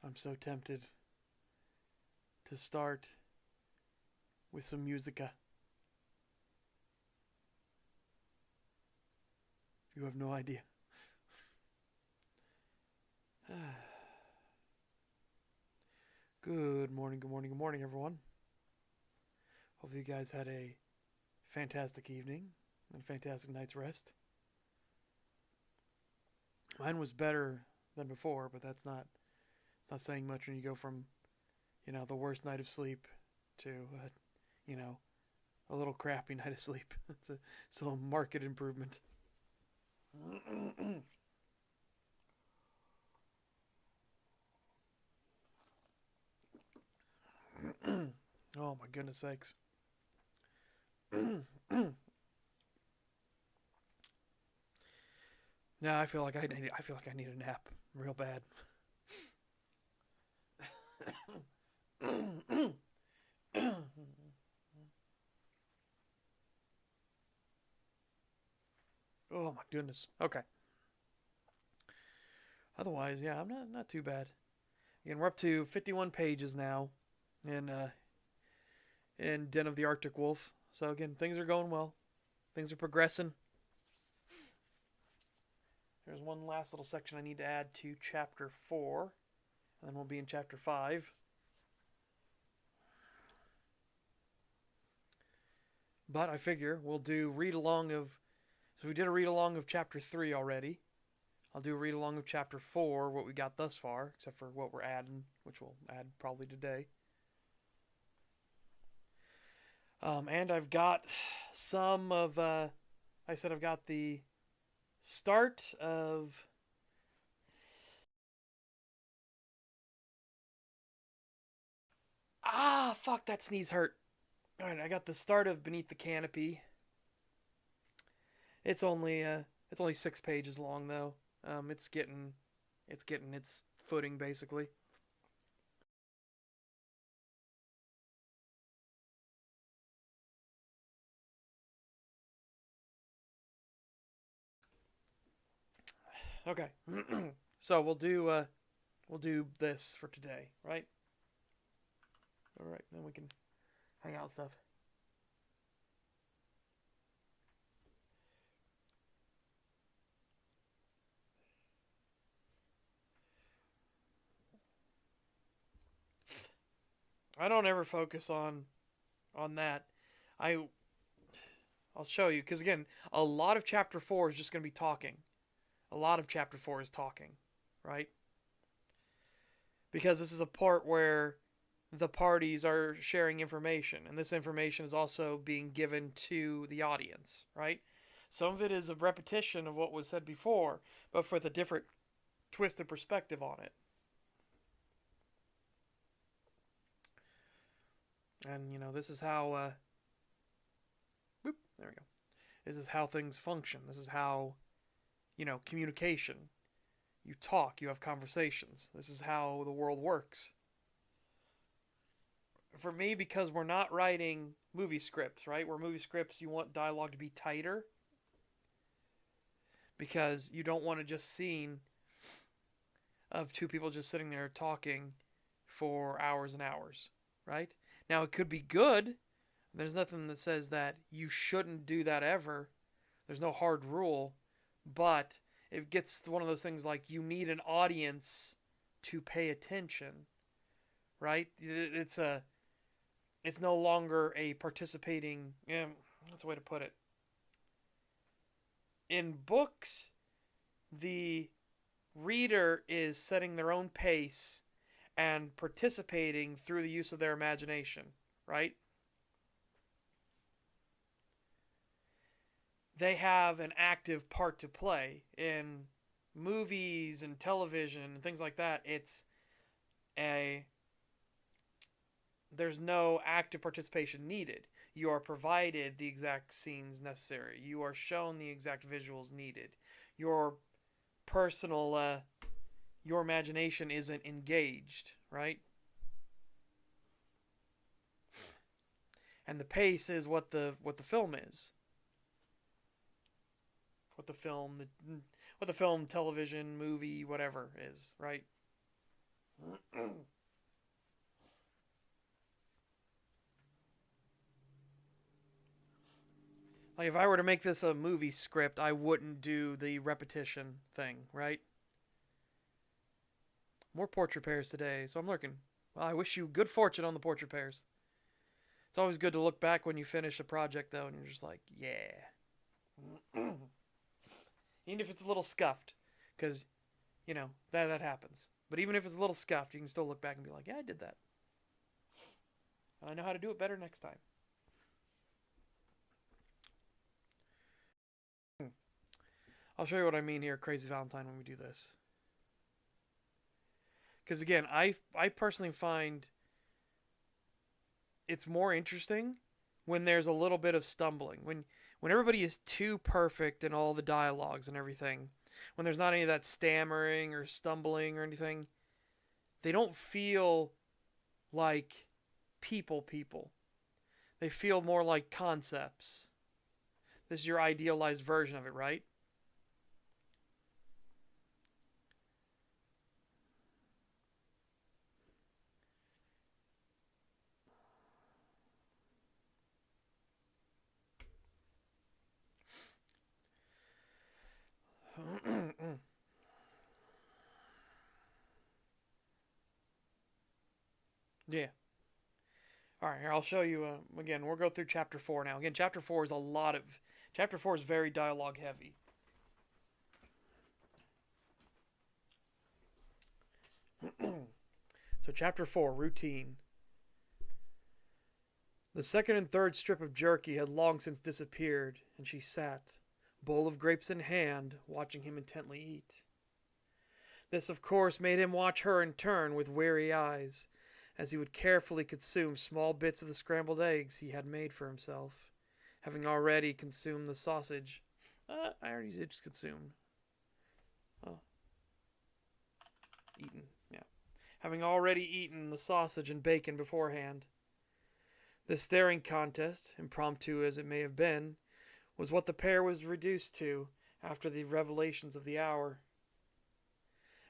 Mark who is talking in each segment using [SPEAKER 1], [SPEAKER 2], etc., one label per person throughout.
[SPEAKER 1] I'm so tempted to start with some musica. You have no idea. Good morning, good morning, good morning, everyone. Hope you guys had a fantastic evening and a fantastic night's rest. Mine was better than before, but it's not saying much when you go from, the worst night of sleep to, you know, a little crappy night of sleep. It's a marked improvement. Oh my goodness sakes. Yeah, I feel like I need a nap real bad. Oh my goodness. Okay. Otherwise, yeah, I'm not too bad. Again, we're up to 51 pages now in Den of the Arctic Wolf. So again, things are going well. Things are progressing. There's one last little section I need to add to chapter 4, and then we'll be in chapter 5. But I figure we'll do read along of. So we did a read along of chapter 3 already. I'll do a read along of chapter 4, what we got thus far, except for what we're adding, which we'll add probably today. And I've got some of. I said I've got the start of. Ah, fuck, that sneeze hurt. Alright, I got the start of Beneath the Canopy. It's only uh it's only 6 pages long though. It's getting its footing basically. Okay. So we'll do this for today, right? All right, then we can hang out and stuff. I don't ever focus on that. I I'll show you because again, a lot of chapter 4 is just going to be talking. A lot of chapter 4 is talking, right? Because this is a part where the parties are sharing information, and this information is also being given to the audience, right? Some of it is a repetition of what was said before, but with a different twisted perspective on it. And this is how. Whoop, there we go. This is how things function. This is how, communication. You talk. You have conversations. This is how the world works. For me, because we're not writing movie scripts, right? Where movie scripts, you want dialogue to be tighter because you don't want to just scene of two people just sitting there talking for hours and hours, right? Now it could be good. There's nothing that says that you shouldn't do that ever. There's no hard rule, but it gets one of those things like you need an audience to pay attention, right? It's no longer a participating. What's the way to put it? In books, the reader is setting their own pace and participating through the use of their imagination, right? They have an active part to play. In movies and television and things like that, a there's no active participation needed. You are provided the exact scenes necessary. You are shown the exact visuals needed. Your personal your imagination isn't engaged, right? And the pace is what the film is. What the film, television, movie, whatever is, right? Like, if I were to make this a movie script, I wouldn't do the repetition thing, right? More portrait pairs today, so I'm lurking. Well, I wish you good fortune on the portrait pairs. It's always good to look back when you finish a project, though, and you're just like, yeah. Even if it's a little scuffed, because, that happens. But even if it's a little scuffed, you can still look back and be like, yeah, I did that. I know how to do it better next time. I'll show you what I mean here, Crazy Valentine, when we do this. Because again, I personally find it's more interesting when there's a little bit of stumbling. When everybody is too perfect in all the dialogues and everything, when there's not any of that stammering or stumbling or anything, they don't feel like people. They feel more like concepts. This is your idealized version of it, right? Yeah. All right, here I'll show you. Again, we'll go through chapter 4 now. Again, chapter 4 is Chapter 4 is very dialogue heavy. So, chapter 4, routine. The second and third strip of jerky had long since disappeared, and she sat, bowl of grapes in hand, watching him intently eat. This, of course, made him watch her in turn with weary eyes, as he would carefully consume small bits of the scrambled eggs he had made for himself, having already consumed the sausage. I already did just consume. Oh. Eaten, yeah. Having already eaten the sausage and bacon beforehand. The staring contest, impromptu as it may have been, was what the pair was reduced to after the revelations of the hour.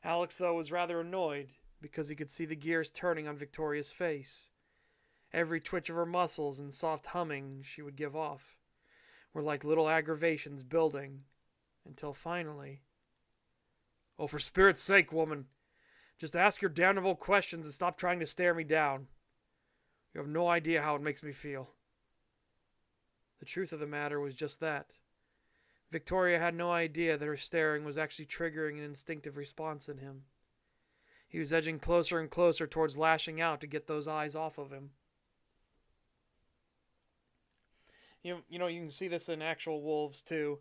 [SPEAKER 1] Alex, though, was rather annoyed because he could see the gears turning on Victoria's face. Every twitch of her muscles and soft humming she would give off were like little aggravations building, until finally... "Oh, for spirit's sake, woman, just ask your damnable questions and stop trying to stare me down. You have no idea how it makes me feel." The truth of the matter was just that. Victoria had no idea that her staring was actually triggering an instinctive response in him. He was edging closer and closer towards lashing out to get those eyes off of him. You can see this in actual wolves too.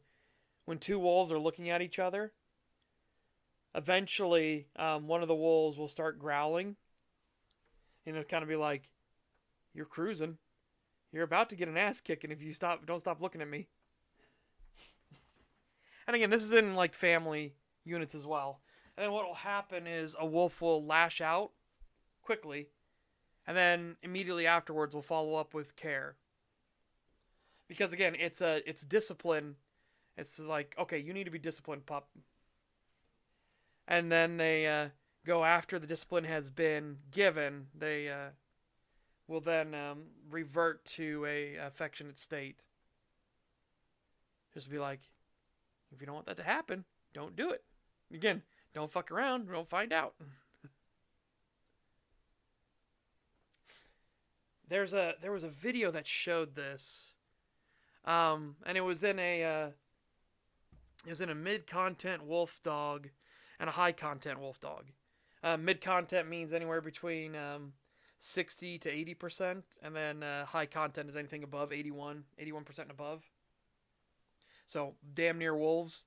[SPEAKER 1] When two wolves are looking at each other, eventually one of the wolves will start growling. And it'll kind of be like, "You're cruising. You're about to get an ass kicking if you don't stop looking at me." And again, this is in like family units as well. And then what will happen is a wolf will lash out quickly, and then immediately afterwards will follow up with care. Because again, it's discipline. It's like, okay, you need to be disciplined, pup. And then they go after the discipline has been given. They will then revert to a affectionate state. Just be like, if you don't want that to happen, don't do it. Again, don't fuck around. Don't find out. There was a video that showed this, and it was in a mid-content wolf dog and a high-content wolf dog. Mid-content means anywhere between 60 to 80%, and then high content is anything above 81% and above. So damn near wolves.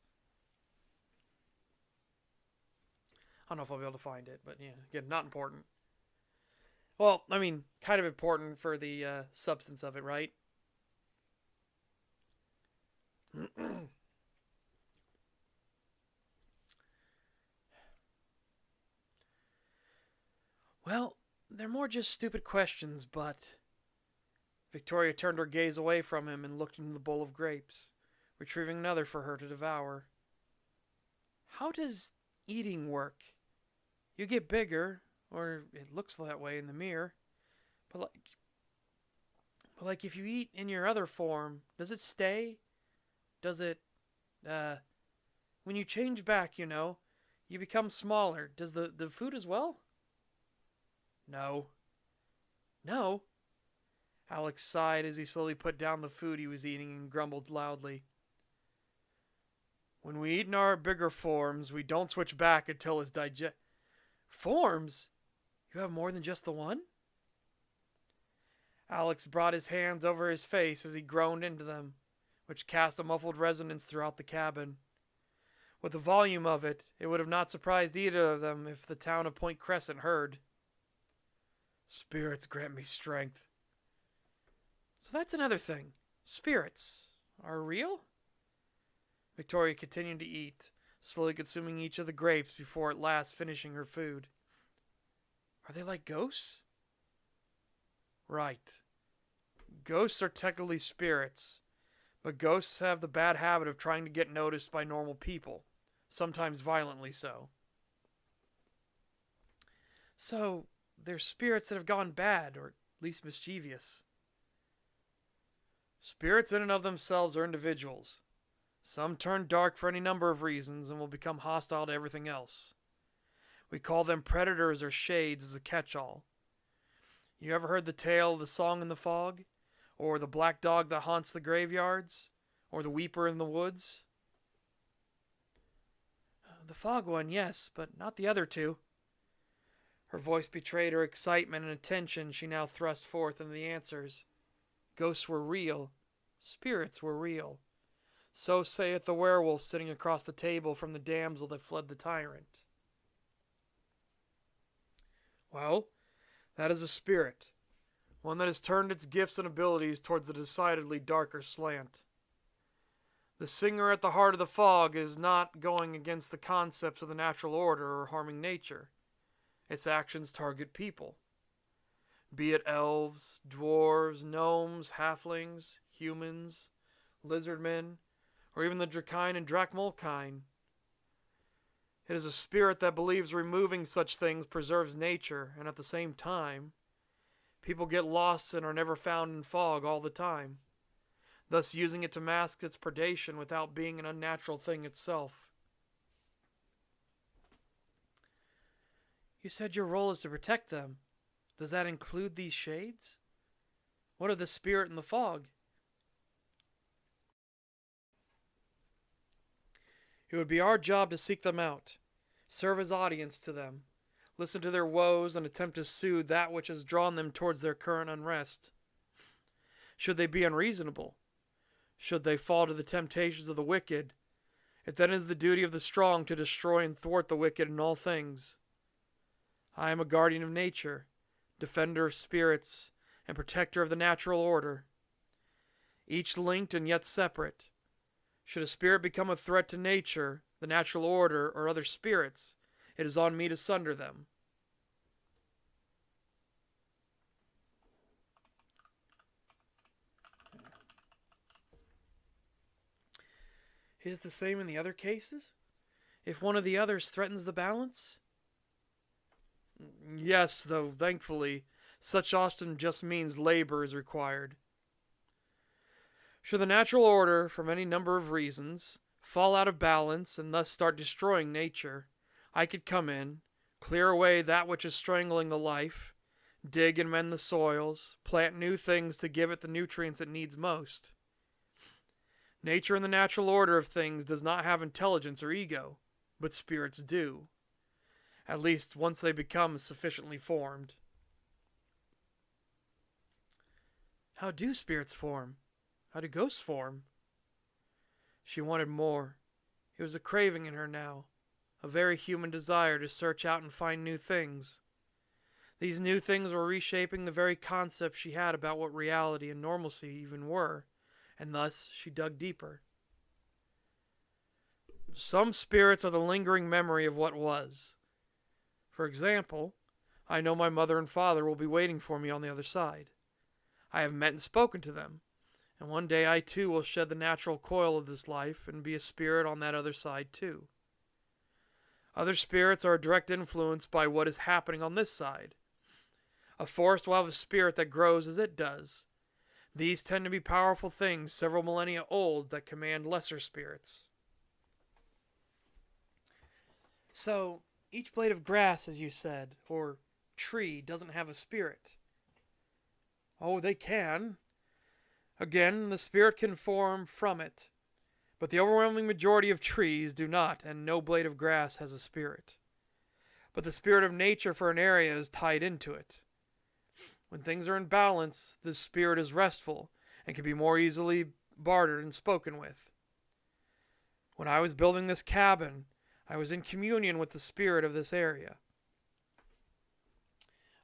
[SPEAKER 1] I don't know if I'll be able to find it, but yeah, again, not important. Well, I mean, kind of important for the substance of it, right? Well, they're more just stupid questions, but... Victoria turned her gaze away from him and looked into the bowl of grapes, retrieving another for her to devour. "How does eating work? You get bigger, or it looks that way in the mirror. But like if you eat in your other form, does it stay? Does it, when you change back, you become smaller. Does the food as well? No. No? Alex sighed as he slowly put down the food he was eating and grumbled loudly. When we eat in our bigger forms, we don't switch back until it's Forms? You have more than just the one? Alex brought his hands over his face as he groaned into them, which cast a muffled resonance throughout the cabin. With the volume of it, it would have not surprised either of them if the town of Point Crescent heard. Spirits grant me strength. So that's another thing. Spirits are real? Victoria continued to eat, slowly consuming each of the grapes before at last finishing her food. Are they like ghosts? Right. Ghosts are technically spirits, but ghosts have the bad habit of trying to get noticed by normal people, sometimes violently so. So, they're spirits that have gone bad, or at least mischievous. Spirits in and of themselves are individuals. Some turn dark for any number of reasons and will become hostile to everything else. We call them predators or shades as a catch-all. You ever heard the tale of the song in the fog? Or the black dog that haunts the graveyards? Or the weeper in the woods? The fog one, yes, but not the other two. Her voice betrayed her excitement and attention she now thrust forth in the answers. Ghosts were real. Spirits were real. So saith the werewolf sitting across the table from the damsel that fled the tyrant. Well, that is a spirit. One that has turned its gifts and abilities towards a decidedly darker slant. The singer at the heart of the fog is not going against the concepts of the natural order or harming nature. Its actions target people. Be it elves, dwarves, gnomes, halflings, humans, lizardmen, or even the Drakine and Drakmolkine. It is a spirit that believes removing such things preserves nature, and at the same time, people get lost and are never found in fog all the time, thus using it to mask its predation without being an unnatural thing itself. You said your role is to protect them. Does that include these shades? What of the spirit in the fog? It would be our job to seek them out, serve as audience to them, listen to their woes, and attempt to soothe that which has drawn them towards their current unrest. Should they be unreasonable, should they fall to the temptations of the wicked, it then is the duty of the strong to destroy and thwart the wicked in all things. I am a guardian of nature, defender of spirits, and protector of the natural order. Each linked and yet separate. Should a spirit become a threat to nature, the natural order, or other spirits, it is on me to sunder them. Is it the same in the other cases? If one of the others threatens the balance? Yes, though, thankfully, such often just means labor is required. Should the natural order, from any number of reasons, fall out of balance and thus start destroying nature, I could come in, clear away that which is strangling the life, dig and mend the soils, plant new things to give it the nutrients it needs most. Nature and the natural order of things does not have intelligence or ego, but spirits do. At least once they become sufficiently formed. How do spirits form? How do ghosts form? She wanted more. It was a craving in her now, a very human desire to search out and find new things. These new things were reshaping the very concepts she had about what reality and normalcy even were, and thus she dug deeper. Some spirits are the lingering memory of what was. For example, I know my mother and father will be waiting for me on the other side. I have met and spoken to them, and one day I too will shed the natural coil of this life and be a spirit on that other side too. Other spirits are a direct influence by what is happening on this side. A forest will have a spirit that grows as it does. These tend to be powerful things several millennia old that command lesser spirits. So, each blade of grass, as you said, or tree, doesn't have a spirit. Oh, they can. Again, the spirit can form from it. But the overwhelming majority of trees do not, and no blade of grass has a spirit. But the spirit of nature for an area is tied into it. When things are in balance, this spirit is restful and can be more easily bartered and spoken with. When I was building this cabin, I was in communion with the spirit of this area.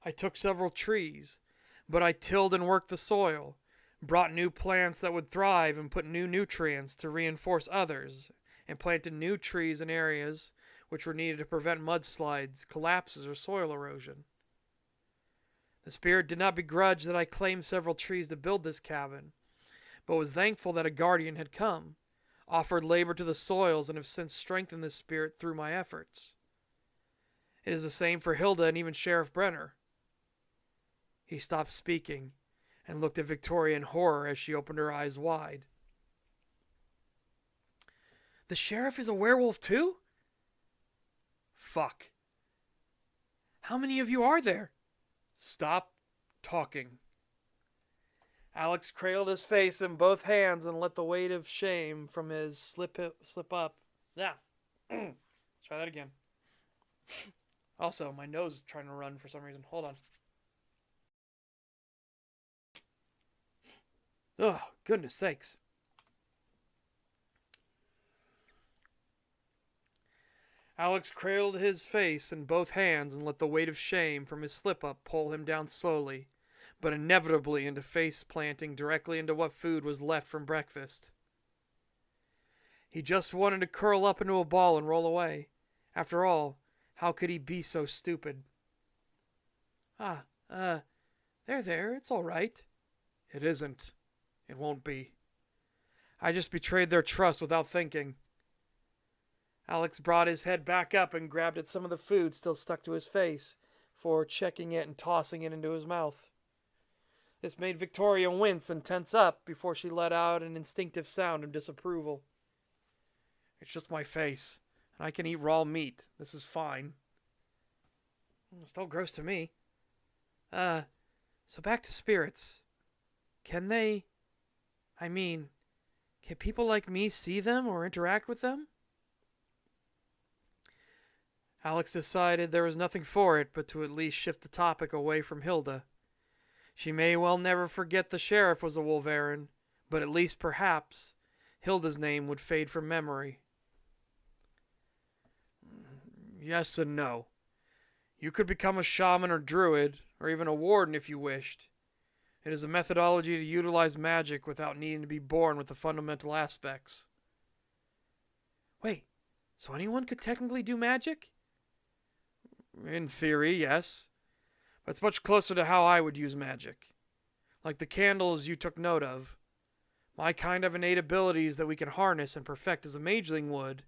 [SPEAKER 1] I took several trees, but I tilled and worked the soil, brought new plants that would thrive and put new nutrients to reinforce others, and planted new trees in areas which were needed to prevent mudslides, collapses, or soil erosion. The spirit did not begrudge that I claimed several trees to build this cabin, but was thankful that a guardian had come, offered labor to the soils, and have since strengthened this spirit through my efforts. It is the same for Hilda and even Sheriff Brenner. He stopped speaking and looked at Victoria in horror as she opened her eyes wide. The sheriff is a werewolf too? Fuck. How many of you are there? Stop talking. Alex cradled his face in both hands and let the weight of shame from his slip up. Yeah. Try that again. Also, my nose is trying to run for some reason. Hold on. Oh, goodness sakes. Alex cradled his face in both hands and let the weight of shame from his slip-up pull him down slowly, but inevitably into face planting directly into what food was left from breakfast. He just wanted to curl up into a ball and roll away. After all, how could he be so stupid? There, it's all right. It isn't. It won't be. I just betrayed their trust without thinking. Alex brought his head back up and grabbed at some of the food still stuck to his face, before checking it and tossing it into his mouth. This made Victoria wince and tense up before she let out an instinctive sound of disapproval. It's just my face, and I can eat raw meat. This is fine. It's still gross to me. So back to spirits. Can people like me see them or interact with them? Alex decided there was nothing for it but to at least shift the topic away from Hilda. She may well never forget the sheriff was a Wolverine, but at least perhaps Hilda's name would fade from memory. Yes and no. You could become a shaman or druid, or even a warden if you wished. It is a methodology to utilize magic without needing to be born with the fundamental aspects. Wait, so anyone could technically do magic? In theory, yes. But it's much closer to how I would use magic. Like the candles you took note of. My kind have innate abilities that we can harness and perfect as a mageling would,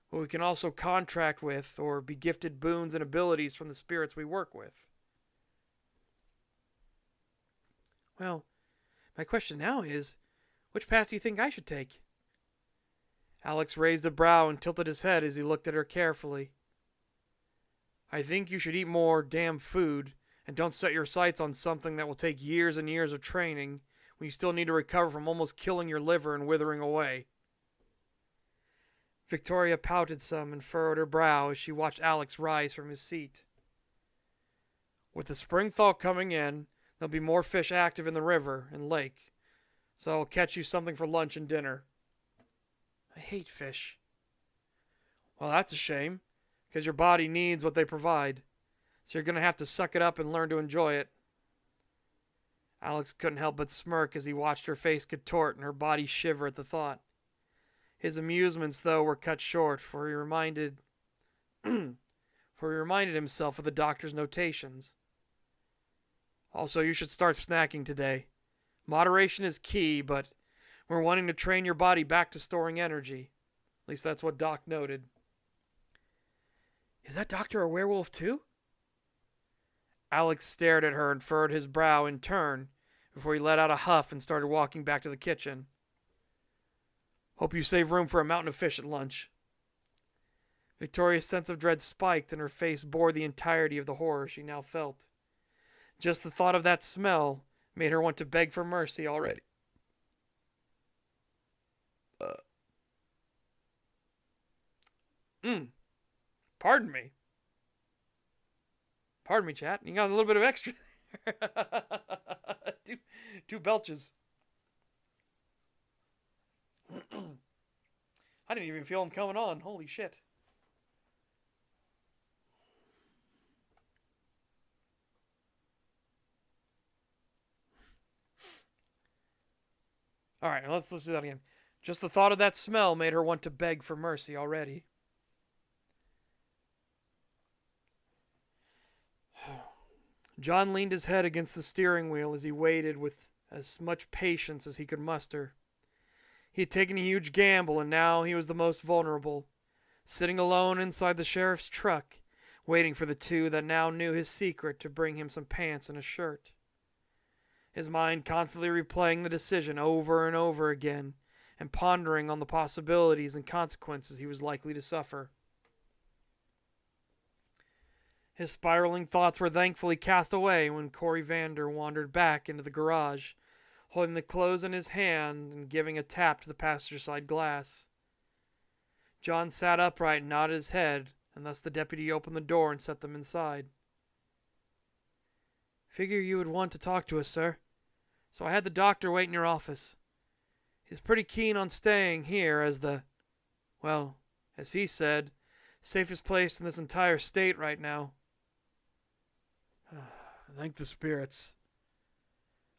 [SPEAKER 1] but we can also contract with or be gifted boons and abilities from the spirits we work with. Well, my question now is, which path do you think I should take? Alex raised a brow and tilted his head as he looked at her carefully. I think you should eat more damn food, and don't set your sights on something that will take years and years of training when you still need to recover from almost killing your liver and withering away. Victoria pouted some and furrowed her brow as she watched Alex rise from his seat. With the spring thaw coming in, there'll be more fish active in the river and lake, so I'll catch you something for lunch and dinner. I hate fish. Well, that's a shame, because your body needs what they provide, so you're going to have to suck it up and learn to enjoy it. Alex couldn't help but smirk as he watched her face contort and her body shiver at the thought. His amusements, though, were cut short, for he reminded himself of the doctor's notations. Also, you should start snacking today. Moderation is key, but we're wanting to train your body back to storing energy. At least that's what Doc noted. Is that doctor a werewolf too? Alex stared at her and furrowed his brow in turn before he let out a huff and started walking back to the kitchen. Hope you save room for a mountain of fish at lunch. Victoria's sense of dread spiked and her face bore the entirety of the horror she now felt. Just the thought of that smell made her want to beg for mercy already. Pardon me. Pardon me, chat. You got a little bit of extra. two belches. I didn't even feel them coming on. Holy shit. All right, let's do that again. Just the thought of that smell made her want to beg for mercy already. John leaned his head against the steering wheel as he waited with as much patience as he could muster. He had taken a huge gamble, and now he was the most vulnerable, sitting alone inside the sheriff's truck, waiting for the two that now knew his secret to bring him some pants and a shirt. His mind constantly replaying the decision over and over again, and pondering on the possibilities and consequences he was likely to suffer. His spiraling thoughts were thankfully cast away when Corey Vander wandered back into the garage, holding the clothes in his hand and giving a tap to the passenger side glass. John sat upright and nodded his head, and thus the deputy opened the door and set them inside. Figure you would want to talk to us, sir. So I had the doctor wait in your office. He's pretty keen on staying here as as he said, safest place in this entire state right now. Thank the spirits.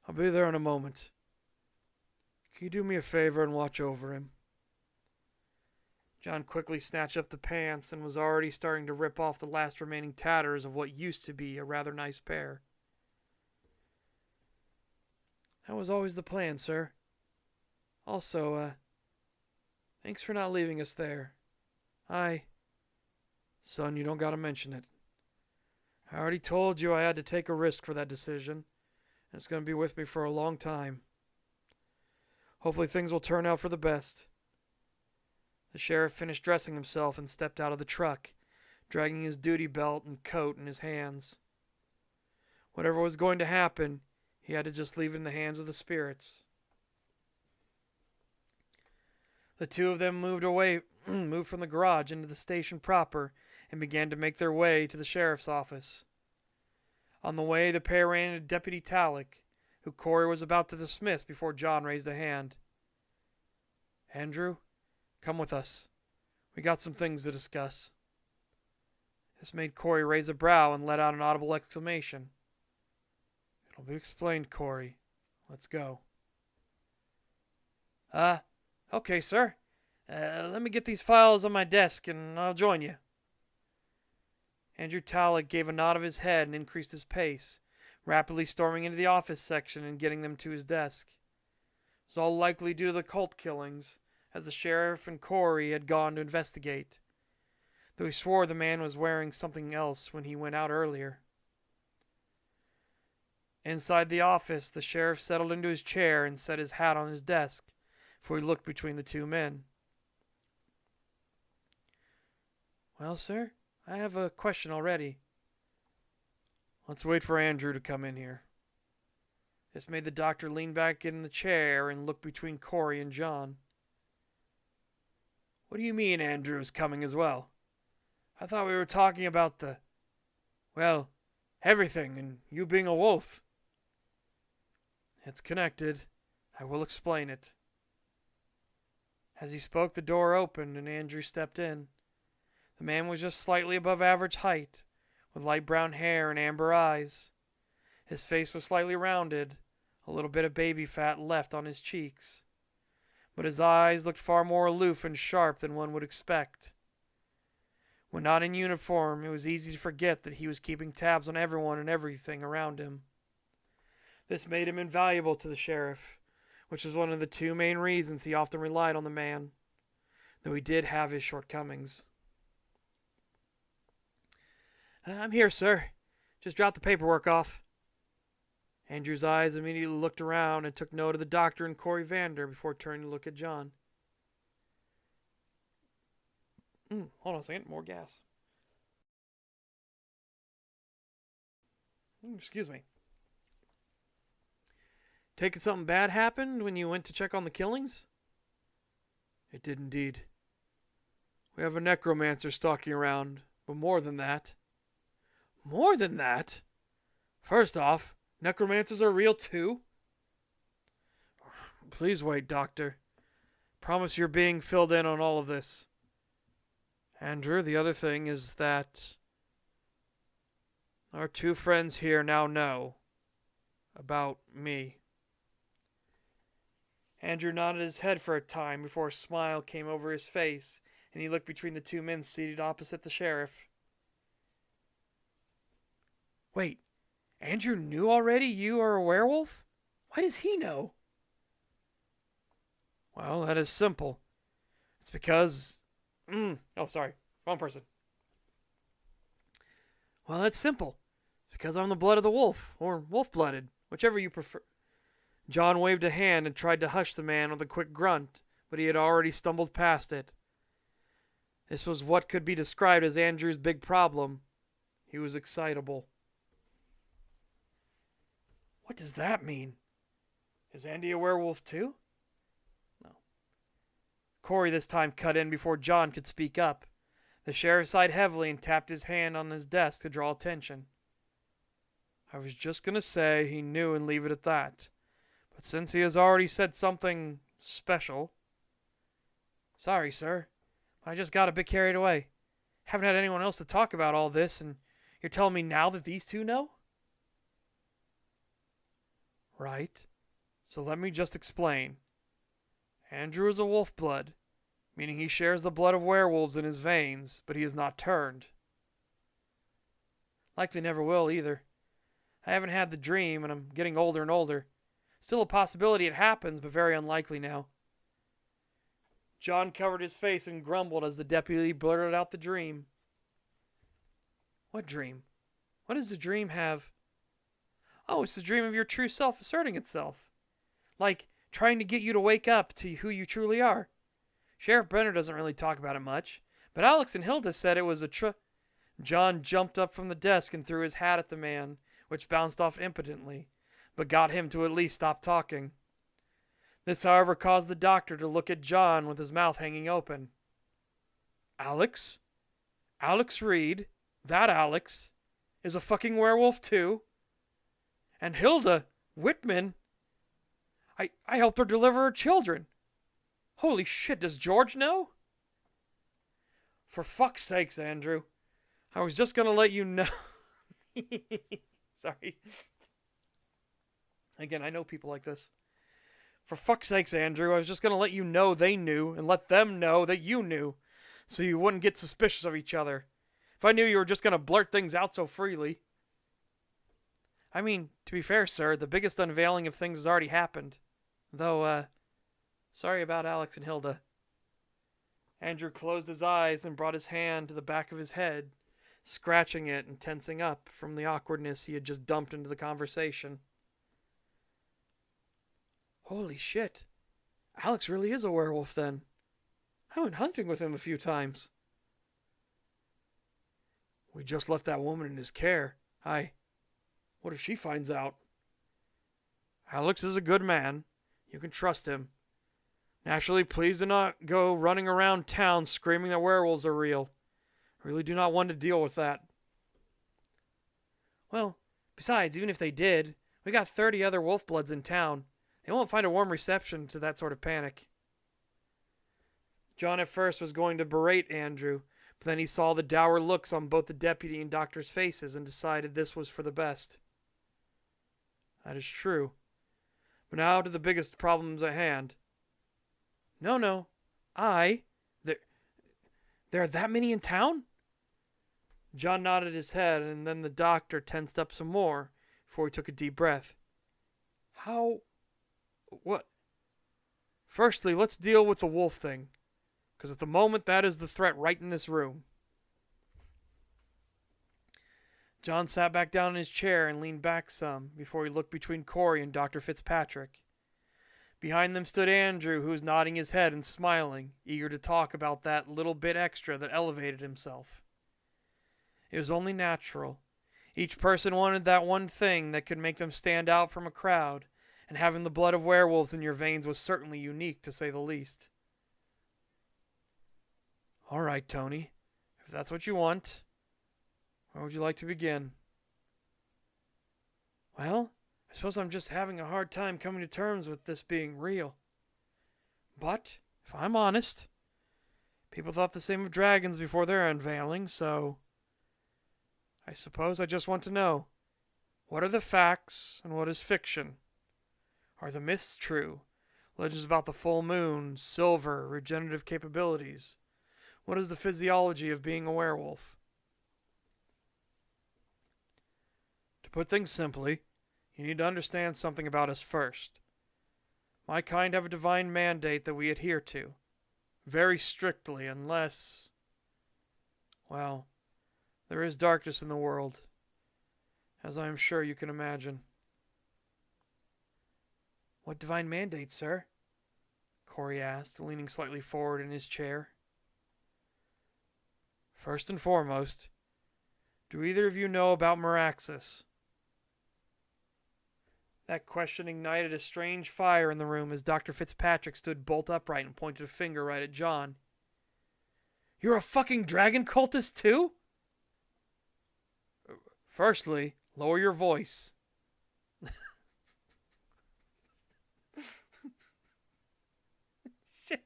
[SPEAKER 1] I'll be there in a moment. Can you do me a favor and watch over him? John quickly snatched up the pants and was already starting to rip off the last remaining tatters of what used to be a rather nice pair. That was always the plan, sir. Also, thanks for not leaving us there. Son, you don't gotta mention it. I already told you I had to take a risk for that decision, and it's gonna be with me for a long time. Hopefully things will turn out for the best. The sheriff finished dressing himself and stepped out of the truck, dragging his duty belt and coat in his hands. Whatever was going to happen, he had to just leave it in the hands of the spirits. The two of them moved from the garage into the station proper and began to make their way to the sheriff's office. On the way, the pair ran into Deputy Talek, who Corey was about to dismiss before John raised a hand. Andrew, come with us. We got some things to discuss. This made Corey raise a brow and let out an audible exclamation. It'll be explained, Corey. Let's go. Okay, sir. Let me get these files on my desk and I'll join you. Andrew Talek gave a nod of his head and increased his pace, rapidly storming into the office section and getting them to his desk. It was all likely due to the cult killings, as the sheriff and Corey had gone to investigate, though he swore the man was wearing something else when he went out earlier. Inside the office, the sheriff settled into his chair and set his hat on his desk before he looked between the two men. Well, sir, I have a question already. Let's wait for Andrew to come in here. This made the doctor lean back in the chair and look between Corey and John. What do you mean Andrew's coming as well? I thought we were talking about everything, and you being a wolf. It's connected. I will explain it. As he spoke, the door opened and Andrew stepped in. The man was just slightly above average height, with light brown hair and amber eyes. His face was slightly rounded, a little bit of baby fat left on his cheeks, but his eyes looked far more aloof and sharp than one would expect. When not in uniform, it was easy to forget that he was keeping tabs on everyone and everything around him. This made him invaluable to the sheriff, which was one of the two main reasons he often relied on the man, though he did have his shortcomings. I'm here, sir. Just dropped the paperwork off. Andrew's eyes immediately looked around and took note of the doctor and Corey Vander before turning to look at John. Hold on a second. More gas. Excuse me. Taking something bad happened when you went to check on the killings? It did indeed. We have a necromancer stalking around, but more than that. More than that? First off, necromancers are real too? Please wait, Doctor. Promise you're being filled in on all of this. Andrew, the other thing is that our two friends here now know about me. Andrew nodded his head for a time before a smile came over his face, and he looked between the two men seated opposite the sheriff. Wait, Andrew knew already you are a werewolf? Why does he know? Well, that is simple. It's because... oh, sorry. Wrong person. Well, that's simple. It's because I'm the blood of the wolf, or wolf-blooded, whichever you prefer. John waved a hand and tried to hush the man with a quick grunt, but he had already stumbled past it. This was what could be described as Andrew's big problem. He was excitable. What does that mean? Is Andy a werewolf too? No. Corey this time cut in before John could speak up. The sheriff sighed heavily and tapped his hand on his desk to draw attention. I was just going to say he knew and leave it at that. But since he has already said something special... Sorry, sir. I just got a bit carried away. Haven't had anyone else to talk about all this, and you're telling me now that these two know? Right. So let me just explain. Andrew is a wolf blood, meaning he shares the blood of werewolves in his veins, but he is not turned. Likely never will either. I haven't had the dream, and I'm getting older and older. Still a possibility it happens, but very unlikely now. John covered his face and grumbled as the deputy blurted out the dream. What dream? What does the dream have? Oh, it's the dream of your true self asserting itself. Like, trying to get you to wake up to who you truly are. Sheriff Brenner doesn't really talk about it much, but Alex and Hilda said it was a John jumped up from the desk and threw his hat at the man, which bounced off impotently, but got him to at least stop talking. This, however, caused the doctor to look at John with his mouth hanging open. Alex? Alex Reed, that Alex, is a fucking werewolf too? And Hilda Whitman, I helped her deliver her children. Holy shit, does George know? For fuck's sakes, Andrew. I was just going to let you know. Sorry. Again, I know people like this. For fuck's sakes, Andrew, I was just going to let you know they knew and let them know that you knew, so you wouldn't get suspicious of each other. If I knew you were just going to blurt things out so freely. I mean, to be fair, sir, the biggest unveiling of things has already happened. Though, sorry about Alex and Hilda. Andrew closed his eyes and brought his hand to the back of his head, scratching it and tensing up from the awkwardness he had just dumped into the conversation. Holy shit. Alex really is a werewolf then. I went hunting with him a few times. We just left that woman in his care. What if she finds out? Alex is a good man. You can trust him. Naturally, please do not go running around town screaming that werewolves are real. I really do not want to deal with that. Well, besides, even if they did, we got 30 other wolf bloods in town. They won't find a warm reception to that sort of panic. John at first was going to berate Andrew, but then he saw the dour looks on both the deputy and doctor's faces and decided this was for the best. That is true. But now to the biggest problems at hand. No. There are that many in town? John nodded his head, and then the doctor tensed up some more before he took a deep breath. What? Firstly, let's deal with the wolf thing, because at the moment that is the threat right in this room. John sat back down in his chair and leaned back some before he looked between Corey and Dr. Fitzpatrick. Behind them stood Andrew, who was nodding his head and smiling, eager to talk about that little bit extra that elevated himself. It was only natural. Each person wanted that one thing that could make them stand out from a crowd, and having the blood of werewolves in your veins was certainly unique, to say the least. All right, Tony, if that's what you want, where would you like to begin? Well, I suppose I'm just having a hard time coming to terms with this being real. But, if I'm honest, people thought the same of dragons before their unveiling, so I suppose I just want to know, what are the facts and what is fiction? Are the myths true? Legends about the full moon, silver, regenerative capabilities? What is the physiology of being a werewolf? To put things simply, you need to understand something about us first. My kind have a divine mandate that we adhere to, very strictly, unless, well, there is darkness in the world, as I am sure you can imagine. What divine mandate, sir? Corey asked, leaning slightly forward in his chair. First and foremost, do either of you know about Meraxis? That question ignited a strange fire in the room as Dr. Fitzpatrick stood bolt upright and pointed a finger right at John. You're a fucking dragon cultist too? Firstly, lower your voice. Shit,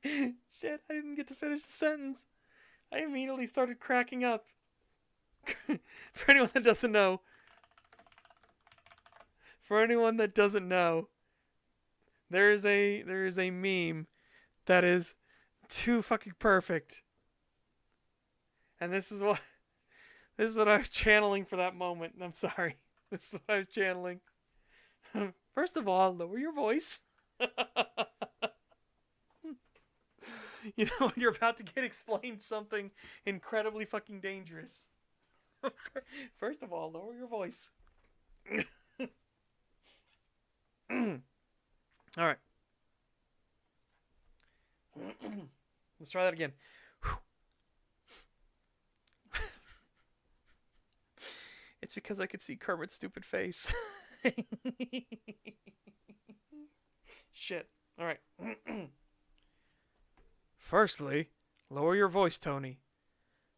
[SPEAKER 1] I didn't get to finish the sentence. I immediately started cracking up. For anyone that doesn't know, there is a meme that is too fucking perfect. And this is what I was channeling for that moment. I'm sorry. This is what I was channeling. First of all, lower your voice. You know when you're about to get explained something incredibly fucking dangerous. First of all, lower your voice. All right. Let's try that again. It's because I could see Kermit's stupid face. Shit. All right. Firstly, lower your voice, Tony.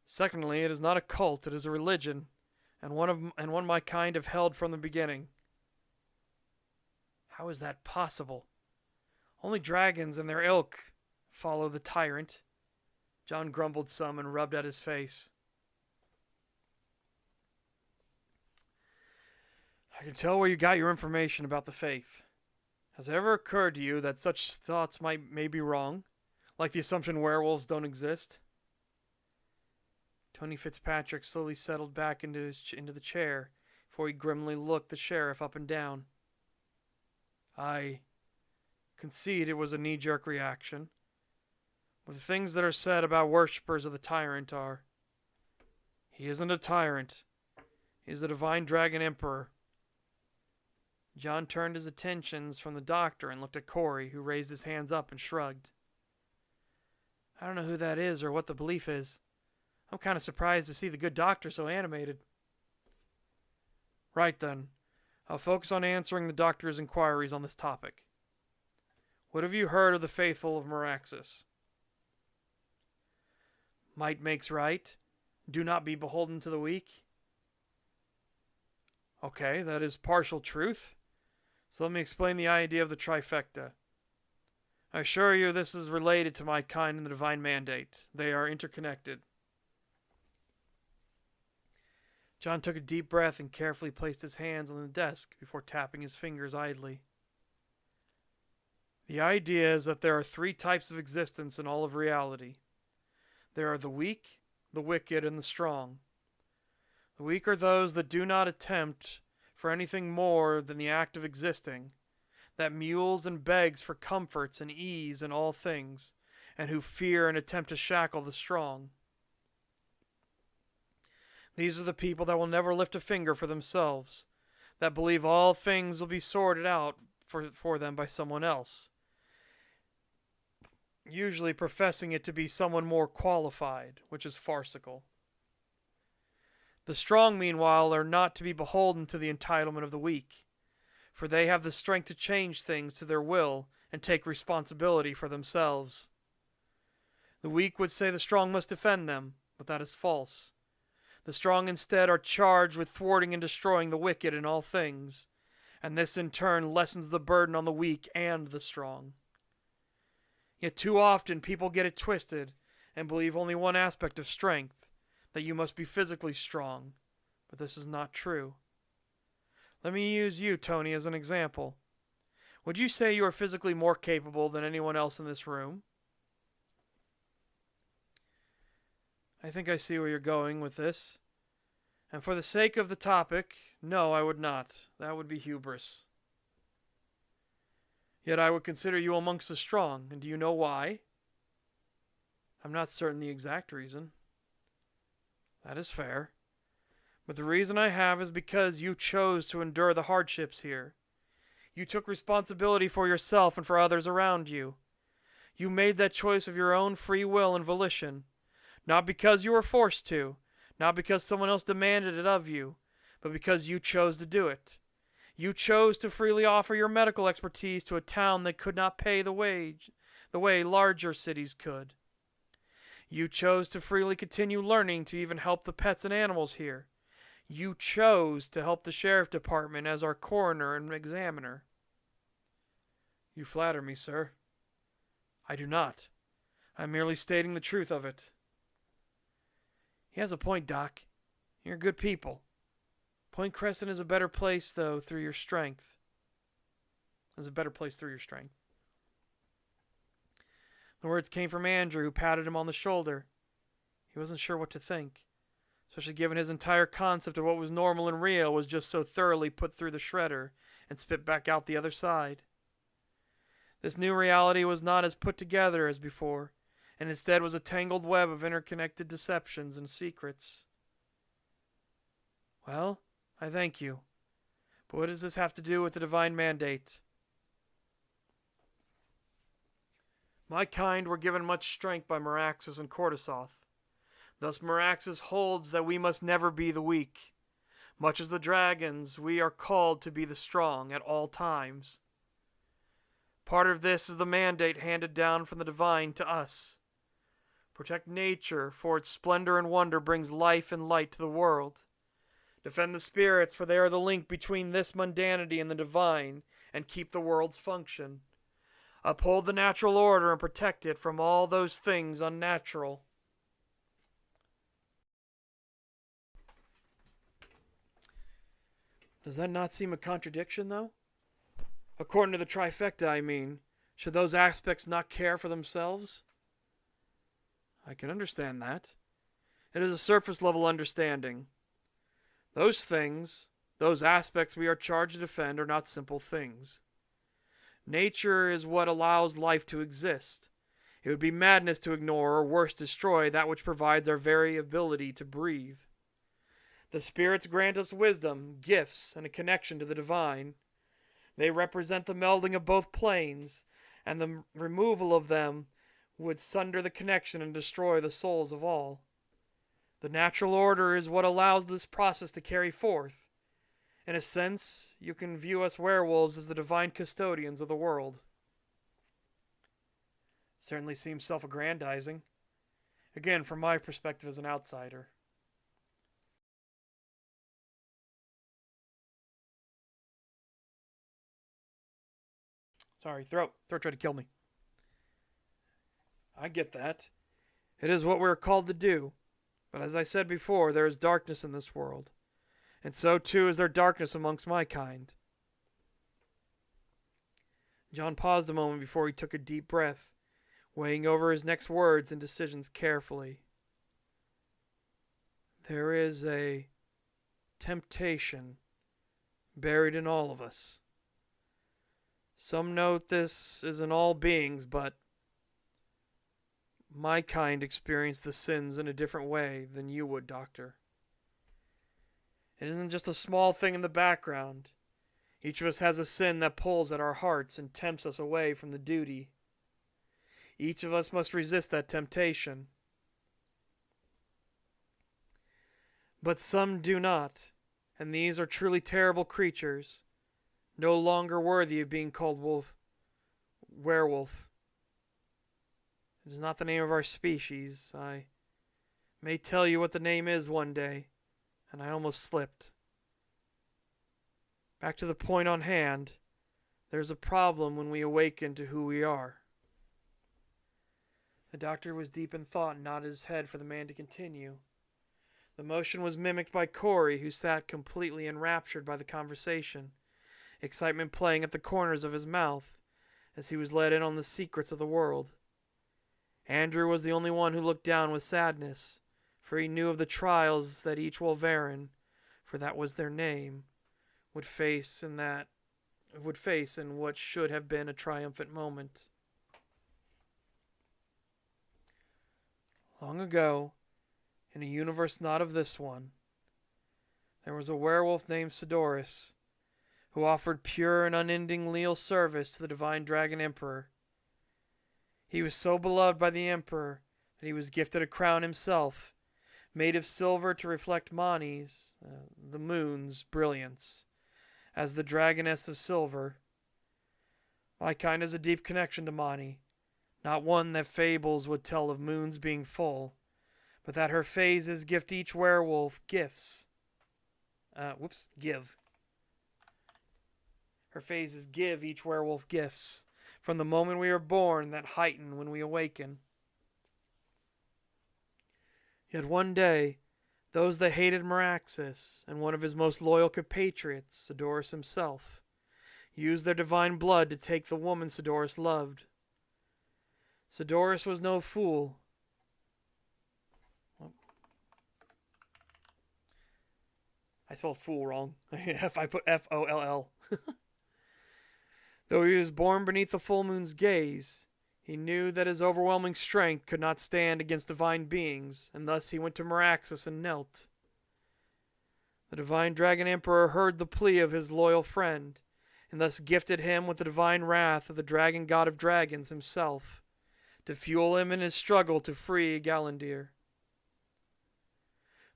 [SPEAKER 1] Secondly, it is not a cult, it is a religion, and one my kind have held from the beginning. How is that possible? Only dragons and their ilk follow the tyrant. John grumbled some and rubbed at his face. I can tell where you got your information about the faith. Has it ever occurred to you that such thoughts may be wrong? Like the assumption werewolves don't exist? Tony Fitzpatrick slowly settled back into the chair before he grimly looked the sheriff up and down. I concede it was a knee-jerk reaction. But the things that are said about worshippers of the tyrant are, he isn't a tyrant. He is the divine dragon emperor. John turned his attentions from the doctor and looked at Corey, who raised his hands up and shrugged. I don't know who that is or what the belief is. I'm kind of surprised to see the good doctor so animated. Right then. I'll focus on answering the doctor's inquiries on this topic. What have you heard of the faithful of Meraxis? Might makes right. Do not be beholden to the weak. Okay, that is partial truth. So let me explain the idea of the trifecta. I assure you this is related to my kind and the divine mandate. They are interconnected. John took a deep breath and carefully placed his hands on the desk before tapping his fingers idly. The idea is that there are three types of existence in all of reality. There are the weak, the wicked, and the strong. The weak are those that do not attempt for anything more than the act of existing, that mules and begs for comforts and ease in all things, and who fear and attempt to shackle the strong. These are the people that will never lift a finger for themselves, that believe all things will be sorted out for them by someone else, usually professing it to be someone more qualified, which is farcical. The strong, meanwhile, are not to be beholden to the entitlement of the weak, for they have the strength to change things to their will and take responsibility for themselves. The weak would say the strong must defend them, but that is false. The strong instead are charged with thwarting and destroying the wicked in all things, and this in turn lessens the burden on the weak and the strong. Yet too often people get it twisted and believe only one aspect of strength, that you must be physically strong, but this is not true. Let me use you, Tony, as an example. Would you say you are physically more capable than anyone else in this room? I think I see where you're going with this. And for the sake of the topic, no, I would not. That would be hubris. Yet I would consider you amongst the strong, and do you know why? I'm not certain the exact reason. That is fair. But the reason I have is because you chose to endure the hardships here. You took responsibility for yourself and for others around you. You made that choice of your own free will and volition, not because you were forced to, not because someone else demanded it of you, but because you chose to do it. You chose to freely offer your medical expertise to a town that could not pay the way larger cities could. You chose to freely continue learning to even help the pets and animals here. You chose to help the sheriff department as our coroner and examiner. You flatter me, sir. I do not. I'm merely stating the truth of it. He has a point, Doc. You're good people. Point Crescent is a better place, though, through your strength. Is a better place through your strength. The words came from Andrew, who patted him on the shoulder. He wasn't sure what to think, especially given his entire concept of what was normal and real was just so thoroughly put through the shredder and spit back out the other side. This new reality was not as put together as before, and instead was a tangled web of interconnected deceptions and secrets. Well, I thank you. But what does this have to do with the divine mandate? My kind were given much strength by Meraxes and Cortisoth. Thus Meraxes holds that we must never be the weak. Much as the dragons, we are called to be the strong at all times. Part of this is the mandate handed down from the divine to us. Protect nature, for its splendor and wonder brings life and light to the world. Defend the spirits, for they are the link between this mundanity and the divine, and keep the world's function. Uphold the natural order and protect it from all those things unnatural. Does that not seem a contradiction, though? According to the trifecta, I mean, should those aspects not care for themselves? I can understand that. It is a surface-level understanding. Those things, those aspects we are charged to defend, are not simple things. Nature is what allows life to exist. It would be madness to ignore or worse destroy that which provides our very ability to breathe. The spirits grant us wisdom, gifts, and a connection to the divine. They represent the melding of both planes, and the removal of them would sunder the connection and destroy the souls of all. The natural order is what allows this process to carry forth. In a sense, you can view us werewolves as the divine custodians of the world. Certainly seems self-aggrandizing. Again, from my perspective as an outsider. Sorry, throat. Throat tried to kill me. I get that. It is what we're called to do. But as I said before, there is darkness in this world. And so too is there darkness amongst my kind. John paused a moment before he took a deep breath, weighing over his next words and decisions carefully. There is a temptation buried in all of us. Some note this is in all beings, but my kind experience the sins in a different way than you would, Doctor. It isn't just a small thing in the background. Each of us has a sin that pulls at our hearts and tempts us away from the duty. Each of us must resist that temptation. But some do not, and these are truly terrible creatures, no longer worthy of being called werewolf. It is not the name of our species. I may tell you what the name is one day, and I almost slipped. Back to the point on hand, there's a problem when we awaken to who we are. The doctor was deep in thought and nodded his head for the man to continue. The motion was mimicked by Corey, who sat completely enraptured by the conversation, excitement playing at the corners of his mouth as he was let in on the secrets of the world. Andrew was the only one who looked down with sadness, for he knew of the trials that each Wolverine, for that was their name, would face in what should have been a triumphant moment. Long ago, in a universe not of this one, there was a werewolf named Sidorus, who offered pure and unending leal service to the divine dragon emperor. He was so beloved by the emperor that he was gifted a crown himself, made of silver to reflect Mani's, the moon's, brilliance, as the dragoness of silver. My kind has a deep connection to Mani, not one that fables would tell of moons being full, but that her phases gift each werewolf gifts. Give. Her phases give each werewolf gifts, from the moment we are born that heighten when we awaken. Yet one day, those that hated Meraxus and one of his most loyal compatriots, Sidorus himself, used their divine blood to take the woman Sidorus loved. Sidorus was no fool. I spelled fool wrong. I put F-O-L-L. Though he was born beneath the full moon's gaze, he knew that his overwhelming strength could not stand against divine beings, and thus he went to Meraxus and knelt. The divine dragon emperor heard the plea of his loyal friend, and thus gifted him with the divine wrath of the dragon god of dragons himself, to fuel him in his struggle to free Galandir.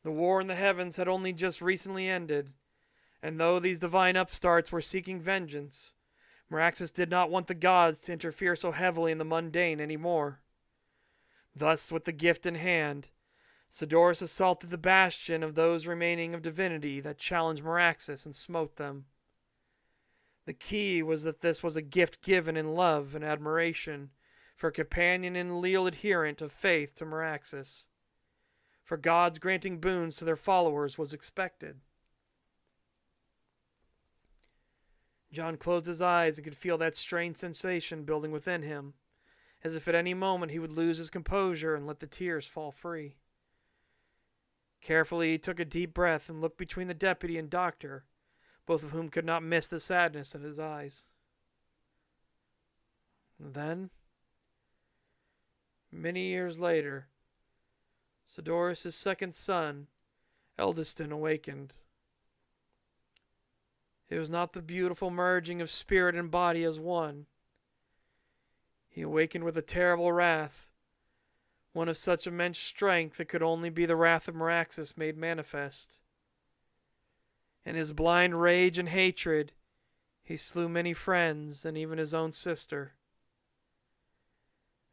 [SPEAKER 1] The war in the heavens had only just recently ended, and though these divine upstarts were seeking vengeance, Meraxus did not want the gods to interfere so heavily in the mundane any more. Thus, with the gift in hand, Sidorus assaulted the bastion of those remaining of divinity that challenged Meraxus and smote them. The key was that this was a gift given in love and admiration for a companion and leal adherent of faith to Meraxus. For gods granting boons to their followers was expected. John closed his eyes and could feel that strange sensation building within him, as if at any moment he would lose his composure and let the tears fall free. Carefully he took a deep breath and looked between the deputy and doctor, both of whom could not miss the sadness in his eyes. And then, many years later, Sidorus' second son, Eldeston, awakened. It was not the beautiful merging of spirit and body as one. He awakened with a terrible wrath, one of such immense strength that could only be the wrath of Meraxus made manifest. In his blind rage and hatred, he slew many friends and even his own sister.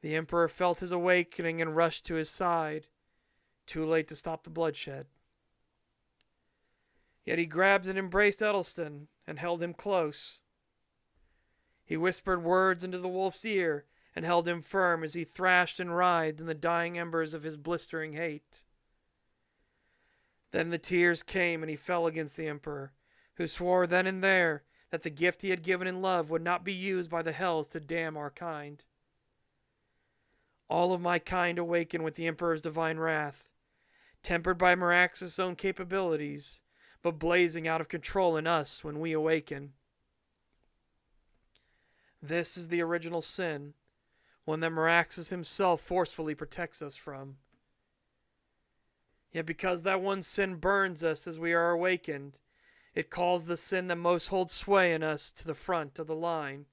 [SPEAKER 1] The emperor felt his awakening and rushed to his side, too late to stop the bloodshed. Yet he grabbed and embraced Edelstein and held him close. He whispered words into the wolf's ear and held him firm as he thrashed and writhed in the dying embers of his blistering hate. Then the tears came and he fell against the emperor, who swore then and there that the gift he had given in love would not be used by the hells to damn our kind. All of my kind awaken with the emperor's divine wrath, tempered by Meraxus' own capabilities, but blazing out of control in us when we awaken. This is the original sin, one that Meraxus himself forcefully protects us from. Yet because that one sin burns us as we are awakened, it calls the sin that most holds sway in us to the front of the line.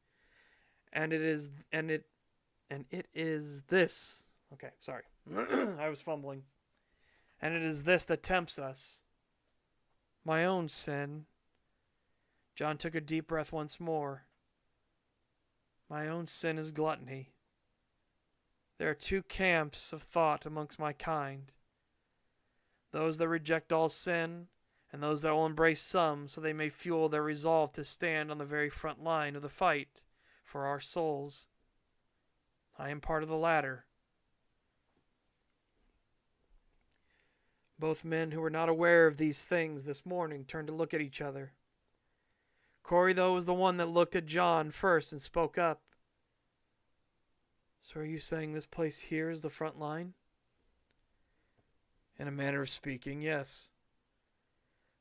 [SPEAKER 1] And it is this. Okay, sorry. I was fumbling. And it is this that tempts us. My own sin. John took a deep breath once more. My own sin is gluttony. There are two camps of thought amongst my kind. Those that reject all sin, and those that will embrace some, so they may fuel their resolve to stand on the very front line of the fight for our souls. I am part of the latter. Both men who were not aware of these things this morning turned to look at each other. Corey, though, was the one that looked at John first and spoke up. So are you saying this place here is the front line? In a manner of speaking, yes.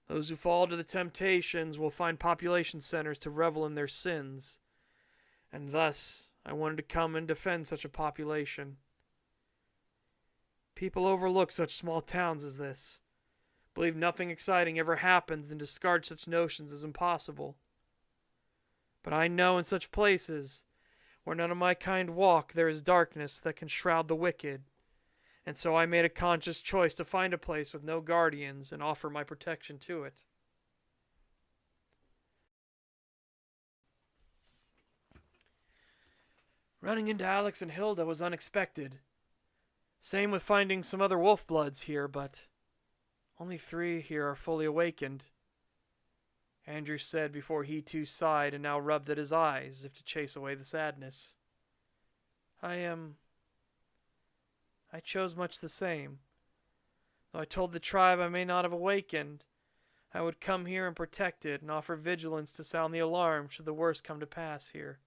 [SPEAKER 1] Those who fall to the temptations will find population centers to revel in their sins, and thus I wanted to come and defend such a population. People overlook such small towns as this, believe nothing exciting ever happens, and discard such notions as impossible. But I know in such places, where none of my kind walk, there is darkness that can shroud the wicked, and so I made a conscious choice to find a place with no guardians and offer my protection to it. Running into Alex and Hilda was unexpected. Same with finding some other wolf bloods here, but only 3 here are fully awakened. Andrew said before he too sighed and now rubbed at his eyes as if to chase away the sadness. I chose much the same. Though I told the tribe I may not have awakened, I would come here and protect it and offer vigilance to sound the alarm should the worst come to pass here.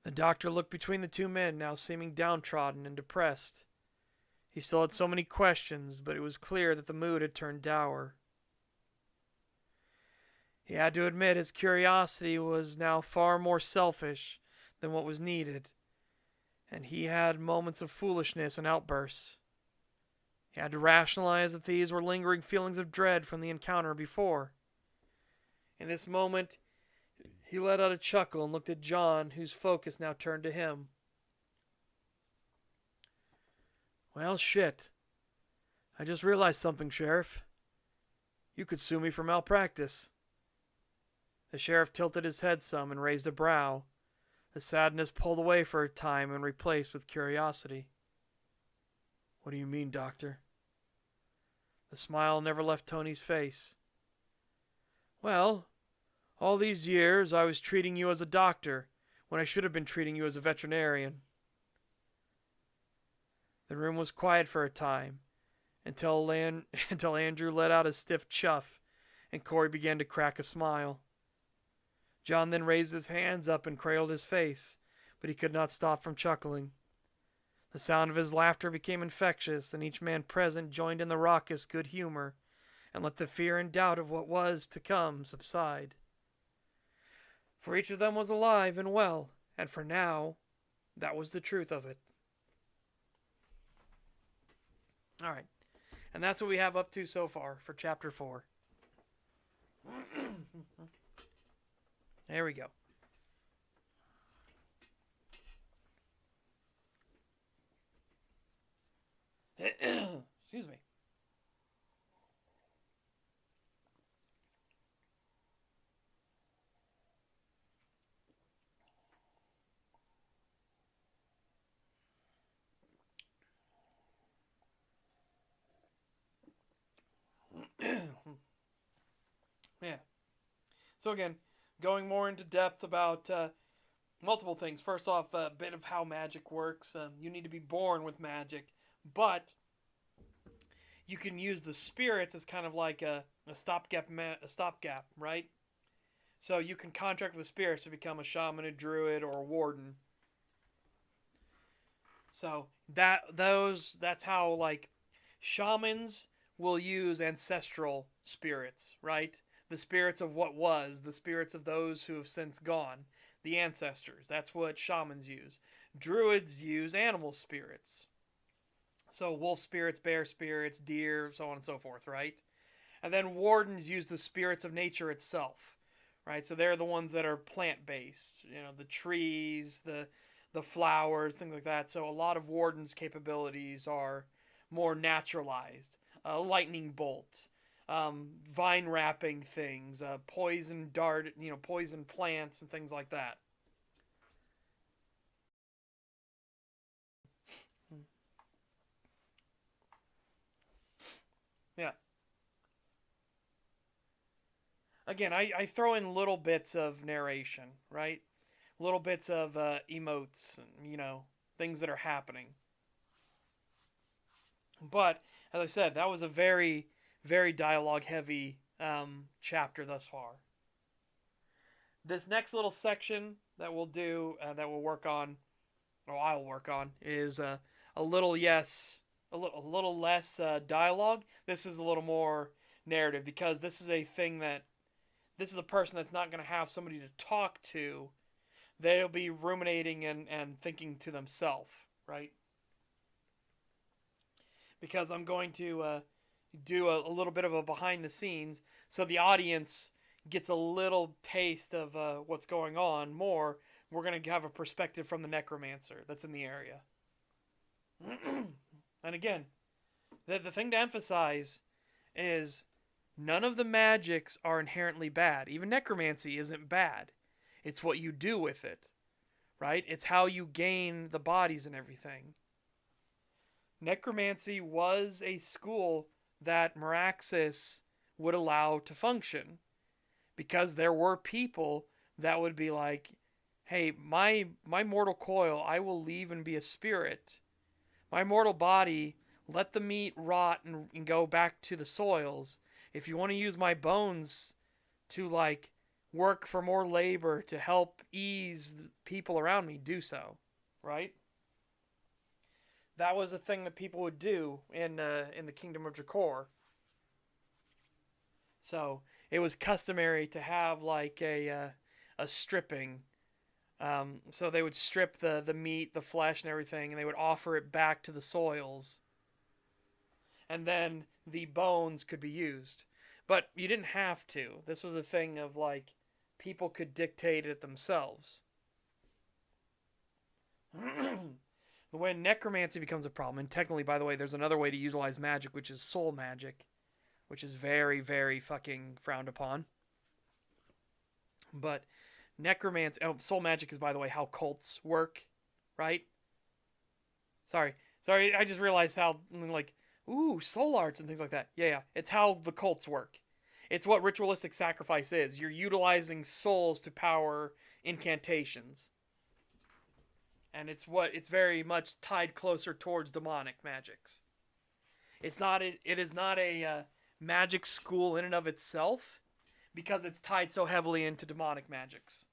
[SPEAKER 1] The doctor looked between the 2 men, now seeming downtrodden and depressed. He still had so many questions, but it was clear that the mood had turned dour. He had to admit his curiosity was now far more selfish than what was needed, and he had moments of foolishness and outbursts. He had to rationalize that these were lingering feelings of dread from the encounter before. In this moment, he let out a chuckle and looked at John, whose focus now turned to him. Well, shit. I just realized something, Sheriff. You could sue me for malpractice. The sheriff tilted his head some and raised a brow. The sadness pulled away for a time and replaced with curiosity. What do you mean, Doctor? The smile never left Tony's face. Well, all these years I was treating you as a doctor when I should have been treating you as a veterinarian. The room was quiet for a time, until Andrew let out a stiff chuff, and Corey began to crack a smile. John then raised his hands up and cradled his face, but he could not stop from chuckling. The sound of his laughter became infectious, and each man present joined in the raucous good humor, and let the fear and doubt of what was to come subside. For each of them was alive and well, and for now, that was the truth of it. All right. And that's what we have up to so far for Chapter 4. There we go. Excuse me. Yeah. So again, going more into depth about multiple things. First off, a bit of how magic works. You need to be born with magic, but you can use the spirits as kind of like a stopgap, right? So you can contract with the spirits to become a shaman, a druid, or a warden. So that's how like shamans will use ancestral spirits, right? The spirits of what was, the spirits of those who have since gone. the ancestors. That's what shamans use. Druids use animal spirits. So wolf spirits, bear spirits, deer, so on and so forth, right? And then wardens use the spirits of nature itself, right? So they're the ones that are plant based, the trees, the flowers, things like that. So a lot of wardens' capabilities are more naturalized. Lightning bolt, vine wrapping things, poison dart, poison plants and things like that. Yeah. Again, I throw in little bits of narration, right? Little bits of emotes, things that are happening. But as I said, that was a very, very dialogue heavy chapter thus far. This next little section that we'll do, that we'll work on, or I'll work on, is a little a little less dialogue. This is a little more narrative because this is a thing that this is a person that's not going to have somebody to talk to. They'll be ruminating and thinking to themselves, right? Because I'm going to do a little bit of a behind the scenes so the audience gets a little taste of what's going on more. We're going to have a perspective from the necromancer that's in the area. And again, the thing to emphasize is none of the magics are inherently bad. Even necromancy isn't bad. It's what you do with it, right? It's how you gain the bodies and everything. Necromancy was a school that Meraxis would allow to function because there were people that would be like, hey, my mortal coil, I will leave and be a spirit. My mortal body, let the meat rot and go back to the soils. If you want to use my bones to like work for more labor to help ease the people around me, do so, right? That was a thing that people would do in the Kingdom of Drakor. So it was customary to have like a stripping. So they would strip the meat, the flesh, and everything, and they would offer it back to the soils. And then the bones could be used. But you didn't have to. This was a thing of like people could dictate it themselves. When necromancy becomes a problem, and technically, by the way, there's another way to utilize magic, which is soul magic, which is very, very fucking frowned upon. But necromancy, soul magic is, by the way, how cults work, right? Sorry, I just realized how, like, ooh, soul arts and things like that. Yeah, it's how the cults work. It's what ritualistic sacrifice is. You're utilizing souls to power incantations. And it's very much tied closer towards demonic magics. It is not a magic school in and of itself because it's tied so heavily into demonic magics.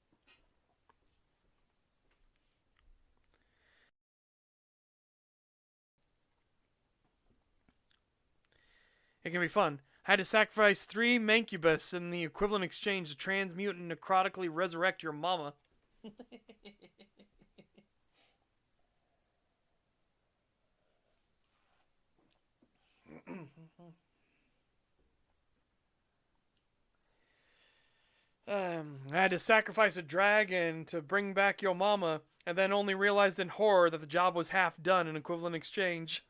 [SPEAKER 1] It can be fun. I had to sacrifice 3 Mancubus in the equivalent exchange to transmute and necrotically resurrect your mama. I had to sacrifice a dragon to bring back your mama, and then only realized in horror that the job was half done in equivalent exchange.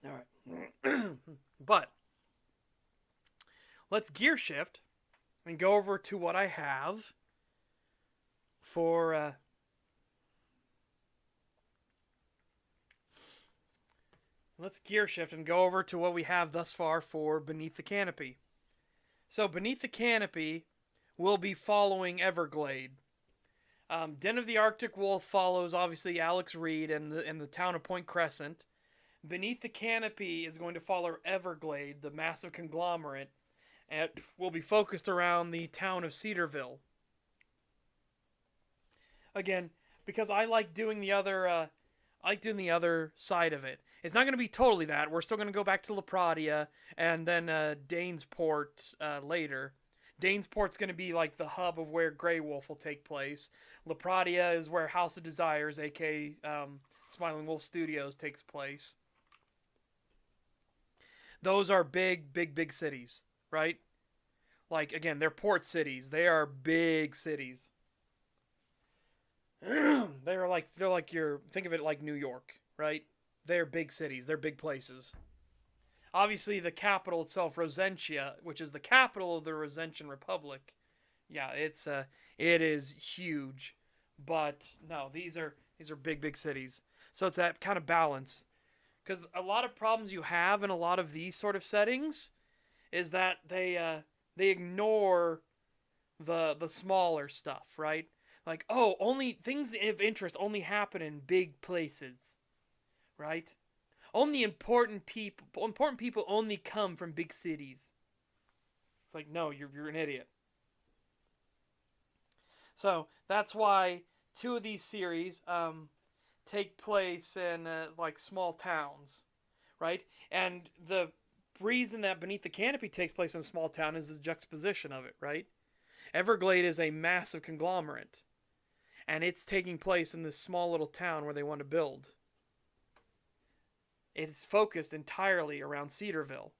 [SPEAKER 1] All right. But let's gear shift and go over to what I have for let's gear shift and go over to what we have thus far for Beneath the Canopy. So Beneath the Canopy will be following Everglade. Den of the Arctic Wolf follows obviously Alex Reed and the town of Point Crescent. Beneath the canopy is going to follow Everglade, the massive conglomerate, and will be focused around the town of Cedarville. Again, because I like doing the other side of it. It's not going to be totally that. We're still going to go back to LaPradia and then Danesport later. Danesport's going to be like the hub of where Grey Wolf will take place. LaPradia is where House of Desires, aka Smiling Wolf Studios, takes place. Those are big, big, big cities, right? Like, again, they're port cities. They are big cities. they're like your think of it like New York, right? They're big cities. They're big places. Obviously, the capital itself, Rosentia, which is the capital of the Rosentian Republic, yeah, it is huge. But no, these are big, big cities. So it's that kind of balance. Because a lot of problems you have in a lot of these sort of settings is that they ignore the smaller stuff, right? Like, oh, only things of interest only happen in big places, right? Only important people only come from big cities. It's like, no, you're an idiot. So that's why two of these series take place in like small towns, right? And the reason that Beneath the Canopy takes place in a small town is the juxtaposition of it, right? Everglade is a massive conglomerate, and it's taking place in this small little town where they want to build. It's focused entirely around Cedarville,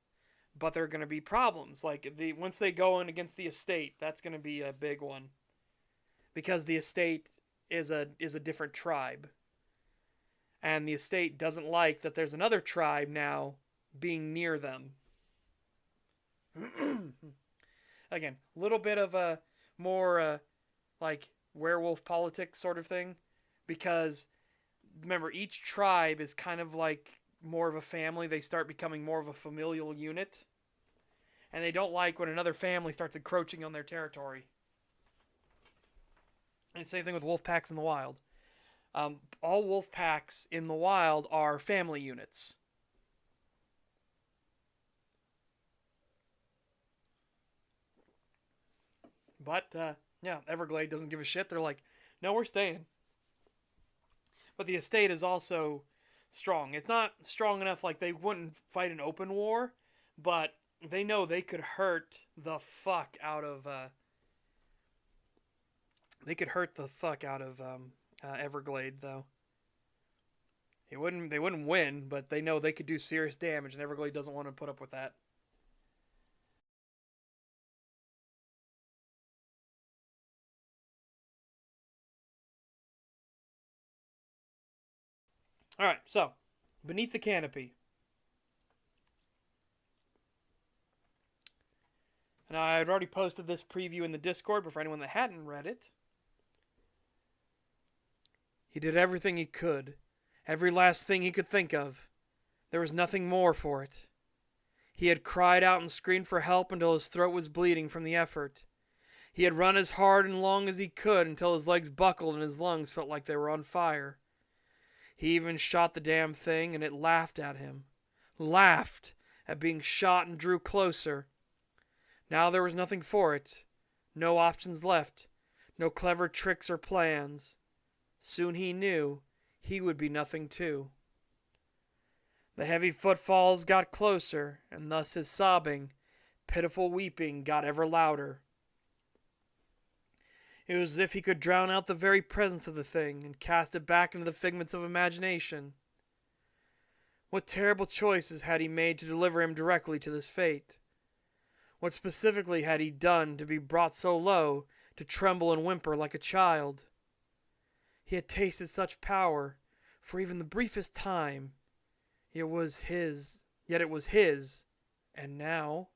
[SPEAKER 1] but there are going to be problems. Like once they go in against the estate, that's going to be a big one because the estate is a different tribe, and the estate doesn't like that there's another tribe now being near them. Again, a little bit of a more like werewolf politics sort of thing, because remember each tribe is kind of like more of a family. They start becoming more of a familial unit, and they don't like when another family starts encroaching on their territory. And same thing with wolf packs in the wild. All wolf packs in the wild are family units. But yeah, Everglade doesn't give a shit. They're like, no, we're staying. But the estate is also strong. It's not strong enough like they wouldn't fight an open war, but they know they could hurt the fuck out of Everglade though. They wouldn't win, but they know they could do serious damage, and Everglade doesn't want to put up with that. All right, so Beneath the Canopy. And I had already posted this preview in the Discord, but for anyone that hadn't read it, he did everything he could, every last thing he could think of. There was nothing more for it. He had cried out and screamed for help until his throat was bleeding from the effort. He had run as hard and long as he could until his legs buckled and his lungs felt like they were on fire. He even shot the damn thing, and it laughed at him. Laughed at being shot and drew closer. Now there was nothing for it. No options left. No clever tricks or plans. Soon he knew he would be nothing too. The heavy footfalls got closer, and thus his sobbing, pitiful weeping got ever louder. It was as if he could drown out the very presence of the thing and cast it back into the figments of imagination. What terrible choices had he made to deliver him directly to this fate? What specifically had he done to be brought so low, to tremble and whimper like a child? He had tasted such power, for even the briefest time. Yet it was his, and now?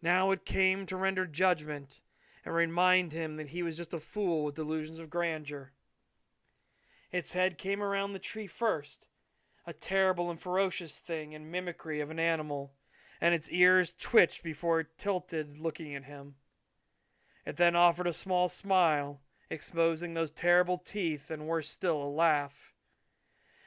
[SPEAKER 1] Now it came to render judgment, and remind him that he was just a fool with delusions of grandeur. Its head came around the tree first, a terrible and ferocious thing in mimicry of an animal, and its ears twitched before it tilted, looking at him. It then offered a small smile, exposing those terrible teeth, and worse still, a laugh.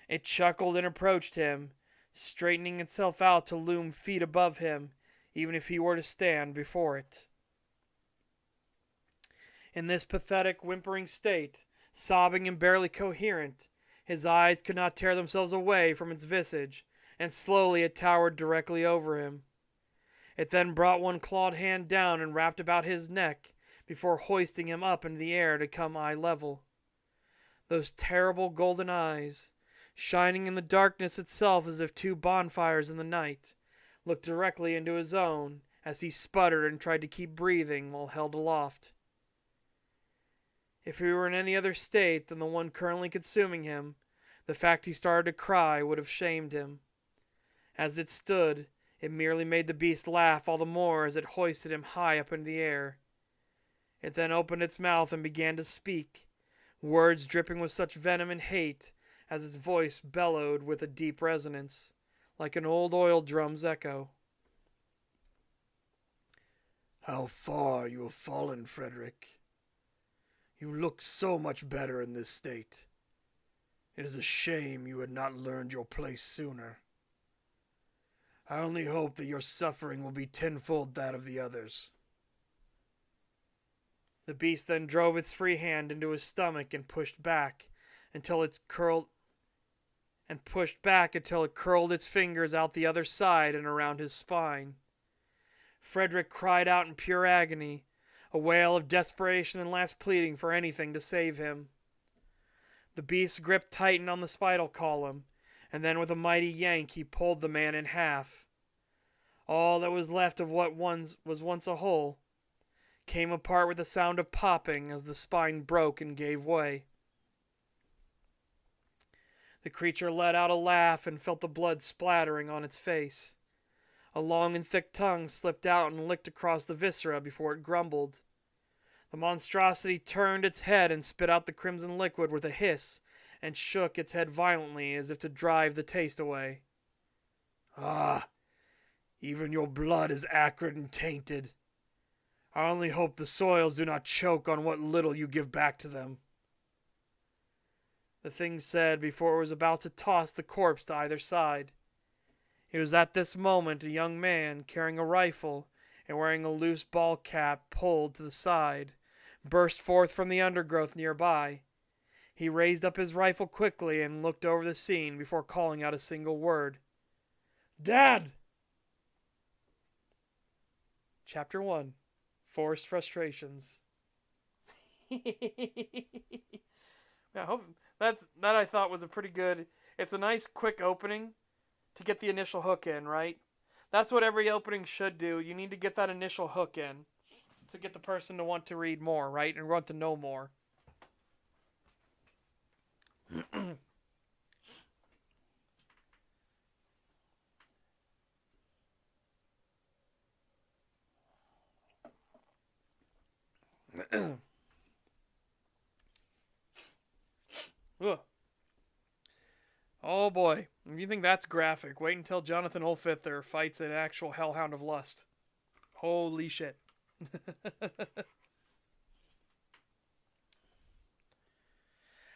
[SPEAKER 1] It chuckled and approached him, straightening itself out to loom feet above him, even if he were to stand before it. In this pathetic, whimpering state, sobbing and barely coherent, his eyes could not tear themselves away from its visage, and slowly it towered directly over him. It then brought one clawed hand down and wrapped about his neck before hoisting him up into the air to come eye level. Those terrible golden eyes, shining in the darkness itself as if two bonfires in the night, looked directly into his own as he sputtered and tried to keep breathing while held aloft. If he were in any other state than the one currently consuming him, the fact he started to cry would have shamed him. As it stood, it merely made the beast laugh all the more as it hoisted him high up into the air. It then opened its mouth and began to speak, words dripping with such venom and hate as its voice bellowed with a deep resonance, like an old oil drum's echo. "How far you have fallen, Frederick. You look so much better in this state. It is a shame you had not learned your place sooner. I only hope that your suffering will be tenfold that of the others." The beast then drove its free hand into his stomach and pushed back until it curled its fingers out the other side and around his spine. Frederick cried out in pure agony, a wail of desperation and last pleading for anything to save him. The beast's grip tightened on the spinal column, and then with a mighty yank he pulled the man in half. All that was left of what was once a whole came apart with a sound of popping as the spine broke and gave way. The creature let out a laugh and felt the blood splattering on its face. A long and thick tongue slipped out and licked across the viscera before it grumbled. The monstrosity turned its head and spit out the crimson liquid with a hiss and shook its head violently as if to drive the taste away. "Ah, even your blood is acrid and tainted. I only hope the soils do not choke on what little you give back to them." The thing said before it was about to toss the corpse to either side. It was at this moment a young man carrying a rifle and wearing a loose ball cap pulled to the side burst forth from the undergrowth nearby. He raised up his rifle quickly and looked over the scene before calling out a single word. "Dad!" Chapter 1. Forced Frustrations. I hope that I thought was a pretty good. It's a nice quick opening to get the initial hook in, right? That's what every opening should do. You need to get that initial hook in to get the person to want to read more, right? And want to know more. Ugh. Oh boy, if you think that's graphic, wait until Jonathan Olfither fights an actual hellhound of lust. Holy shit.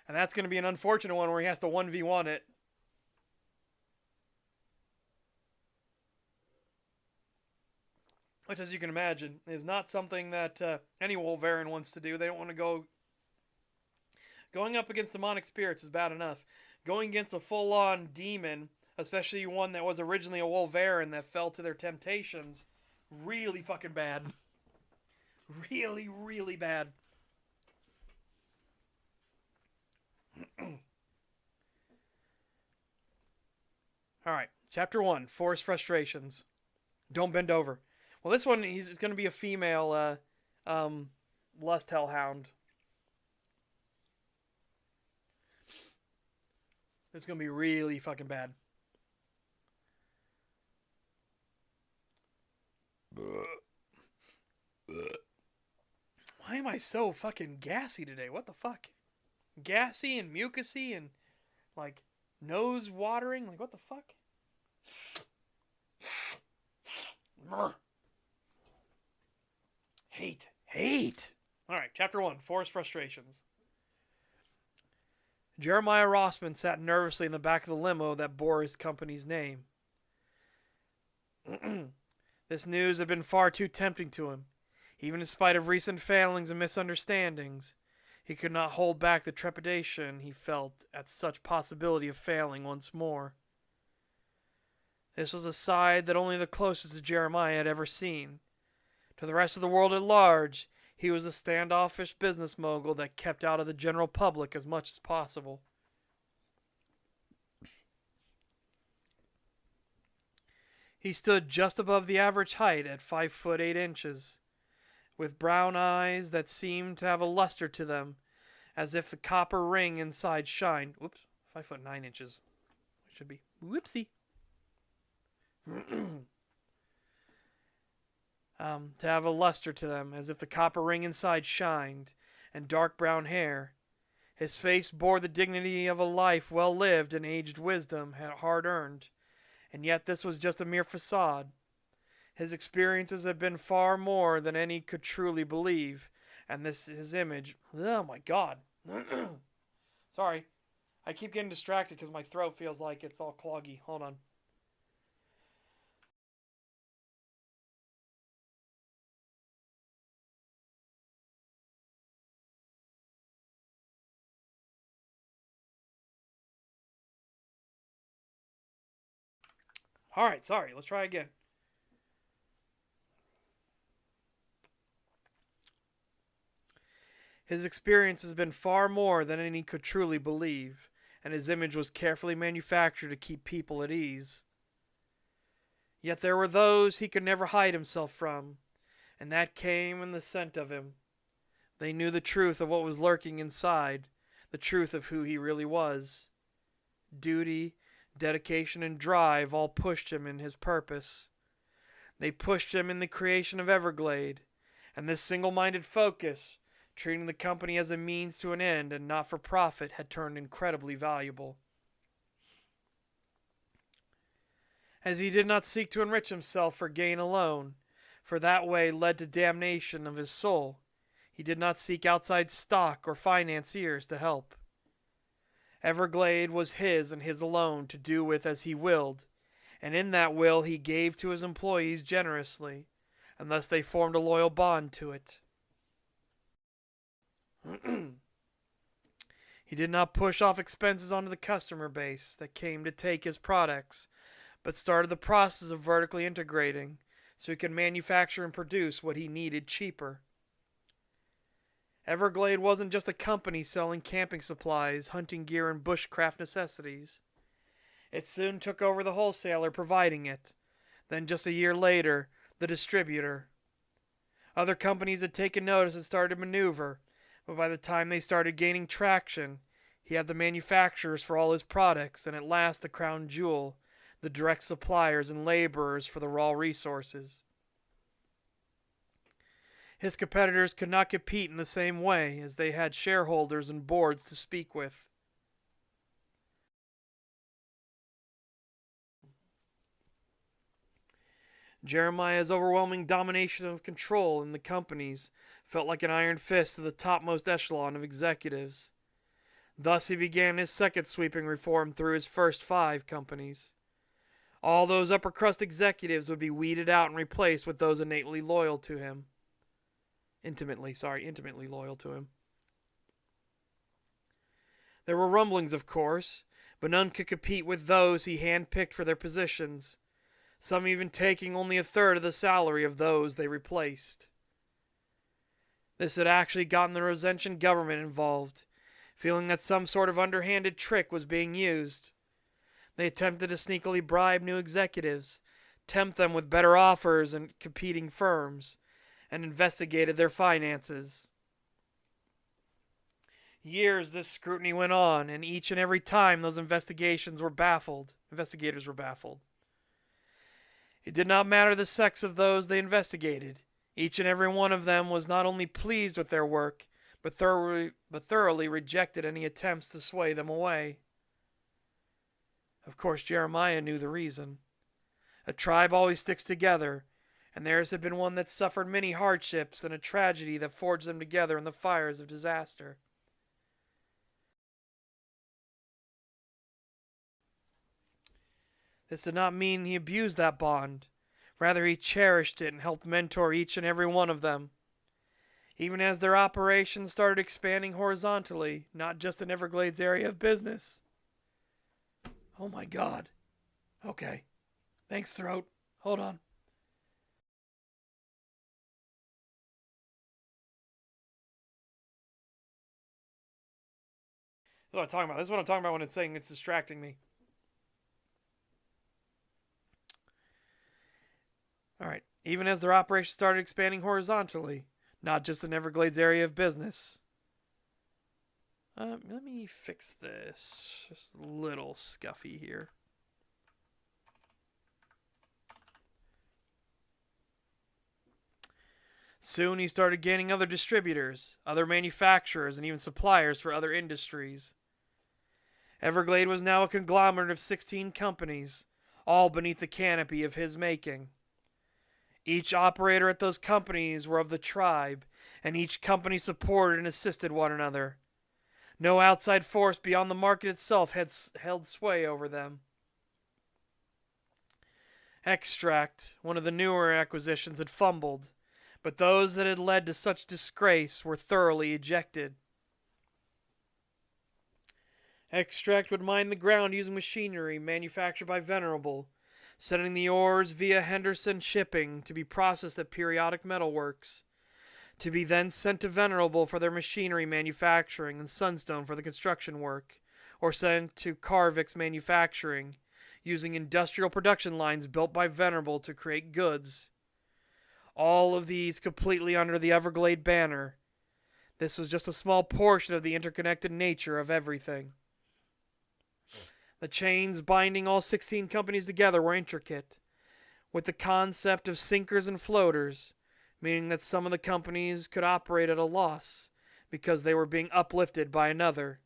[SPEAKER 1] And that's going to be an unfortunate one where he has to 1v1 it. Which, as you can imagine, is not something that any Wolverine wants to do. They don't want to go... Going up against demonic spirits is bad enough. Going against a full-on demon, especially one that was originally a Wolverine that fell to their temptations, really fucking bad. Really, really bad. Alright, Chapter 1, Forced Frustrations. Don't bend over. Well, this one, it's going to be a female lust hellhound. It's going to be really fucking bad. Why am I so fucking gassy today? What the fuck? Gassy and mucusy and, like, nose watering? Like, what the fuck? Hate. Alright, Chapter 1, Forced Frustrations. Jeremiah Rossman sat nervously in the back of the limo that bore his company's name. This news had been far too tempting to him. Even in spite of recent failings and misunderstandings, he could not hold back the trepidation he felt at such possibility of failing once more. This was a side that only the closest to Jeremiah had ever seen. To the rest of the world at large, he was a standoffish business mogul that kept out of the general public as much as possible. He stood just above the average height at 5 foot 8 inches, with brown eyes that seemed to have a luster to them, as if the copper ring inside shined. Whoops, 5 foot 9 inches. It should be. Whoopsie. To have a luster to them, as if the copper ring inside shined, and dark brown hair. His face bore the dignity of a life well lived and aged wisdom hard earned, and yet this was just a mere facade. His experiences had been far more than any could truly believe, and his image. Oh my God! Sorry, I keep getting distracted because my throat feels like it's all cloggy. Hold on. All right, sorry. Let's try again. His experience has been far more than any could truly believe, and his image was carefully manufactured to keep people at ease. Yet there were those he could never hide himself from, and that came in the scent of him. They knew the truth of what was lurking inside, the truth of who he really was. Duty, dedication, and drive all pushed him in his purpose. They pushed him in the creation of Everglade, and this single-minded focus, treating the company as a means to an end and not for profit, had turned incredibly valuable. As he did not seek to enrich himself for gain alone, for that way led to damnation of his soul, he did not seek outside stock or financiers to help. Everglade was his and his alone to do with as he willed, and in that will he gave to his employees generously, and thus they formed a loyal bond to it. He did not push off expenses onto the customer base that came to take his products, but started the process of vertically integrating so he could manufacture and produce what he needed cheaper. Everglade wasn't just a company selling camping supplies, hunting gear, and bushcraft necessities. It soon took over the wholesaler providing it, then just a year later, the distributor. Other companies had taken notice and started to maneuver, but by the time they started gaining traction, he had the manufacturers for all his products, and at last the crown jewel, the direct suppliers and laborers for the raw resources. His competitors could not compete in the same way, as they had shareholders and boards to speak with. Jeremiah's overwhelming domination of control in the companies felt like an iron fist to the topmost echelon of executives. Thus he began his second sweeping reform through his first 5 companies. All those upper crust executives would be weeded out and replaced with those innately loyal to him. Intimately loyal to him. There were rumblings, of course, but none could compete with those he handpicked for their positions, some even taking only a third of the salary of those they replaced. This had actually gotten the Rosentian government involved, feeling that some sort of underhanded trick was being used. They attempted to sneakily bribe new executives, tempt them with better offers and competing firms, and investigated their finances. Years this scrutiny went on, and each and every time those investigators were baffled. It did not matter the sex of those they investigated. Each and every one of them was not only pleased with their work, but thoroughly rejected any attempts to sway them away. Of course, Jeremiah knew the reason. A tribe always sticks together, and theirs had been one that suffered many hardships and a tragedy that forged them together in the fires of disaster. This did not mean he abused that bond. Rather, he cherished it and helped mentor each and every one of them. Even as their operations started expanding horizontally, not just in Everglades' area of business. Oh my God. Okay. Thanks, throat. Hold on. This is what I'm talking about. This is what I'm talking about when it's saying it's distracting me. Alright. Even as their operations started expanding horizontally, not just in Everglades' area of business. Let me fix this. Just a little scuffy here. Soon he started gaining other distributors, other manufacturers, and even suppliers for other industries. Everglade was now a conglomerate of 16 companies, all beneath the canopy of his making. Each operator at those companies were of the tribe, and each company supported and assisted one another. No outside force beyond the market itself had held sway over them. Extract, one of the newer acquisitions, had fumbled, but those that had led to such disgrace were thoroughly ejected. Extract would mine the ground using machinery manufactured by Venerable, sending the ores via Henderson shipping to be processed at periodic metalworks, to be then sent to Venerable for their machinery manufacturing and Sunstone for the construction work, or sent to Carvick's manufacturing, using industrial production lines built by Venerable to create goods. All of these completely under the Everglade banner. This was just a small portion of the interconnected nature of everything. The chains binding all 16 companies together were intricate, with the concept of sinkers and floaters, meaning that some of the companies could operate at a loss because they were being uplifted by another.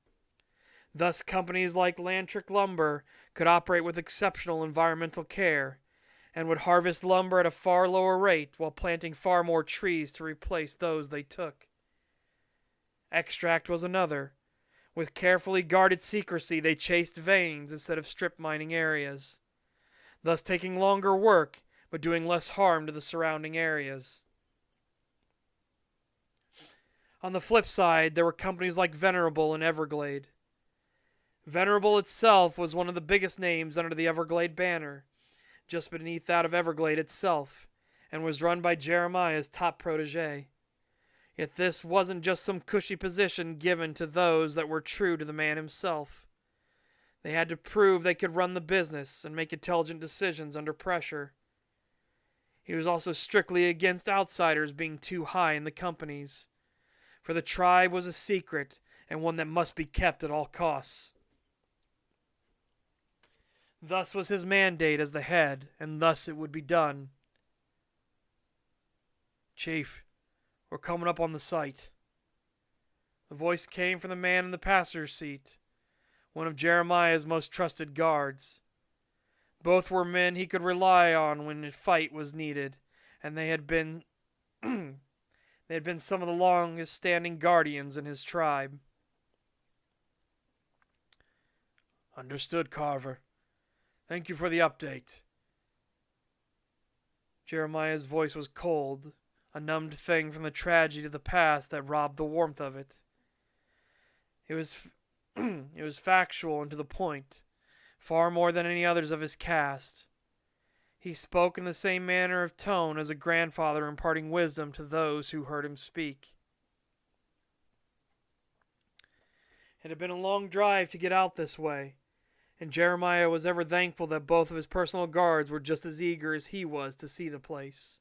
[SPEAKER 1] Thus, companies like Lantrick Lumber could operate with exceptional environmental care and would harvest lumber at a far lower rate while planting far more trees to replace those they took. Extract was another. With carefully guarded secrecy, they chased veins instead of strip mining areas, thus taking longer work but doing less harm to the surrounding areas. On the flip side, there were companies like Venerable and Everglade. Venerable itself was one of the biggest names under the Everglade banner, just beneath that of Everglade itself, and was run by Jeremiah's top protege. Yet this wasn't just some cushy position given to those that were true to the man himself. They had to prove they could run the business and make intelligent decisions under pressure. He was also strictly against outsiders being too high in the companies, for the tribe was a secret and one that must be kept at all costs. Thus was his mandate as the head, and thus it would be done. Chief, we're coming up on the site. The voice came from the man in the passenger's seat, one of Jeremiah's most trusted guards. Both were men he could rely on when a fight was needed, and they had been some of the longest-standing guardians in his tribe. Understood, Carver. Thank you for the update. Jeremiah's voice was cold, a numbed thing from the tragedy of the past that robbed the warmth of it. It was factual and to the point, far more than any others of his caste. He spoke in the same manner of tone as a grandfather imparting wisdom to those who heard him speak. It had been a long drive to get out this way, and Jeremiah was ever thankful that both of his personal guards were just as eager as he was to see the place.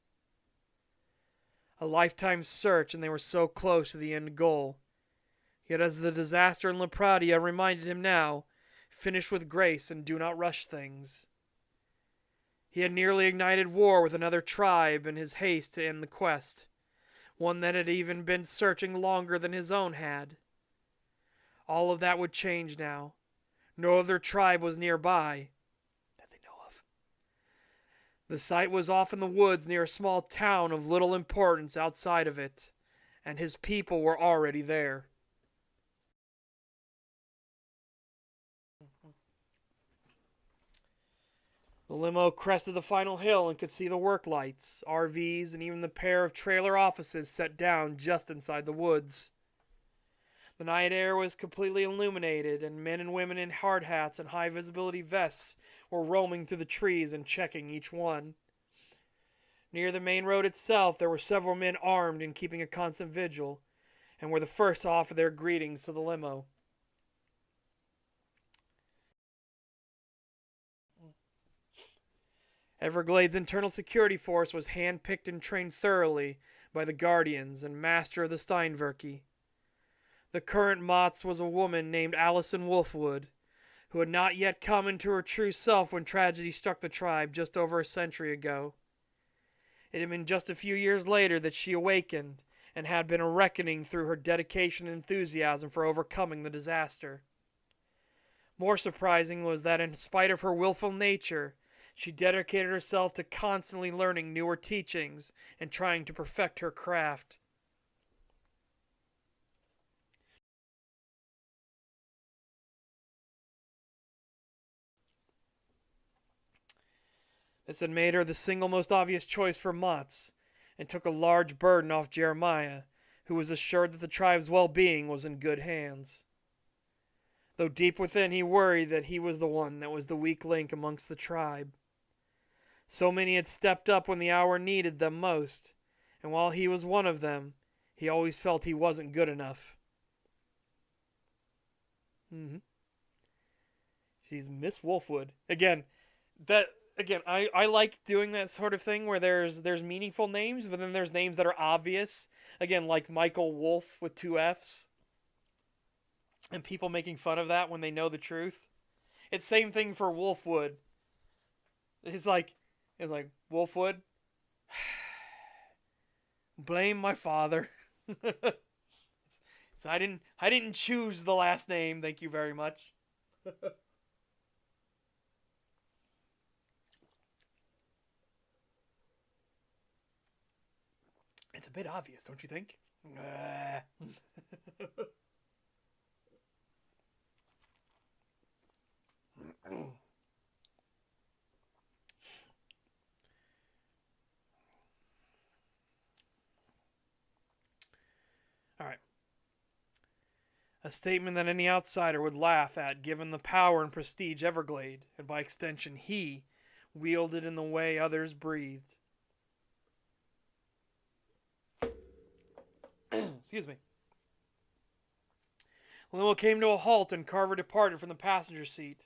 [SPEAKER 1] A lifetime search, and they were so close to the end goal. Yet as the disaster in La Pratia reminded him now, finish with grace and do not rush things. He had nearly ignited war with another tribe in his haste to end the quest, one that had even been searching longer than his own had. All of that would change now. No other tribe was nearby, that they know of. The site was off in the woods near a small town of little importance outside of it, and his people were already there. The limo crested the final hill and could see the work lights, RVs, and even the pair of trailer offices set down just inside the woods. The night air was completely illuminated, and men and women in hard hats and high visibility vests were roaming through the trees and checking each one. Near the main road itself, there were several men armed and keeping a constant vigil, and were the first to offer their greetings to the limo. Everglades' internal security force was hand-picked and trained thoroughly by the Guardians and master of the Steinwerke. The current Motts was a woman named Allison Wolfwood, who had not yet come into her true self when tragedy struck the tribe just over a century ago. It had been just a few years later that she awakened, and had been a reckoning through her dedication and enthusiasm for overcoming the disaster. More surprising was that in spite of her willful nature, she dedicated herself to constantly learning newer teachings and trying to perfect her craft. This had made her the single most obvious choice for Motts, and took a large burden off Jeremiah, who was assured that the tribe's well-being was in good hands. Though deep within he worried that he was the one that was the weak link amongst the tribe. So many had stepped up when the hour needed them most, and while he was one of them, he always felt he wasn't good enough. She's Miss Wolfwood. I like doing that sort of thing where there's meaningful names, but then there's names that are obvious. Again, like Michael Wolf with 2 F's. And people making fun of that when they know the truth. It's same thing for Wolfwood. It's like Wolfwood. Blame my father. So I didn't choose the last name, thank you very much. It's a bit obvious, don't you think? All right. A statement that any outsider would laugh at, given the power and prestige Everglade, and by extension he, wielded in the way others breathed. Excuse me. The limo came to a halt and Carver departed from the passenger seat.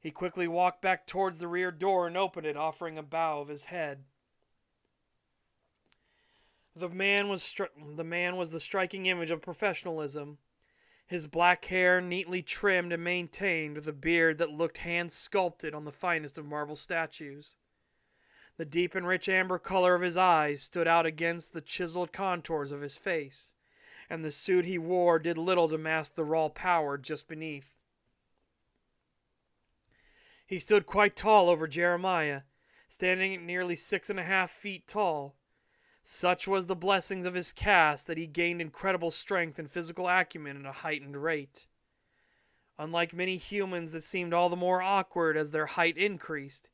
[SPEAKER 1] He quickly walked back towards the rear door and opened it, offering a bow of his head. The man was the striking image of professionalism. His black hair neatly trimmed and maintained, with a beard that looked hand-sculpted on the finest of marble statues. The deep and rich amber color of his eyes stood out against the chiseled contours of his face, and the suit he wore did little to mask the raw power just beneath. He stood quite tall over Jeremiah, standing at nearly 6.5 feet tall. Such was the blessings of his caste that he gained incredible strength and physical acumen at a heightened rate. Unlike many humans that seemed all the more awkward as their height increased,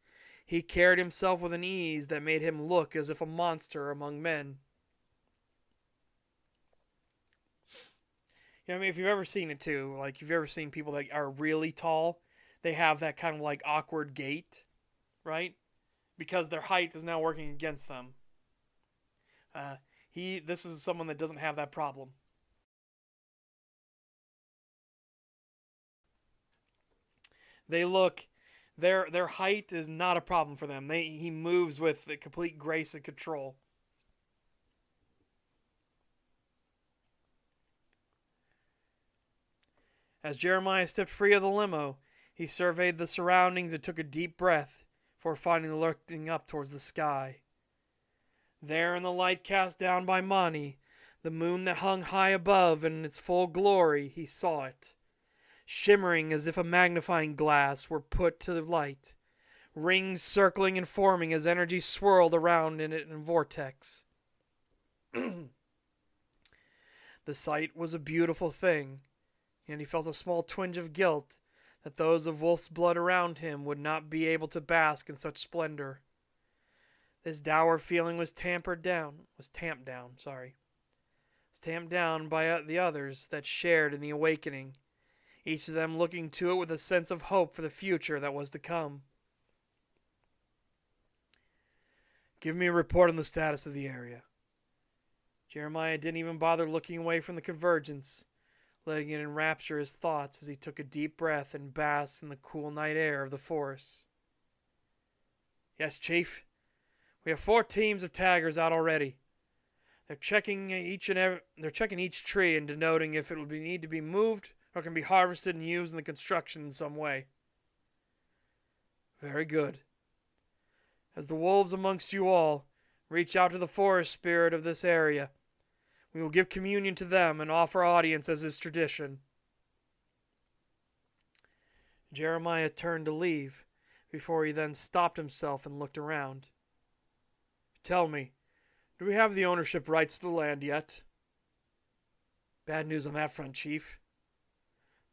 [SPEAKER 1] he carried himself with an ease that made him look as if a monster among men. You know what I mean? If you've ever seen it too, like if you've ever seen people that are really tall, they have that kind of like awkward gait, right? Because their height is now working against them. This is someone that doesn't have that problem. Their height is not a problem for them. He moves with complete grace and control. As Jeremiah stepped free of the limo, he surveyed the surroundings and took a deep breath before finally looking up towards the sky. There in the light cast down by Mani, the moon that hung high above and in its full glory, he saw it, shimmering as if a magnifying glass were put to the light, rings circling and forming as energy swirled around in it in a vortex. The sight was a beautiful thing, and he felt a small twinge of guilt that those of Wolf's blood around him would not be able to bask in such splendor. This dour feeling was tamped down, by the others that shared in the awakening, each of them looking to it with a sense of hope for the future that was to come. Give me a report on the status of the area. Jeremiah didn't even bother looking away from the convergence, letting it enrapture his thoughts as he took a deep breath and basked in the cool night air of the forest. Yes, Chief. We have 4 teams of taggers out already. They're checking each tree and denoting if it will need to be moved or can be harvested and used in the construction in some way. Very good. As the wolves amongst you all reach out to the forest spirit of this area, we will give communion to them and offer audience as is tradition. Jeremiah turned to leave, before he then stopped himself and looked around. Tell me, do we have the ownership rights to the land yet? Bad news on that front, Chief.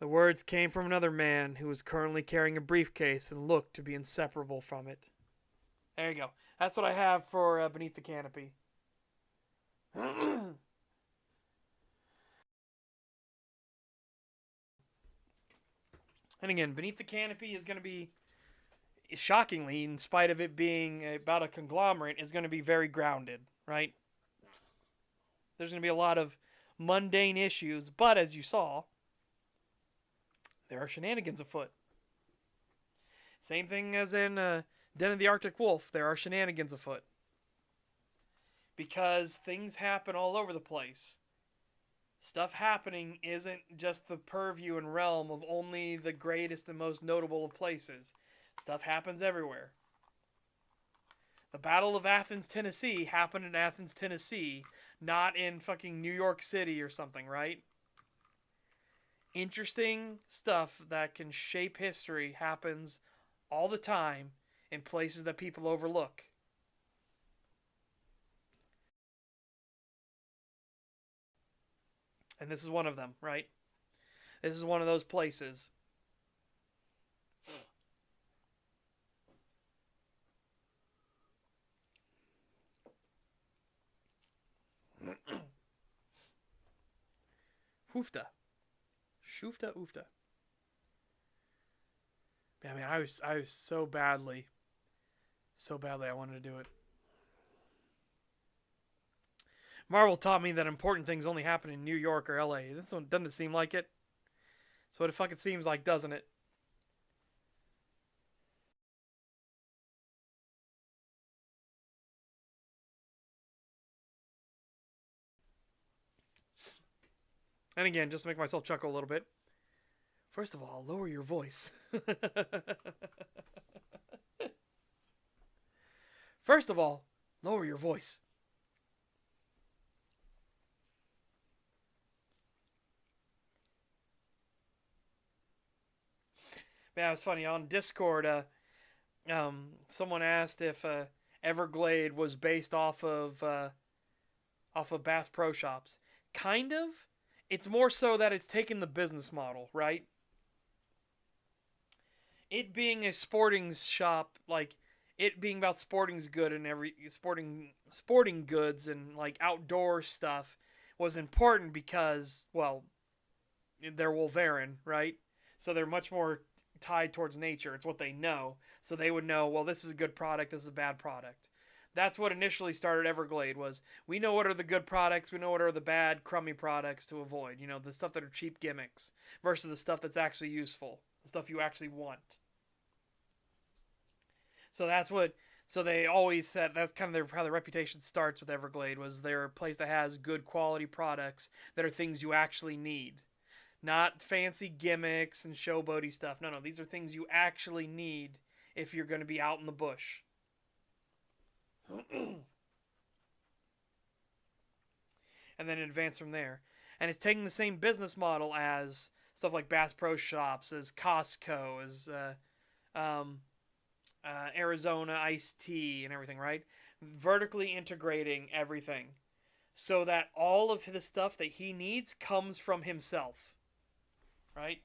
[SPEAKER 1] The words came from another man who was currently carrying a briefcase and looked to be inseparable from it. There you go. That's what I have for Beneath the Canopy. And again, Beneath the Canopy is going to be, shockingly, in spite of it being about a conglomerate, is going to be very grounded, right? There's going to be a lot of mundane issues, but as you saw, there are shenanigans afoot. Same thing as in Den of the Arctic Wolf, there are shenanigans afoot. Because things happen all over the place. Stuff happening isn't just the purview and realm of only the greatest and most notable of places. Stuff happens everywhere. The Battle of Athens, Tennessee happened in Athens, Tennessee, not in fucking New York City or something, right? Interesting stuff that can shape history happens all the time in places that people overlook. And this is one of them, right? This is one of those places. Hoofta. Shoofta oofta. I mean, I was so badly I wanted to do it. Marvel taught me that important things only happen in New York or LA. This one doesn't seem like it. That's what it fucking seems like, doesn't it? And again, just to make myself chuckle a little bit. First of all, lower your voice. First of all, lower your voice. Yeah, it was funny. On Discord, someone asked if Everglade was based off of Bass Pro Shops. Kind of. It's more so that it's taken the business model, right? It being a sporting shop, like it being about sporting's good and every sporting goods and like outdoor stuff was important because, well, they're Wolverine, right? So they're much more tied towards nature. It's what they know. So they would know, well, this is a good product, this is a bad product. That's what initially started Everglade was, we know what are the good products, we know what are the bad, crummy products to avoid. You know, the stuff that are cheap gimmicks versus the stuff that's actually useful. The stuff you actually want. So that's what, so they always said, that's kind of how their reputation starts with Everglade, was they're a place that has good quality products that are things you actually need. Not fancy gimmicks and showboaty stuff. No, these are things you actually need if you're going to be out in the bush. And then advance from there. And it's taking the same business model as stuff like Bass Pro Shops, as Costco, as Arizona iced tea and everything, right? Vertically integrating everything so that all of the stuff that he needs comes from himself, right?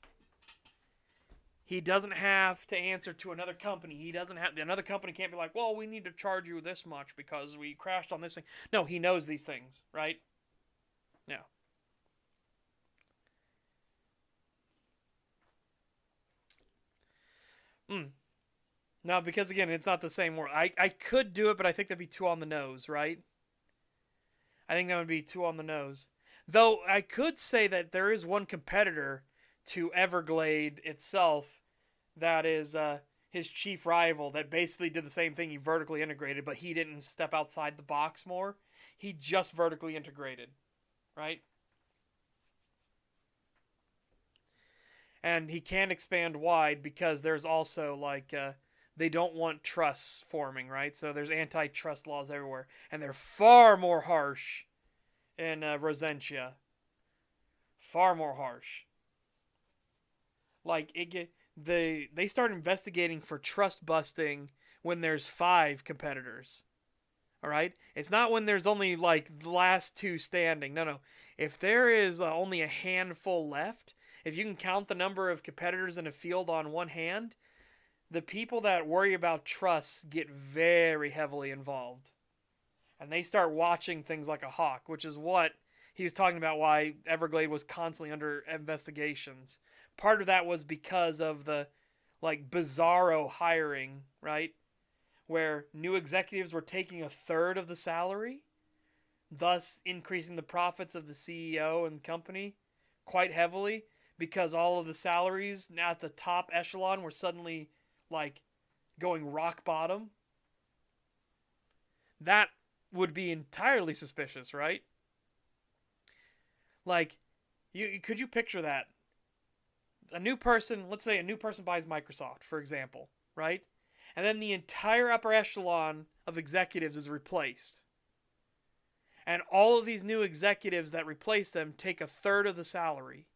[SPEAKER 1] He doesn't have to answer to another company. He doesn't have another company can't be like, well, we need to charge you this much because we crashed on this thing. No, he knows these things, right? Yeah. Mm. No, because again, it's not the same word. I could do it, but I think that'd be too on the nose, right? I think that would be too on the nose. Though I could say that there is one competitor to Everglade itself that is his chief rival that basically did the same thing. He vertically integrated, but he didn't step outside the box more. He just vertically integrated, right? And he can't expand wide because there's also like they don't want trusts forming, right? So there's antitrust laws everywhere, and they're far more harsh in Rosentia. Far more harsh. Like they start investigating for trust busting when there's 5 competitors. All right, it's not when there's only like the last 2 standing. No, no. If there is only a handful left, if you can count the number of competitors in a field on one hand, the people that worry about trusts get very heavily involved, and they start watching things like a hawk, which is what he was talking about. Why Everglade was constantly under investigations. Part of that was because of the like bizarro hiring, right? Where new executives were taking a third of the salary, thus increasing the profits of the CEO and company quite heavily because all of the salaries at the top echelon were suddenly like going rock bottom. That would be entirely suspicious, right? Like, could you picture that? A new person, let's say a new person buys Microsoft, for example, right? And then the entire upper echelon of executives is replaced. And all of these new executives that replace them take a third of the salary,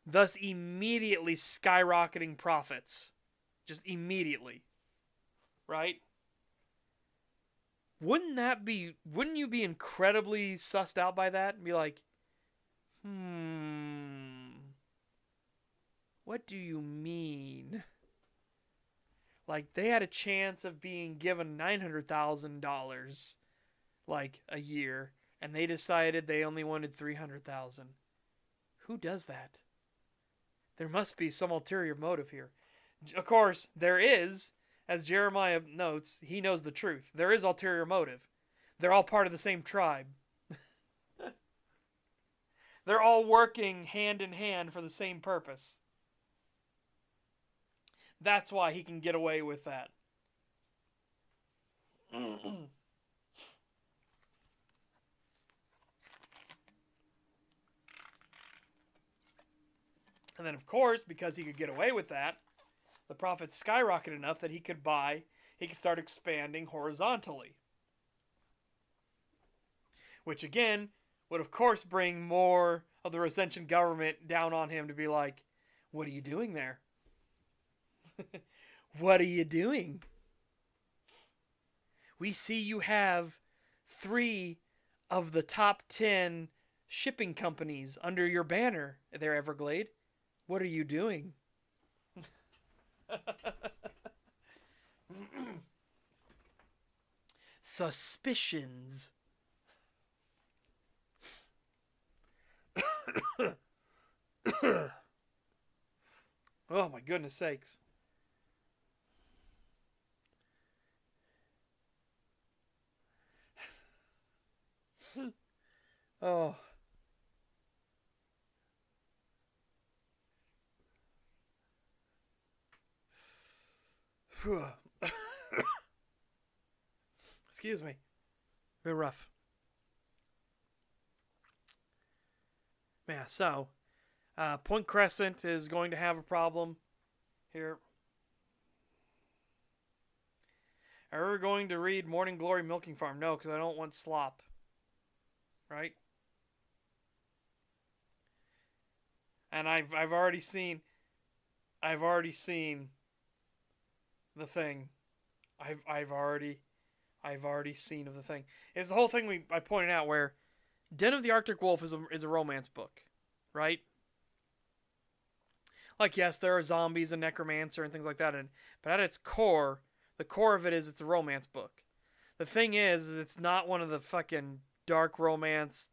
[SPEAKER 1] thus immediately skyrocketing profits. Just immediately. Right? Wouldn't you be incredibly sussed out by that? And be like, what do you mean? Like, they had a chance of being given $900,000 like a year, and they decided they only wanted 300,000. Who does that? There must be some ulterior motive here. Of course, there is, as Jeremiah notes, he knows the truth. There is ulterior motive. They're all part of the same tribe. They're all working hand in hand for the same purpose. That's why he can get away with that. And then, of course, because he could get away with that, the profits skyrocketed enough that he could start expanding horizontally. Which, again, would, of course, bring more of the Rosentian government down on him to be like, what are you doing there? What are you doing? We see you have 3 of the top 10 shipping companies under your banner there, Everglade. What are you doing? Suspicions. Oh my goodness sakes. Oh. Excuse me. Been rough. Yeah, so Point Crescent is going to have a problem here. Are we going to read Morning Glory Milking Farm? No, because I don't want slop. Right? And I've already seen the thing. I've already seen of the thing. It's the whole thing I pointed out where Den of the Arctic Wolf is a romance book, right? Like, yes, there are zombies and necromancer and things like that, but at its core, the core of it is it's a romance book. The thing is it's not one of the fucking dark romance,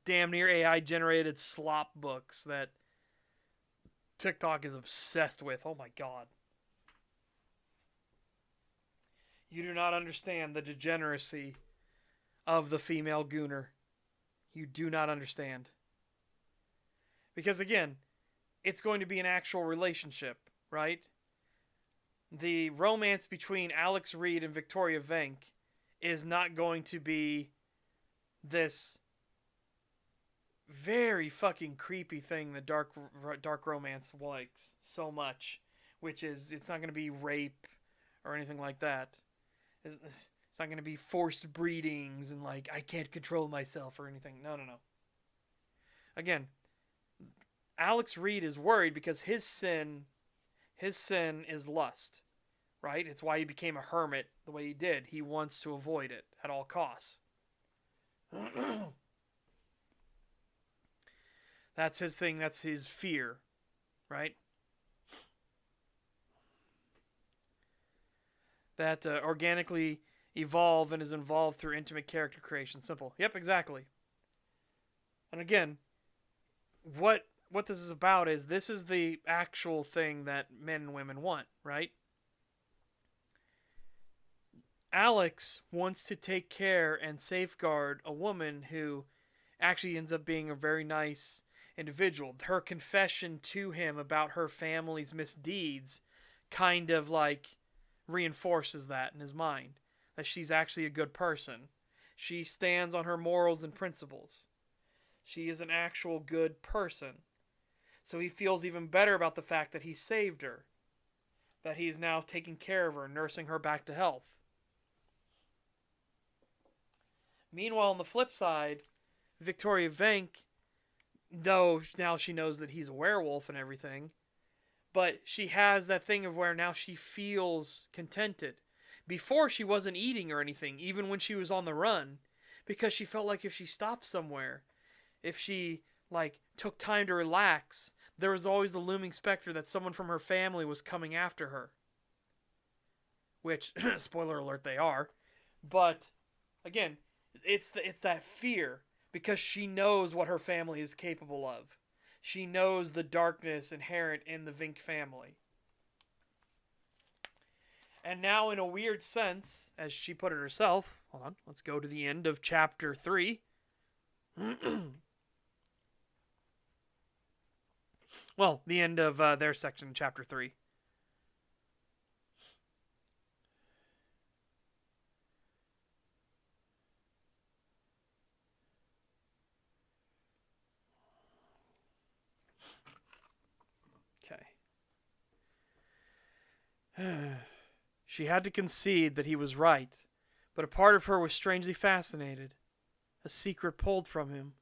[SPEAKER 1] damn near AI generated slop books that TikTok is obsessed with. Oh my god. You do not understand the degeneracy of the female gooner. You do not understand. Because again, it's going to be an actual relationship, right? The romance between Alex Reed and Victoria Venk is not going to be this very fucking creepy thing that dark romance likes so much, which is it's not going to be rape or anything like that. It's not going to be forced breedings and like I can't control myself or anything. No. Again, Alex Reed is worried because his sin is lust, right? It's why he became a hermit the way he did. He wants to avoid it at all costs. That's his thing. That's his fear, right? That organically evolve and is involved through intimate character creation. Simple. Yep, exactly. And again, what this is about is this is the actual thing that men and women want, right? Alex wants to take care and safeguard a woman who actually ends up being a very nice individual. Her confession to him about her family's misdeeds kind of like reinforces that in his mind, that she's actually a good person. She stands on her morals and principles. She is an actual good person. So he feels even better about the fact that he saved her, that he's now taking care of her, nursing her back to health. Meanwhile, on the flip side, Victoria Venk, though now she knows that he's a werewolf and everything, but she has that thing of where now she feels contented. Before, she wasn't eating or anything, even when she was on the run, because she felt like if she stopped somewhere, if she like took time to relax, there was always the looming specter that someone from her family was coming after her. Which, spoiler alert, they are. But again, it's that fear because she knows what her family is capable of. She knows the darkness inherent in the Vink family. And now, in a weird sense, as she put it herself, hold on, let's go to the end of chapter 3. Well, the end of their section, chapter 3. Okay. She had to concede that he was right, but a part of her was strangely fascinated. A secret pulled from him,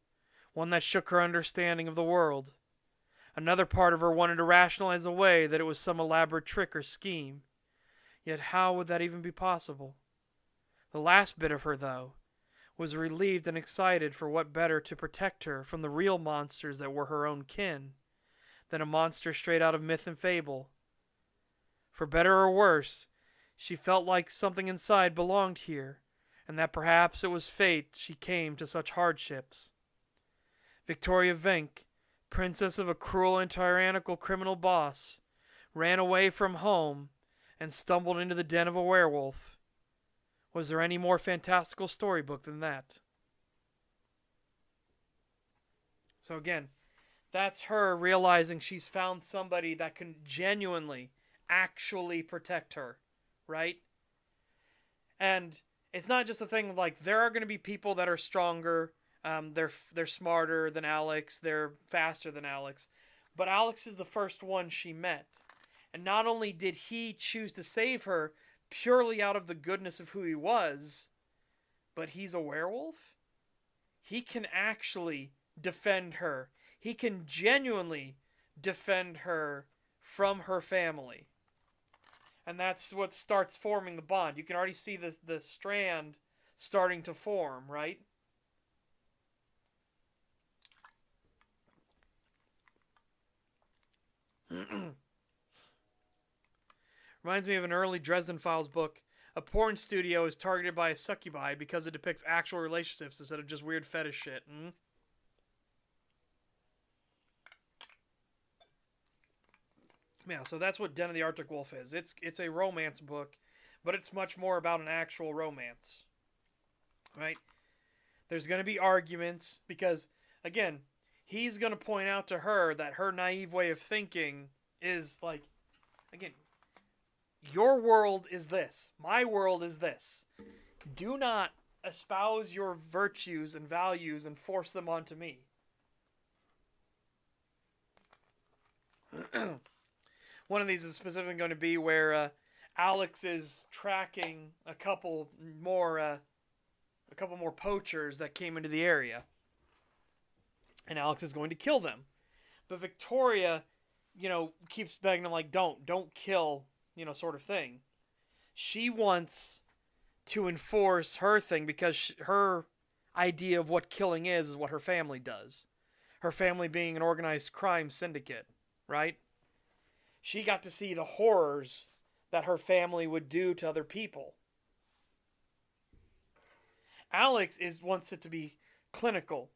[SPEAKER 1] one that shook her understanding of the world. Another part of her wanted to rationalize away that it was some elaborate trick or scheme. Yet how would that even be possible? The last bit of her, though, was relieved and excited for what better to protect her from the real monsters that were her own kin than a monster straight out of myth and fable. For better or worse, she felt like something inside belonged here, and that perhaps it was fate she came to such hardships. Victoria Venk, princess of a cruel and tyrannical criminal boss, ran away from home and stumbled into the den of a werewolf. Was there any more fantastical storybook than that? So again, that's her realizing she's found somebody that can genuinely, actually protect her, right? And it's not just a thing of like there are going to be people that are stronger, they're smarter than Alex, they're faster than Alex, but Alex is the first one she met. And not only did he choose to save her purely out of the goodness of who he was, but he's a werewolf. He can actually defend her. He can genuinely defend her from her family. And that's what starts forming the bond. You can already see the strand starting to form, right? Reminds me of an early Dresden Files book. A porn studio is targeted by a succubi because it depicts actual relationships instead of just weird fetish shit. Yeah, so that's what Den of the Arctic Wolf is. It's a romance book, but it's much more about an actual romance. Right? There's going to be arguments because, again, he's going to point out to her that her naive way of thinking is like, again, your world is this. My world is this. Do not espouse your virtues and values and force them onto me. One of these is specifically going to be where Alex is tracking a couple more poachers that came into the area, and Alex is going to kill them. But Victoria, keeps begging him like, don't kill, sort of thing. She wants to enforce her thing because her idea of what killing is what her family does. Her family being an organized crime syndicate, right? She got to see the horrors that her family would do to other people. Alex wants it to be clinical.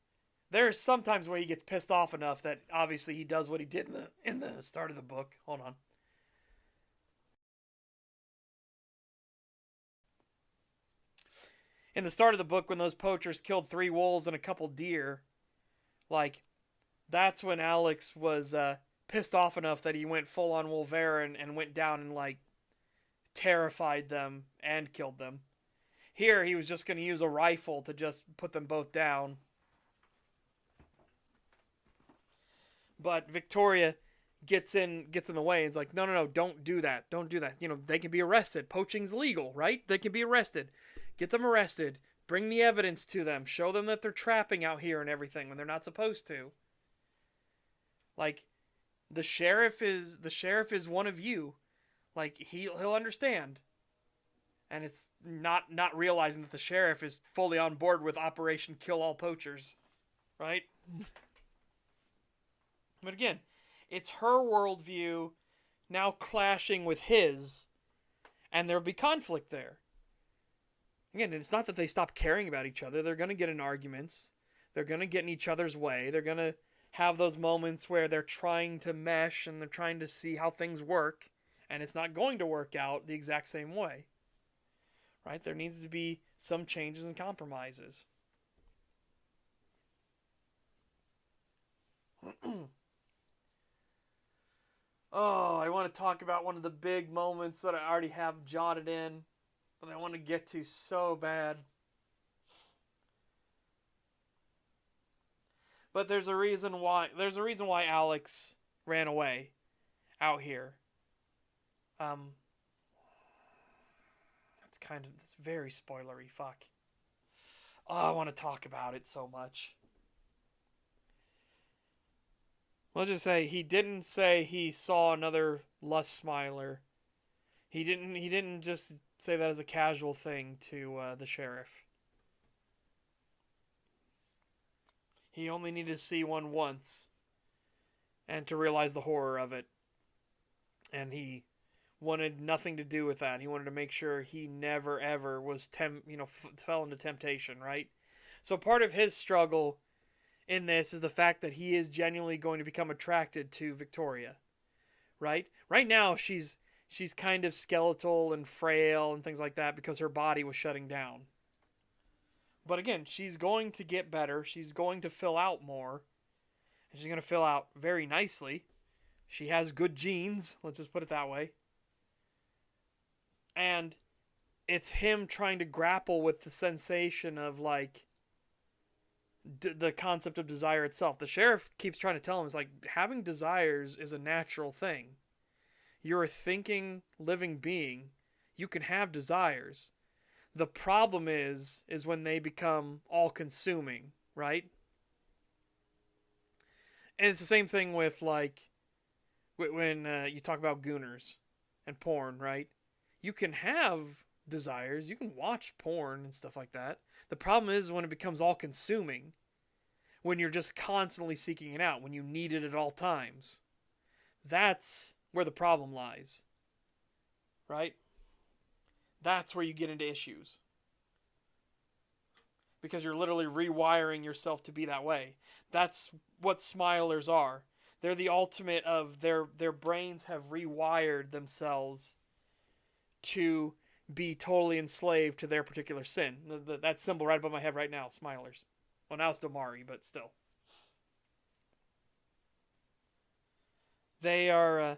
[SPEAKER 1] There's sometimes where he gets pissed off enough that obviously he does what he did in the start of the book. Hold on. In the start of the book, when those poachers killed 3 wolves and a couple deer, that's when Alex was pissed off enough that he went full on Wolverine and went down and terrified them and killed them. Here, he was just going to use a rifle to just put them both down. But Victoria gets in the way and is like, no, don't do that. Don't do that. They can be arrested. Poaching's legal, right? They can be arrested. Get them arrested. Bring the evidence to them. Show them that they're trapping out here and everything when they're not supposed to. The sheriff is one of you. He'll understand. And it's not realizing that the sheriff is fully on board with Operation Kill All Poachers. Right? But again, it's her worldview now clashing with his, and there'll be conflict there. Again, it's not that they stop caring about each other. They're going to get in arguments. They're going to get in each other's way. They're going to have those moments where they're trying to mesh and they're trying to see how things work, and it's not going to work out the exact same way. Right? There needs to be some changes and compromises. Oh, I want to talk about one of the big moments that I already have jotted in, but I want to get to so bad. But there's a reason why Alex ran away out here. That's very spoilery. Fuck. Oh, I want to talk about it so much. Let's just say he didn't say he saw another lust smiler. He didn't just say that as a casual thing to the sheriff. He only needed to see one once and to realize the horror of it. And he wanted nothing to do with that. He wanted to make sure he never ever was fell into temptation, right? So part of his struggle in this is the fact that he is genuinely going to become attracted to Victoria, right? Right now she's kind of skeletal and frail and things like that because her body was shutting down. But again, she's going to get better. She's going to fill out more. And she's going to fill out very nicely. She has good genes, let's just put it that way. And it's him trying to grapple with the sensation of the concept of desire itself. The sheriff keeps trying to tell him, having desires is a natural thing. You're a thinking, living being. You can have desires. The problem is when they become all-consuming, right? And it's the same thing with, when you talk about gooners and porn, right? You can have desires. You can watch porn and stuff like that. The problem is when it becomes all-consuming, when you're just constantly seeking it out, when you need it at all times. That's where the problem lies, right? That's where you get into issues. Because you're literally rewiring yourself to be that way. That's what smilers are. They're the ultimate of their brains have rewired themselves to be totally enslaved to their particular sin. That symbol right above my head right now, smilers. Well, now it's Domari, but still. They're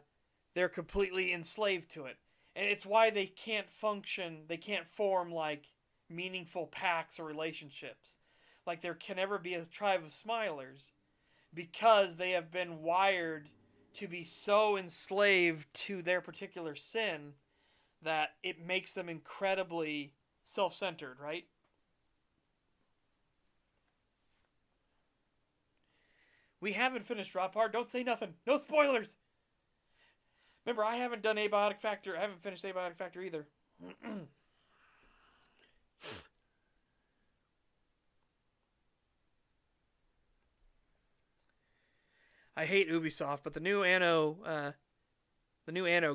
[SPEAKER 1] completely enslaved to it. And it's why they can't function, they can't form like meaningful pacts or relationships. Like there can never be a tribe of smilers because they have been wired to be so enslaved to their particular sin that it makes them incredibly self-centered, right? We haven't finished Drop Hard. Don't say nothing. No spoilers. Remember, I haven't done Abiotic Factor. I haven't finished Abiotic Factor either. I hate Ubisoft, but the new Anno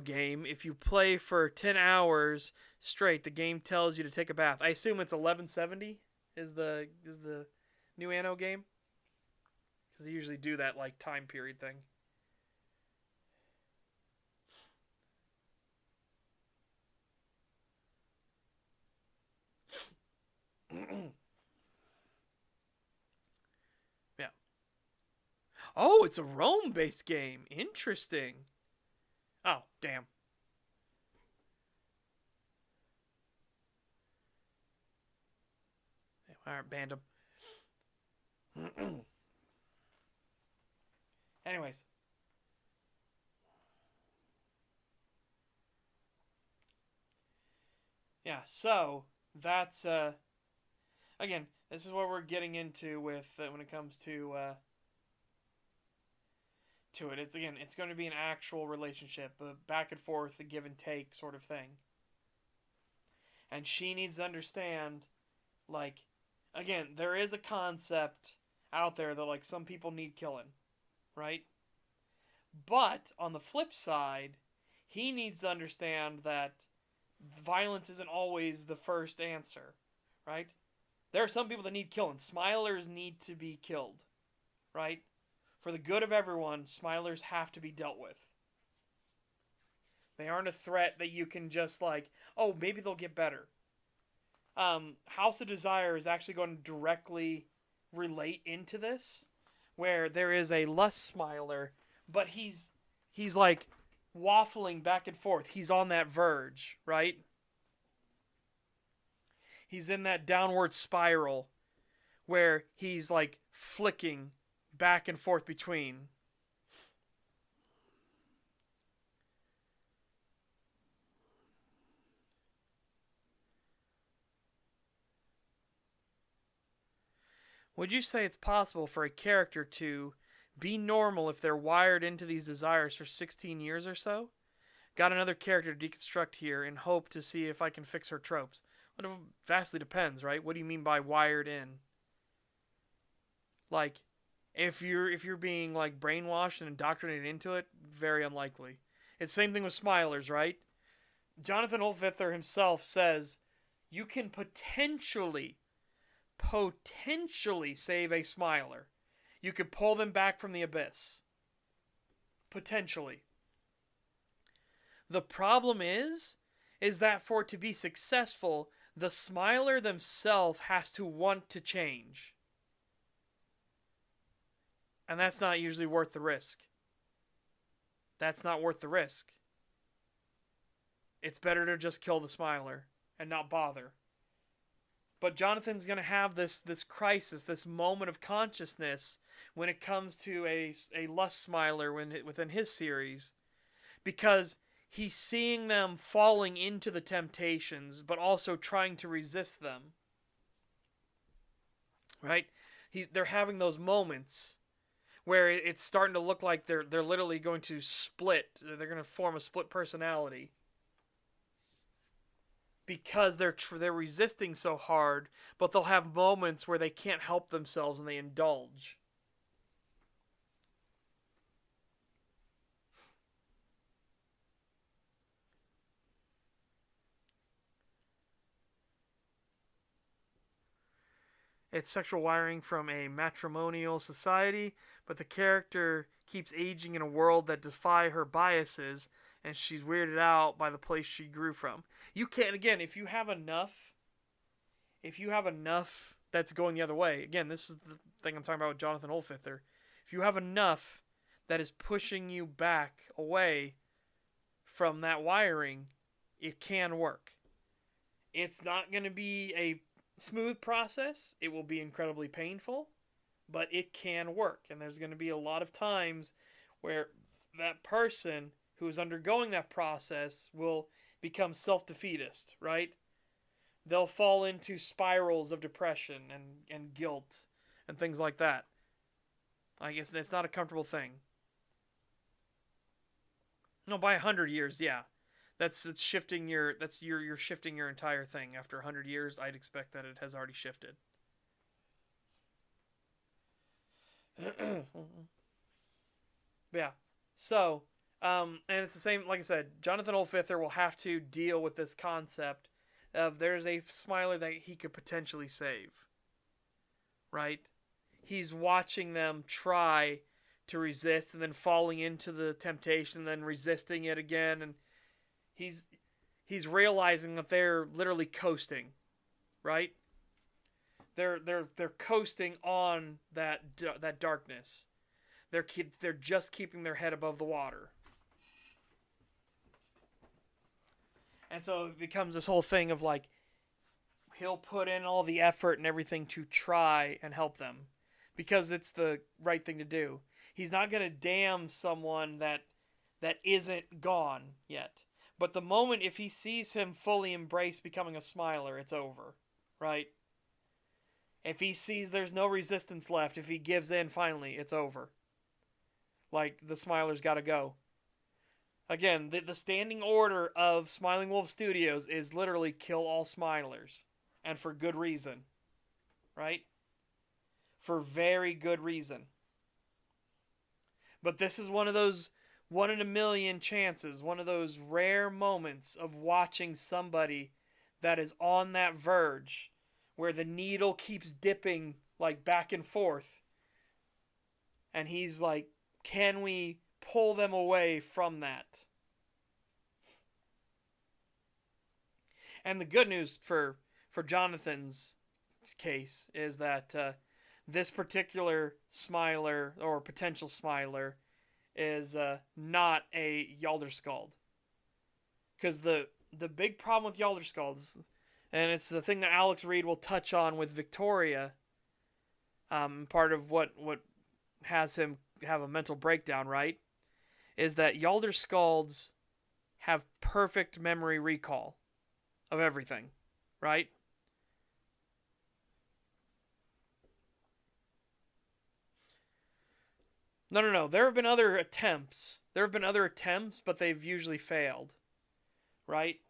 [SPEAKER 1] game, if you play for 10 hours straight, the game tells you to take a bath. I assume it's 1170 is the new Anno game, because they usually do that like time period thing. Yeah. Oh, it's a Rome-based game. Interesting. Oh, damn. All right, banned him. Anyways, yeah. So that's again, this is what we're getting into with when it comes to it. It's going to be an actual relationship, a back and forth, a give and take sort of thing. And she needs to understand, like, again, there is a concept out there that like some people need killing, right? But on the flip side, he needs to understand that violence isn't always the first answer, right? There are some people that need killing. Smilers need to be killed, right? For the good of everyone, smilers have to be dealt with. They aren't a threat that you can just like, oh, maybe they'll get better. House of Desire is actually going to directly relate into this, where there is a lust smiler, but he's like waffling back and forth. He's on that verge, right? He's in that downward spiral where he's like flicking back and forth between. Would you say it's possible for a character to be normal if they're wired into these desires for 16 years or so? Got another character to deconstruct here and hope to see if I can fix her tropes. Well, it vastly depends, right? What do you mean by wired in? Like, if you're being like brainwashed and indoctrinated into it, very unlikely. It's the same thing with smilers, right? Jonathan Olvither himself says you can potentially save a smiler. You could pull them back from the abyss. Potentially. The problem is that for it to be successful, the smiler themselves has to want to change. And that's not usually worth the risk. That's not worth the risk. It's better to just kill the smiler and not bother. But Jonathan's going to have this crisis, this moment of consciousness when it comes to a lust smiler within his series, because he's seeing them falling into the temptations, but also trying to resist them. Right? They're having those moments where it's starting to look like they're literally going to split. They're going to form a split personality because they're resisting so hard, but they'll have moments where they can't help themselves and they indulge. It's sexual wiring from a matrimonial society, but the character keeps aging in a world that defy her biases, and she's weirded out by the place she grew from. You can't, again, if you have enough that's going the other way, again, this is the thing I'm talking about with Jonathan Olfither. If you have enough that is pushing you back away from that wiring, it can work. It's not going to be a smooth process. It will be incredibly painful, but it can work. And there's going to be a lot of times where that person who is undergoing that process will become self-defeatist, right? They'll fall into spirals of depression and guilt and things like that. I guess it's not a comfortable thing. No, by 100 years, yeah. It's shifting you're shifting your entire thing. After 100 years, I'd expect that it has already shifted. Yeah. So, and it's the same, like I said, Jonathan Olfither will have to deal with this concept of there's a Smiler that he could potentially save. Right? He's watching them try to resist and then falling into the temptation and then resisting it again, and he's realizing that they're literally coasting, right? They're coasting on that darkness. They're just keeping their head above the water. And so it becomes this whole thing of like he'll put in all the effort and everything to try and help them because it's the right thing to do. He's not going to damn someone that isn't gone yet. But the moment if he sees him fully embrace becoming a Smiler, it's over, right? If he sees there's no resistance left, if he gives in finally, it's over. Like, the Smiler's got to go. Again, the standing order of Smiling Wolf Studios is literally kill all Smilers. And for good reason. Right? For very good reason. But this is one of those 1 in a million chances, one of those rare moments of watching somebody that is on that verge where the needle keeps dipping like back and forth. And he's like, can we pull them away from that? And the good news for Jonathan's case is that this particular Smiler or potential Smiler is not a Yalderskald. Because the big problem with Yalderskalds, and it's the thing that Alex Reed will touch on with Victoria, part of what has him have a mental breakdown, right, is that Yalderskalds have perfect memory recall of everything, right? No. There have been other attempts. But they've usually failed, right?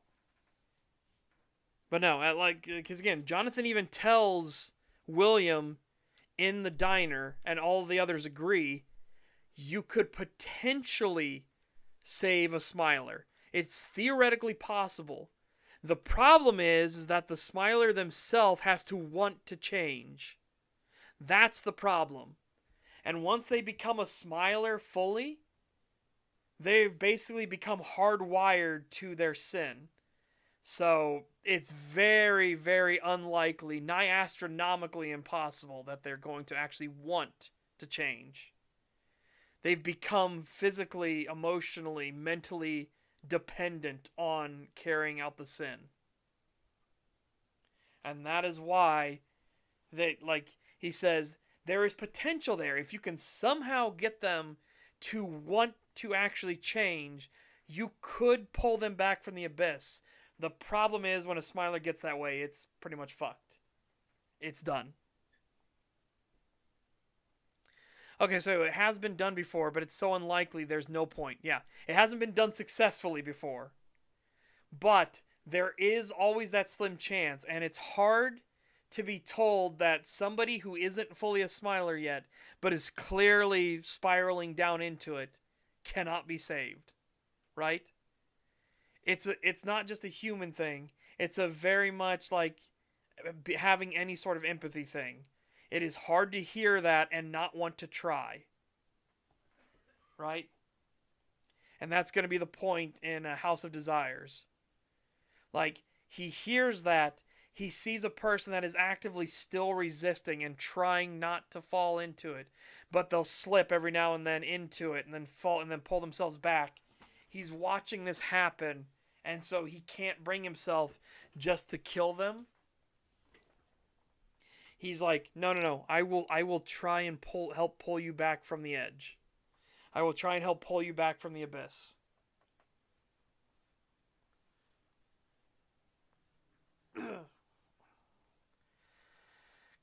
[SPEAKER 1] But no, because again, Jonathan even tells William in the diner, and all the others agree, you could potentially save a Smiler. It's theoretically possible. The problem is that the Smiler themselves has to want to change. That's the problem. And once they become a Smiler fully, they've basically become hardwired to their sin. So it's very, very unlikely, nigh astronomically impossible, that they're going to actually want to change. They've become physically, emotionally, mentally dependent on carrying out the sin. And that is why he says, there is potential there. If you can somehow get them to want to actually change, you could pull them back from the abyss. The problem is when a Smiler gets that way, it's pretty much fucked. It's done. Okay, so it has been done before, but it's so unlikely there's no point. Yeah, it hasn't been done successfully before. But there is always that slim chance, and it's hard to be told that somebody who isn't fully a Smiler yet, but is clearly spiraling down into it, cannot be saved. Right? It's not just a human thing. It's a very much like having any sort of empathy thing. It is hard to hear that and not want to try, right? And that's going to be the point in House of Desires. Like, he hears that, he sees a person that is actively still resisting and trying not to fall into it, but they'll slip every now and then into it and then fall and then pull themselves back. He's watching this happen, and so he can't bring himself just to kill them. He's like, no, no, no. I will try and help pull you back from the edge. I will try and help pull you back from the abyss. Because,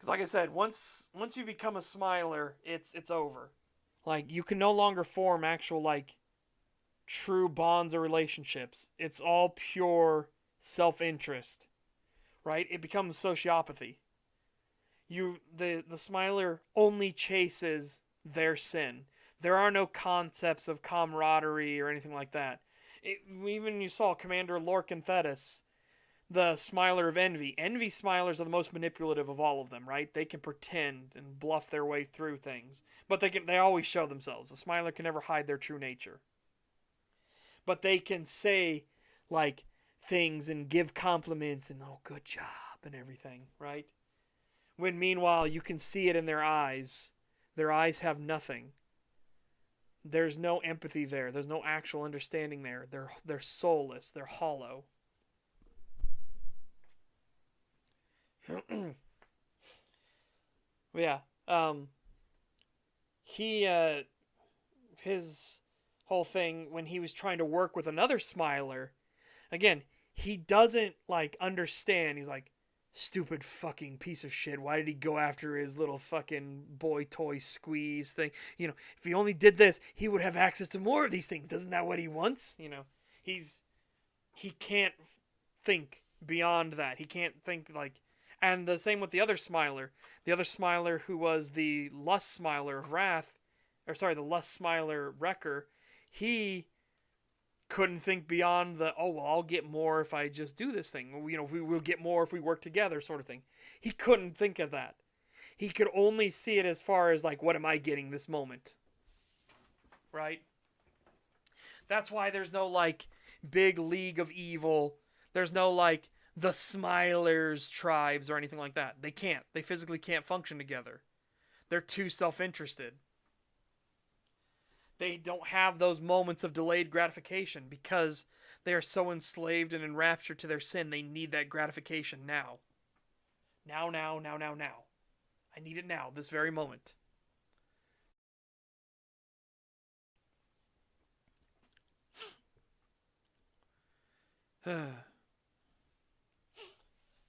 [SPEAKER 1] like I said, once you become a smiler, it's over. Like, you can no longer form actual, like, true bonds or relationships. It's all pure self-interest, right? It becomes sociopathy. The smiler only chases their sin. There are no concepts of camaraderie or anything like that. Even you saw Commander Lorcan Thetis, the smiler of envy. Envy smilers are the most manipulative of all of them, right? They can pretend and bluff their way through things, but they always show themselves. A smiler can never hide their true nature. But they can say, like, things and give compliments and, oh, good job and everything, right? When meanwhile you can see it in their eyes. Their eyes have nothing. There's no empathy there. There's no actual understanding there. They're soulless. They're hollow. Yeah. His whole thing when he was trying to work with another smiler, again, he doesn't, like, understand. He's like, stupid fucking piece of shit. Why did he go after his little fucking boy toy squeeze thing? You know, if he only did this, he would have access to more of these things. Isn't that what he wants? You know, he can't think beyond that. He can't think, like, and the same with the other smiler. The other smiler who was the lust smiler of Wrath, or sorry, the lust smiler Wrecker, he couldn't think beyond the, oh, well, I'll get more if I just do this thing. You know, we'll get more if we work together sort of thing. He couldn't think of that. He could only see it as far as, like, what am I getting this moment? Right? That's why there's no, like, big league of evil. There's no, like, the Smilers tribes or anything like that. They can't. They physically can't function together. They're too self-interested. They don't have those moments of delayed gratification because they are so enslaved and enraptured to their sin. They need that gratification now. Now. I need it now, this very moment.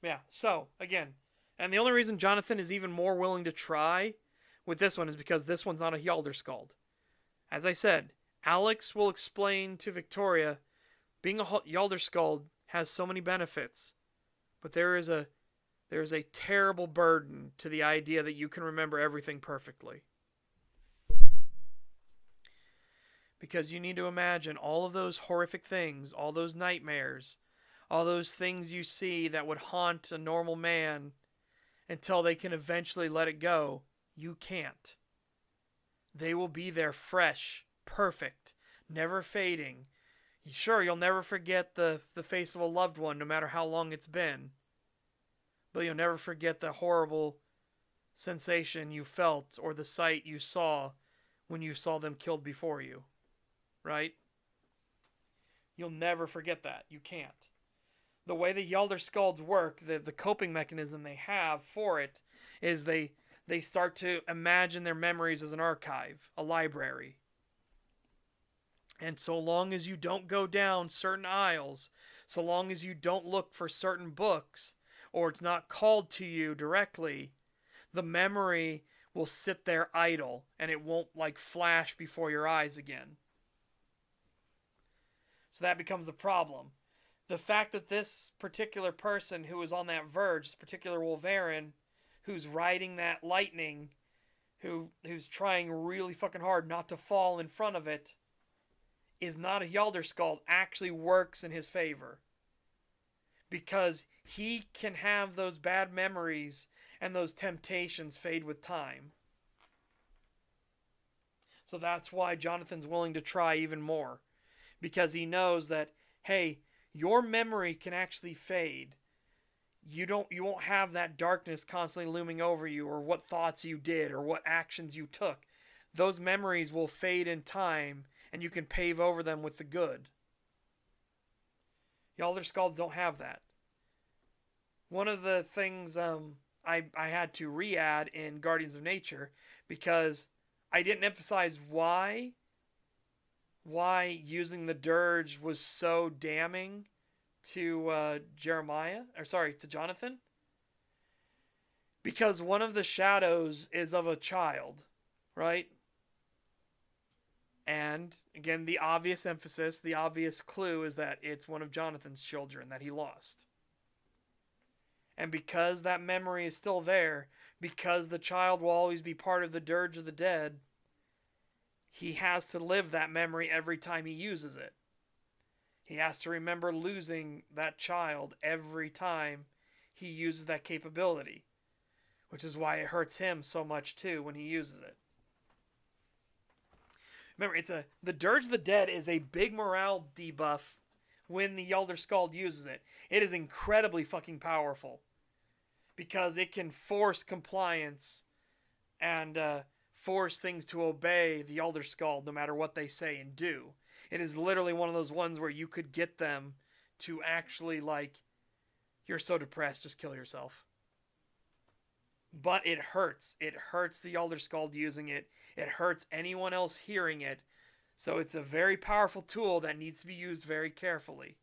[SPEAKER 1] Yeah, so, again, and the only reason Jonathan is even more willing to try with this one is because this one's not a Hjalderskald. As I said, Alex will explain to Victoria, being a Hjalderskald has so many benefits, but there is a terrible burden to the idea that you can remember everything perfectly. Because you need to imagine all of those horrific things, all those nightmares, all those things you see that would haunt a normal man until they can eventually let it go. You can't. They will be there fresh, perfect, never fading. Sure, you'll never forget the face of a loved one, no matter how long it's been. But you'll never forget the horrible sensation you felt or the sight you saw when you saw them killed before you. Right? You'll never forget that. You can't. The way the Hjalderskalds work, the coping mechanism they have for it, is they start to imagine their memories as an archive, a library. And so long as you don't go down certain aisles, so long as you don't look for certain books, or it's not called to you directly, the memory will sit there idle, and it won't, like, flash before your eyes again. So that becomes the problem. The fact that this particular person who is on that verge, this particular Wolverine, who's riding that lightning, who's trying really fucking hard not to fall in front of it, is not a Hjalderskald, actually works in his favor. because he can have those bad memories and those temptations fade with time. So that's why Jonathan's willing to try even more, because he knows that, hey, your memory can actually fade. You won't have that darkness constantly looming over you, or what thoughts you did, or what actions you took. Those memories will fade in time, and you can pave over them with the good. The Elder Scrolls don't have that. One of the things I had to re-add in Guardians of Nature, because I didn't emphasize why using the dirge was so damning to to Jonathan. Because one of the shadows is of a child, right? And again, the obvious emphasis, the obvious clue is that it's one of Jonathan's children that he lost. And because that memory is still there, because the child will always be part of the dirge of the dead, he has to live that memory every time he uses it. He has to remember losing that child every time he uses that capability, which is why it hurts him so much too when he uses it. Remember, the Dirge of the Dead is a big morale debuff when the Elder Skald uses it. It is incredibly fucking powerful because it can force compliance and force things to obey the Elder Skald no matter what they say and do. It is literally one of those ones where you could get them to actually, like, you're so depressed, just kill yourself. But it hurts. It hurts the Elder Skald using it. It hurts anyone else hearing it. So it's a very powerful tool that needs to be used very carefully.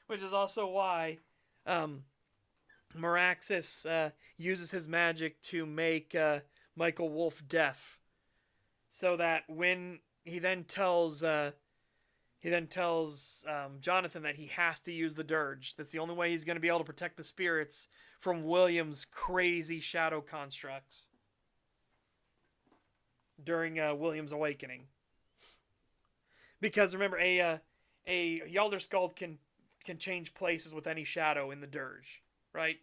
[SPEAKER 1] Which is also why Meraxis uses his magic to make Michael Wolf deaf. So that when he then tells Jonathan that he has to use the dirge. That's the only way he's going to be able to protect the spirits from William's crazy shadow constructs during William's awakening. Because remember, a Elder Skald can change places with any shadow in the dirge, right?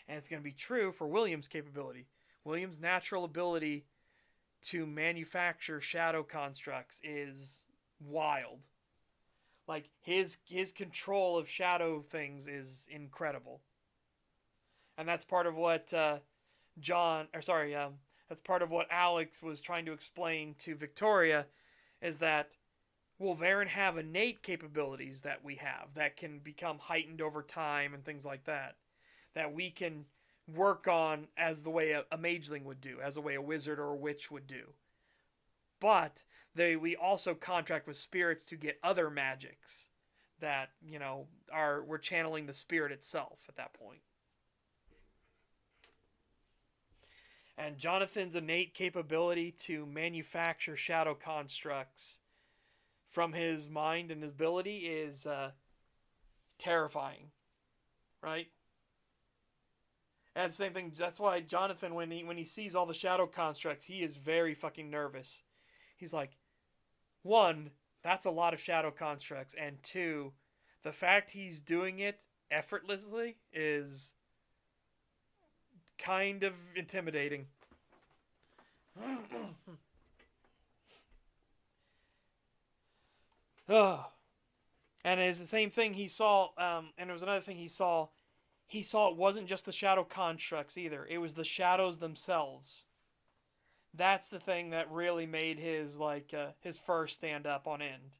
[SPEAKER 1] And it's going to be true for William's capability. William's natural ability to manufacture shadow constructs is wild. Like his control of shadow things is incredible. And that's part of what that's part of what Alex was trying to explain to Victoria, is that Wolverine have innate capabilities that we have that can become heightened over time and things like that. That we can work on as the way a mageling would do, as the way a wizard or a witch would do. But we also contract with spirits to get other magics that, we're channeling the spirit itself at that point. And Jonathan's innate capability to manufacture shadow constructs from his mind and his ability is terrifying, right? And the same thing, that's why Jonathan, when he sees all the shadow constructs, he is very fucking nervous. He's like, one, that's a lot of shadow constructs, and two, the fact he's doing it effortlessly is kind of intimidating. And it's the same thing he saw, and there was another thing he saw. He saw it wasn't just the shadow constructs either. It was the shadows themselves. That's the thing that really made his fur stand up on end.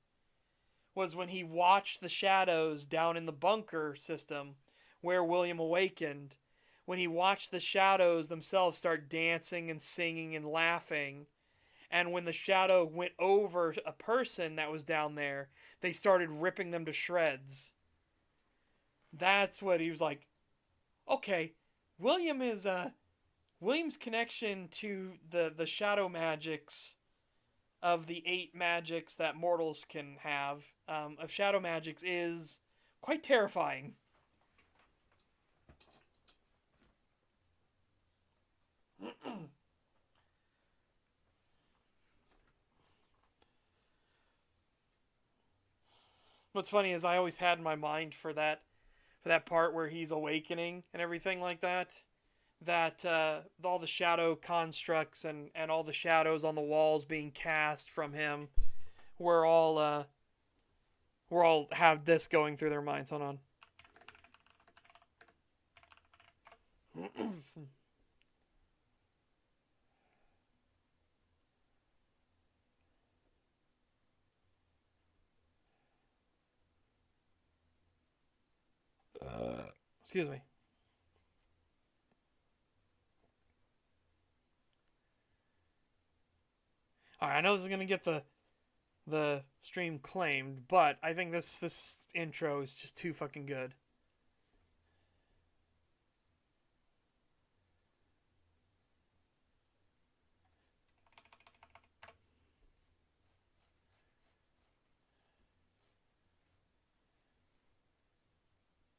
[SPEAKER 1] Was when he watched the shadows down in the bunker system where William awakened. When he watched the shadows themselves start dancing and singing and laughing. And when the shadow went over a person that was down there, they started ripping them to shreds. That's what he was like, okay, William's connection to the shadow magics of the 8 magics that mortals can have, of shadow magics, is quite terrifying. What's funny is I always had in my mind for that part where he's awakening and everything like that. That all the shadow constructs and all the shadows on the walls being cast from him, we're all have this going through their minds. Hold on. Excuse me. All right, I know this is gonna get the stream claimed, but I think this intro is just too fucking good.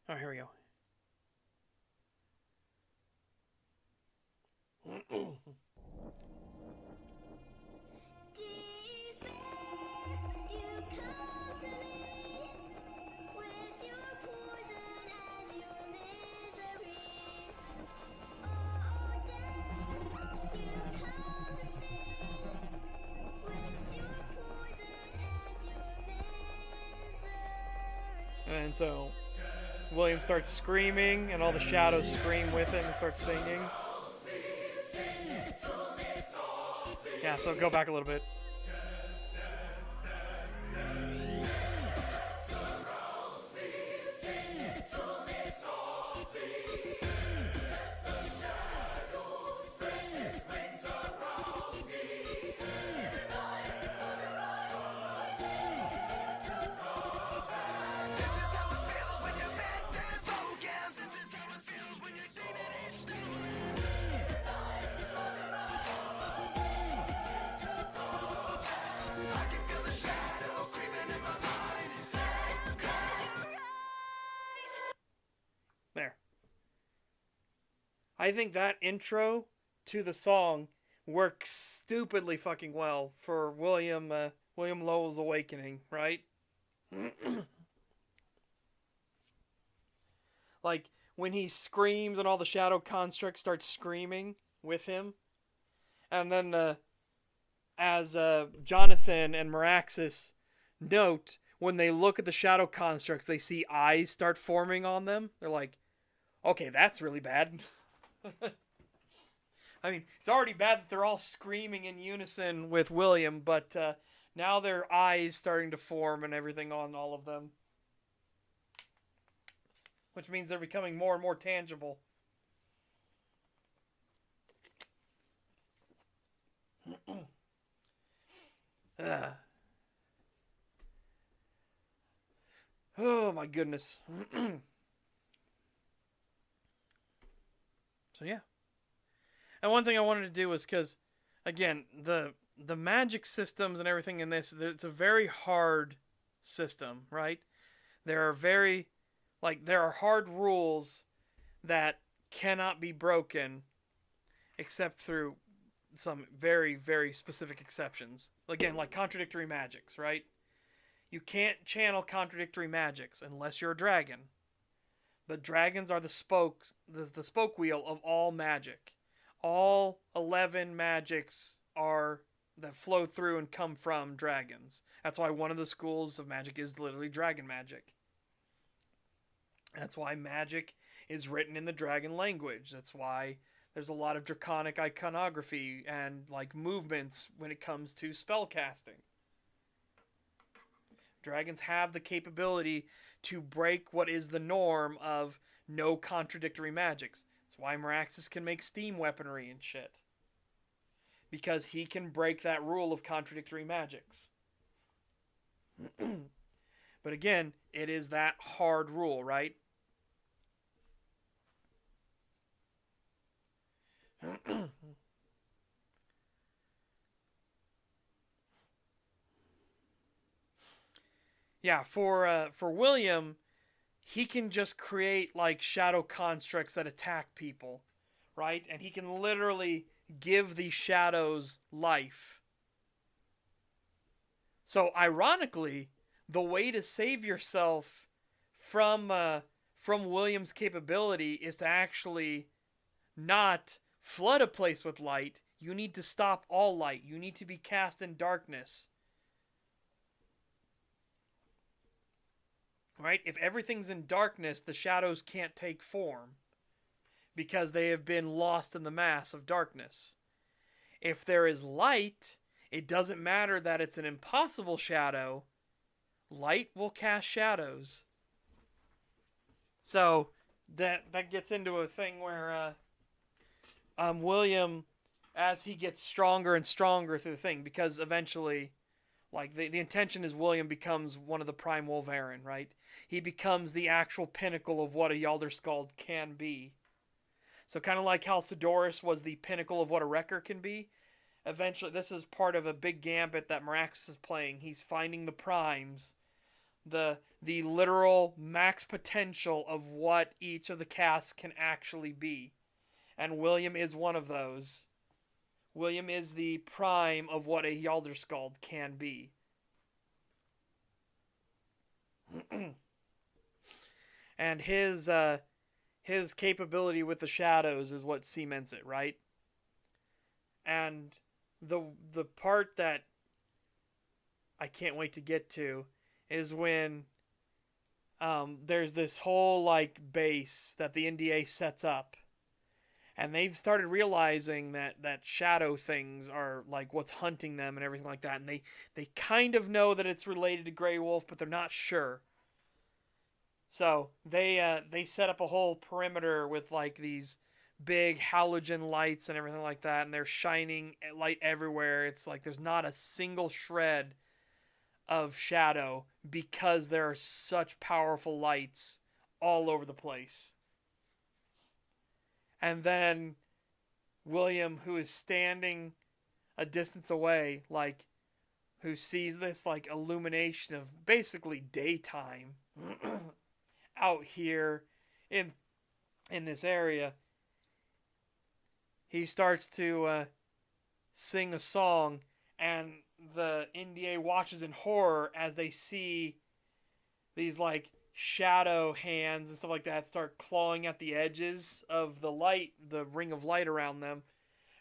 [SPEAKER 1] Oh, here we go. And so William starts screaming, and all the shadows scream with him and start singing. Yeah, so go back a little bit. There. I think that intro to the song works stupidly fucking well for William Lowell's Awakening, right? Like when he screams and all the shadow constructs start screaming with him, and then as Jonathan and Meraxis note, when they look at the shadow constructs, they see eyes start forming on them. They're like, okay, that's really bad. I mean, it's already bad that they're all screaming in unison with William, but now their eyes starting to form and everything on all of them. Which means they're becoming more and more tangible. Oh my goodness. So yeah. And one thing I wanted to do was because, again, the magic systems and everything in this, it's a very hard system, right? There are there are hard rules that cannot be broken except through some very, very specific exceptions. Again, like contradictory magics, right? You can't channel contradictory magics unless you're a dragon. But dragons are the spoke wheel of all magic. All 11 magics are that flow through and come from dragons. That's why one of the schools of magic is literally dragon magic. That's why magic is written in the dragon language. That's why there's a lot of draconic iconography and like movements when it comes to spell casting. Dragons have the capability to break what is the norm of no contradictory magics. That's why Meraxis can make steam weaponry and shit. Because he can break that rule of contradictory magics. But again, it is that hard rule, right? Yeah, for William, he can just create like shadow constructs that attack people, right? And he can literally give these shadows life. So ironically, the way to save yourself from William's capability is to actually not flood a place with light. You need to stop all light. You need to be cast in darkness. Right? If everything's in darkness, the shadows can't take form because they have been lost in the mass of darkness. If there is light, it doesn't matter that it's an impossible shadow. Light will cast shadows. So that gets into a thing where William, as he gets stronger and stronger through the thing, because eventually, like the intention is William becomes one of the Prime Wolverine, right? He becomes the actual pinnacle of what a Yaldaskald can be. So kind of like how Sidoris was the pinnacle of what a Wrecker can be. Eventually, this is part of a big gambit that Miraxus is playing. He's finding the primes, the literal max potential of what each of the casts can actually be. And William is one of those. William is the prime of what a Yaldaskald can be. And his capability with the shadows is what cements it, right? And the part that I can't wait to get to is when there's this whole like base that the NDA sets up, and they've started realizing that shadow things are like what's hunting them and everything like that, and they kind of know that it's related to Grey Wolf, but they're not sure. So they set up a whole perimeter with like these big halogen lights and everything like that, and they're shining light everywhere. It's like there's not a single shred of shadow because there are such powerful lights all over the place. And then William, who is standing a distance away, like who sees this like illumination of basically daytime out here in this area, he starts to sing a song, and the NDA watches in horror as they see these like shadow hands and stuff like that start clawing at the edges of the light, the ring of light around them.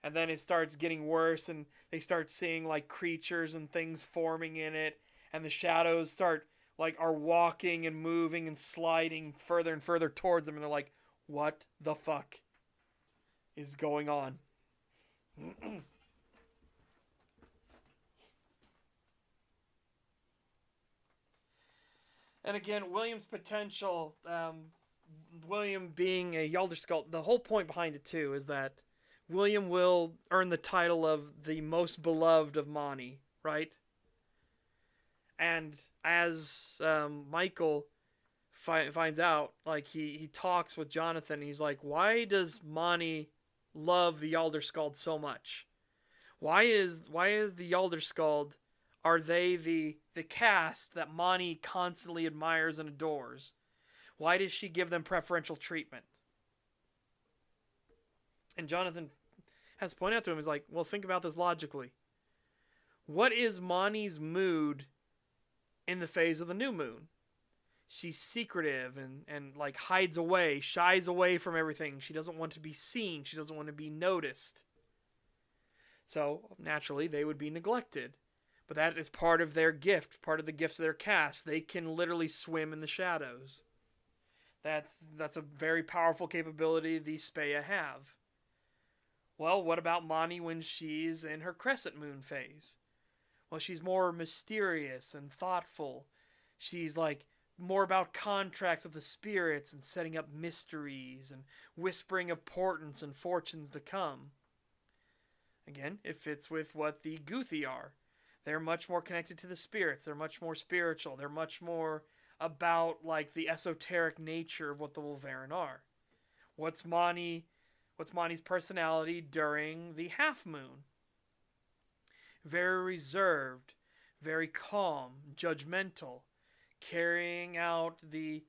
[SPEAKER 1] And then it starts getting worse, and they start seeing like creatures and things forming in it, and the shadows start like are walking and moving and sliding further and further towards them, and they're like, what the fuck is going on? And again, William's potential, William being a Yaldaskald, the whole point behind it too is that William will earn the title of the most beloved of Mani, right? And as Michael finds out, like he talks with Jonathan, he's like, why does Mani love the Yaldaskald so much? Why is the Yaldaskald, are they the caste that Mani constantly admires and adores? Why does she give them preferential treatment? And Jonathan has pointed out to him, he's like, well, think about this logically. What is Mani's mood in the phase of the new moon? She's secretive and like hides away, shies away from everything. She doesn't want to be seen. She doesn't want to be noticed. So naturally, they would be neglected. But that is part of their gift, part of the gifts of their caste. They can literally swim in the shadows. That's a very powerful capability these Speya have. Well, what about Mani when she's in her crescent moon phase? Well, she's more mysterious and thoughtful. She's like more about contracts with the spirits and setting up mysteries and whispering of portents and fortunes to come. Again, it fits with what the Guthi are. They're much more connected to the spirits. They're much more spiritual. They're much more about like the esoteric nature of what the Wolverine are. What's Mani's personality during the half moon? Very reserved, very calm, judgmental, carrying out the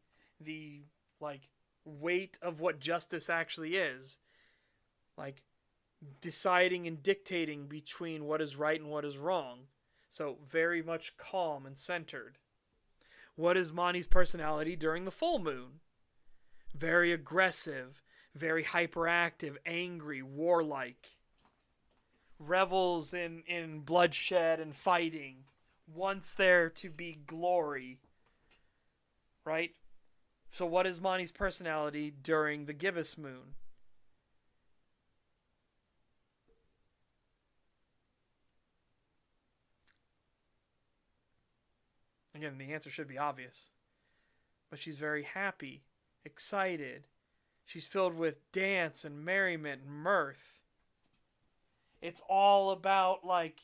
[SPEAKER 1] like weight of what justice actually is. Like deciding and dictating between what is right and what is wrong. So very much calm and centered. What is Mani's personality during the full moon? Very aggressive, very hyperactive, angry, warlike. Revels in bloodshed and fighting. Wants there to be glory. Right? So what is Mani's personality during the gibbous moon? Again, the answer should be obvious. But she's very happy, excited. She's filled with dance and merriment and mirth. It's all about, like,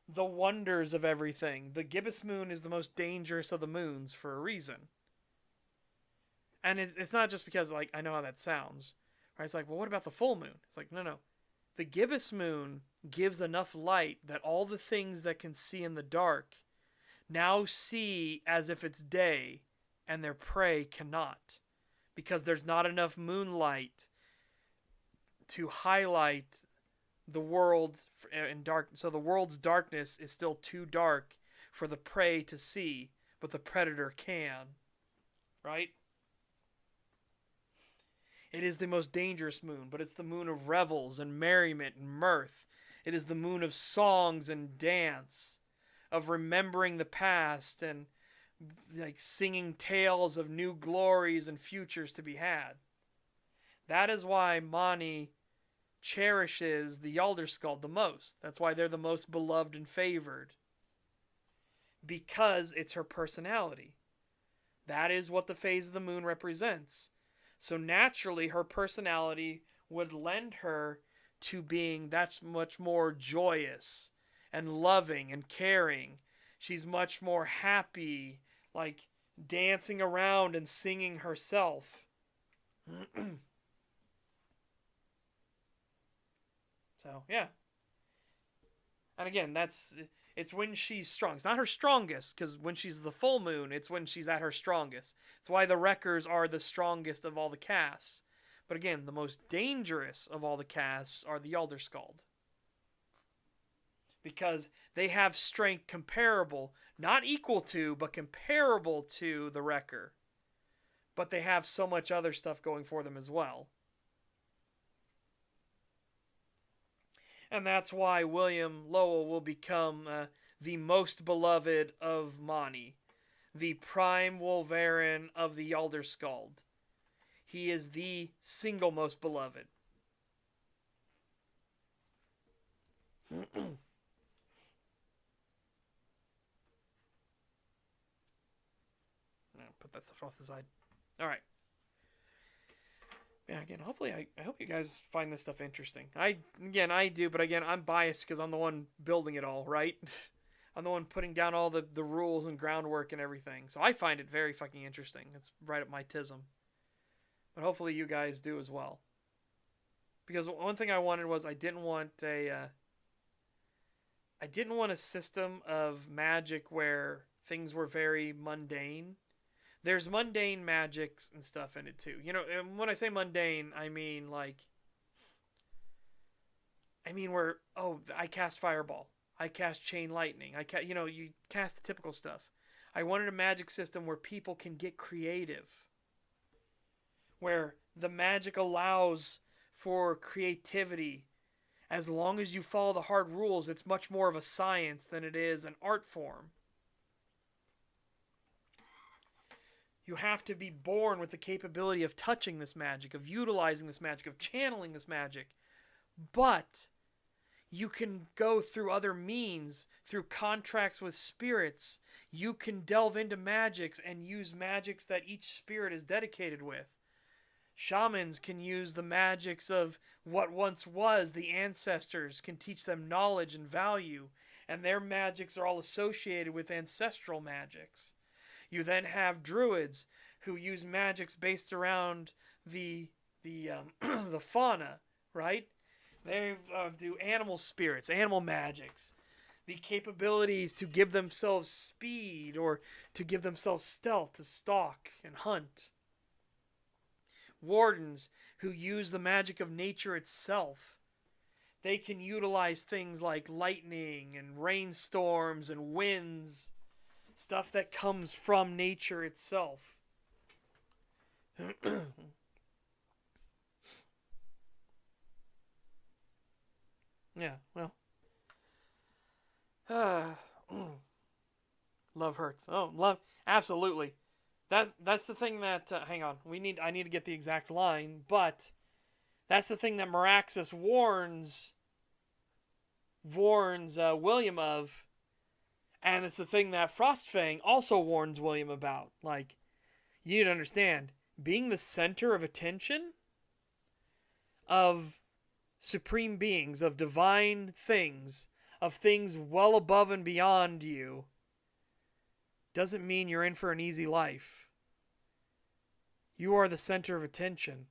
[SPEAKER 1] the wonders of everything. The gibbous moon is the most dangerous of the moons for a reason. And it's not just because, like, I know how that sounds. Right? It's like, well, what about the full moon? It's like, no. The gibbous moon gives enough light that all the things that can see in the dark now see as if it's day, and their prey cannot. Because there's not enough moonlight to highlight the world in dark. So the world's darkness is still too dark for the prey to see, but the predator can. Right? It is the most dangerous moon, but it's the moon of revels and merriment and mirth. It is the moon of songs and dance, of remembering the past and, like, singing tales of new glories and futures to be had. That is why Mani cherishes the Yaldaskald the most. That's why they're the most beloved and favored. Because it's her personality. That is what the phase of the moon represents. So naturally, her personality would lend her to being that much more joyous and loving and caring. She's much more happy, like dancing around and singing herself. So, yeah. And again, it's when she's strong. It's not her strongest, because when she's the full moon, it's when she's at her strongest. It's why the Wreckers are the strongest of all the casts. But again, the most dangerous of all the casts are the Yaldaskald. Because they have strength comparable, not equal to, but comparable to the Wrecker. But they have so much other stuff going for them as well. And that's why William Lowell will become the most beloved of Mani, the prime Wolverine of the Yaldaskald. He is the single most beloved. Put that stuff off the side. All right. Yeah, again, hopefully, I hope you guys find this stuff interesting. I do, but again, I'm biased because I'm the one building it all, right? I'm the one putting down all the rules and groundwork and everything. So I find it very fucking interesting. It's right up my tism. But hopefully you guys do as well. Because one thing I wanted was I didn't want a system of magic where things were very mundane. There's mundane magics and stuff in it too. You know, and when I say mundane, I mean where, oh, I cast fireball, I cast chain lightning, you cast the typical stuff. I wanted a magic system where people can get creative, where the magic allows for creativity. As long as you follow the hard rules, it's much more of a science than it is an art form. You have to be born with the capability of touching this magic, of utilizing this magic, of channeling this magic. But you can go through other means, through contracts with spirits. You can delve into magics and use magics that each spirit is dedicated with. Shamans can use the magics of what once was. The ancestors can teach them knowledge and value, and their magics are all associated with ancestral magics. You then have druids who use magics based around the the fauna, right? They do animal spirits, animal magics, the capabilities to give themselves speed or to give themselves stealth, to stalk and hunt. Wardens who use the magic of nature itself. They can utilize things like lightning and rainstorms and winds stuff that comes from nature itself. Yeah, well, love hurts. Oh, love, absolutely. That's the thing that hang on. I need to get the exact line, but that's the thing that Meraxus warns William of, and it's the thing that Frostfang also warns William about. Like, you need to understand, being the center of attention of supreme beings, of divine things, of things well above and beyond you, doesn't mean you're in for an easy life. You are the center of attention.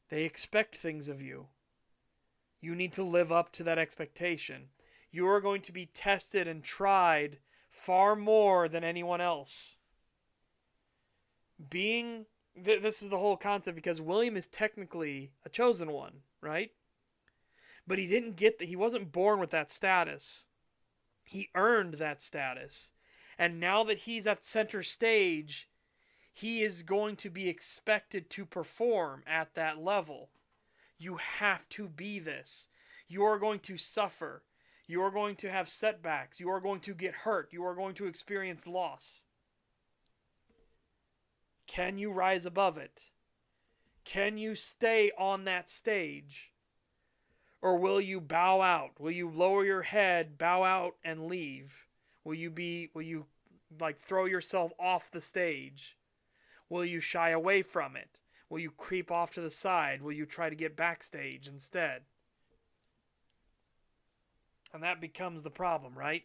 [SPEAKER 1] They expect things of you. You need to live up to that expectation. You are going to be tested and tried far more than anyone else. This is the whole concept, because William is technically a chosen one, right? But he wasn't born with that status. He earned that status. And now that he's at center stage, he is going to be expected to perform at that level. You have to be this. You are going to suffer. You are going to have setbacks. You are going to get hurt. You are going to experience loss. Can you rise above it? Can you stay on that stage? Or will you bow out? Will you lower your head, bow out, and leave? Will you like throw yourself off the stage? Will you shy away from it? Will you creep off to the side? Will you try to get backstage instead? And that becomes the problem, right?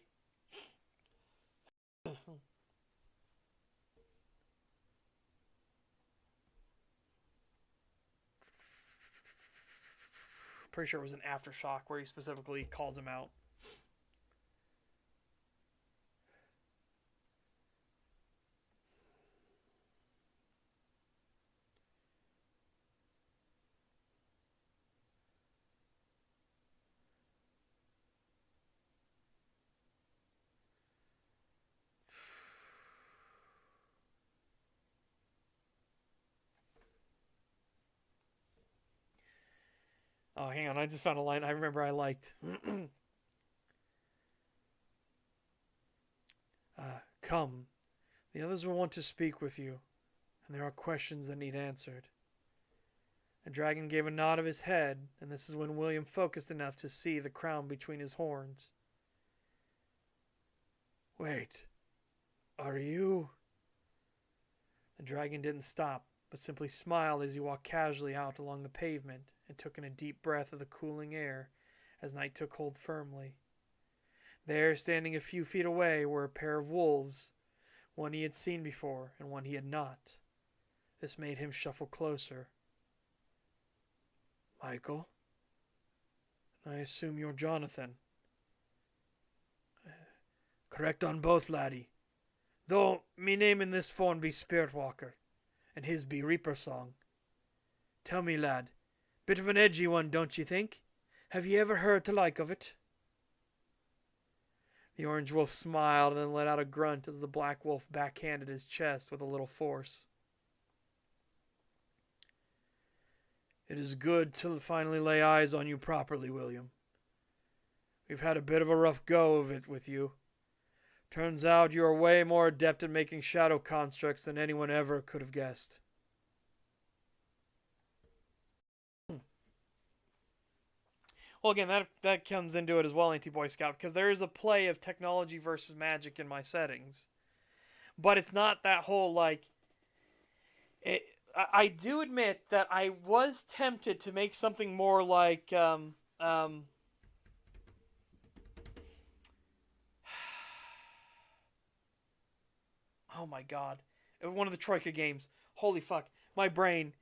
[SPEAKER 1] Pretty sure it was an Aftershock where he specifically calls him out. Oh, hang on. I just found a line I remember I liked. Come. The others will want to speak with you, and there are questions that need answered. The dragon gave a nod of his head, and this is when William focused enough to see the crown between his horns. Wait. Are you? The dragon didn't stop, but simply smiled as he walked casually out along the pavement and took in a deep breath of the cooling air as night took hold firmly. There, standing a few feet away, were a pair of wolves, one he had seen before and one he had not. This made him shuffle closer. Michael? I assume you're Jonathan. Correct on both, laddie. Though me name in this phone be Spiritwalker, and his be Reaper Song. Tell me, lad, bit of an edgy one, don't you think? Have you ever heard the like of it? The orange wolf smiled and then let out a grunt as the black wolf backhanded his chest with a little force. It is good to finally lay eyes on you properly, William. We've had a bit of a rough go of it with you. Turns out you are way more adept at making shadow constructs than anyone ever could have guessed. Well, again, that comes into it as well, Anti-Boy Scout, because there is a play of technology versus magic in my settings. But it's not that whole, like... I do admit that I was tempted to make something more like... oh my god. One of the Troika games. Holy fuck. My brain...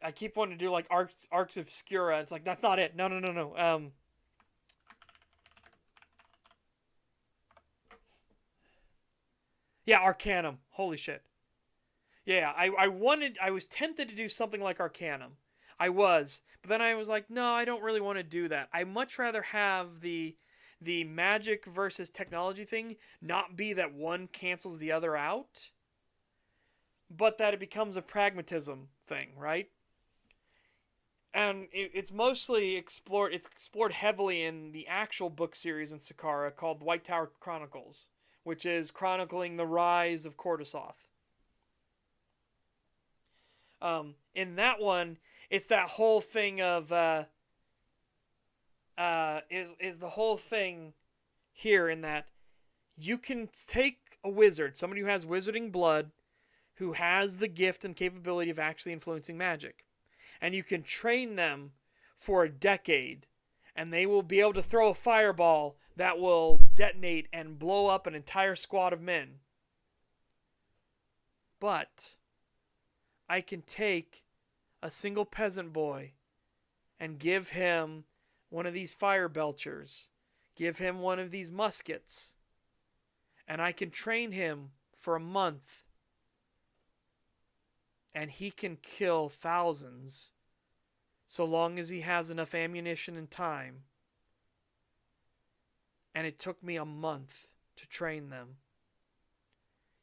[SPEAKER 1] I keep wanting to do like Arcs Obscura. It's like, that's not it. No. Yeah, Arcanum. Holy shit. Yeah, I was tempted to do something like Arcanum. I was. But then I was like, no, I don't really want to do that. I much rather have the the magic versus technology thing not be that one cancels the other out, but that it becomes a pragmatism thing, right? And it's mostly explored. It's explored heavily in the actual book series in Sakara called White Tower Chronicles, which is chronicling the rise of Cordysoth. In that one, it's that whole thing of is the whole thing here in that you can take a wizard, somebody who has wizarding blood, who has the gift and capability of actually influencing magic, and you can train them for a decade, and they will be able to throw a fireball that will detonate and blow up an entire squad of men. But I can take a single peasant boy and give him one of these fire belchers, give him one of these muskets, and I can train him for a month, and he can kill thousands so long as he has enough ammunition and time. And it took me a month to train them.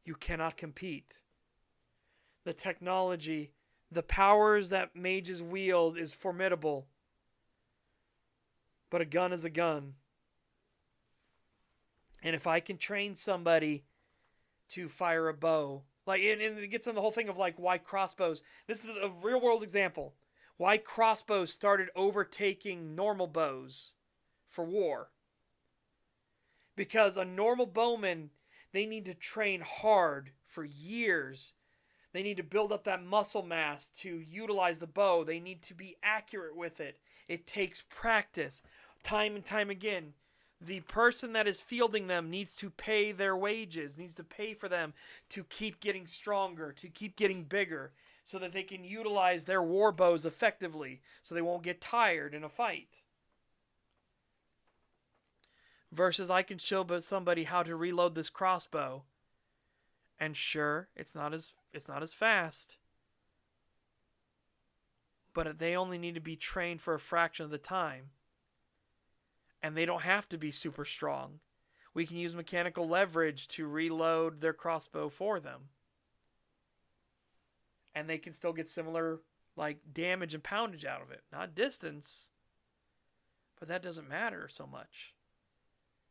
[SPEAKER 1] You cannot compete. The technology, the powers that mages wield is formidable. But a gun is a gun. And if I can train somebody to fire a bow, like, and it gets on the whole thing of like why crossbows. This is a real world example. Why crossbows started overtaking normal bows for war. Because a normal bowman, they need to train hard for years. They need to build up that muscle mass to utilize the bow. They need to be accurate with it. It takes practice, time and time again. The person that is fielding them needs to pay their wages, needs to pay for them to keep getting stronger, to keep getting bigger, so that they can utilize their war bows effectively, so they won't get tired in a fight. Versus I can show somebody how to reload this crossbow, and sure, it's not as fast, but they only need to be trained for a fraction of the time. And they don't have to be super strong. We can use mechanical leverage to reload their crossbow for them. And they can still get similar like damage and poundage out of it. Not distance. But that doesn't matter so much.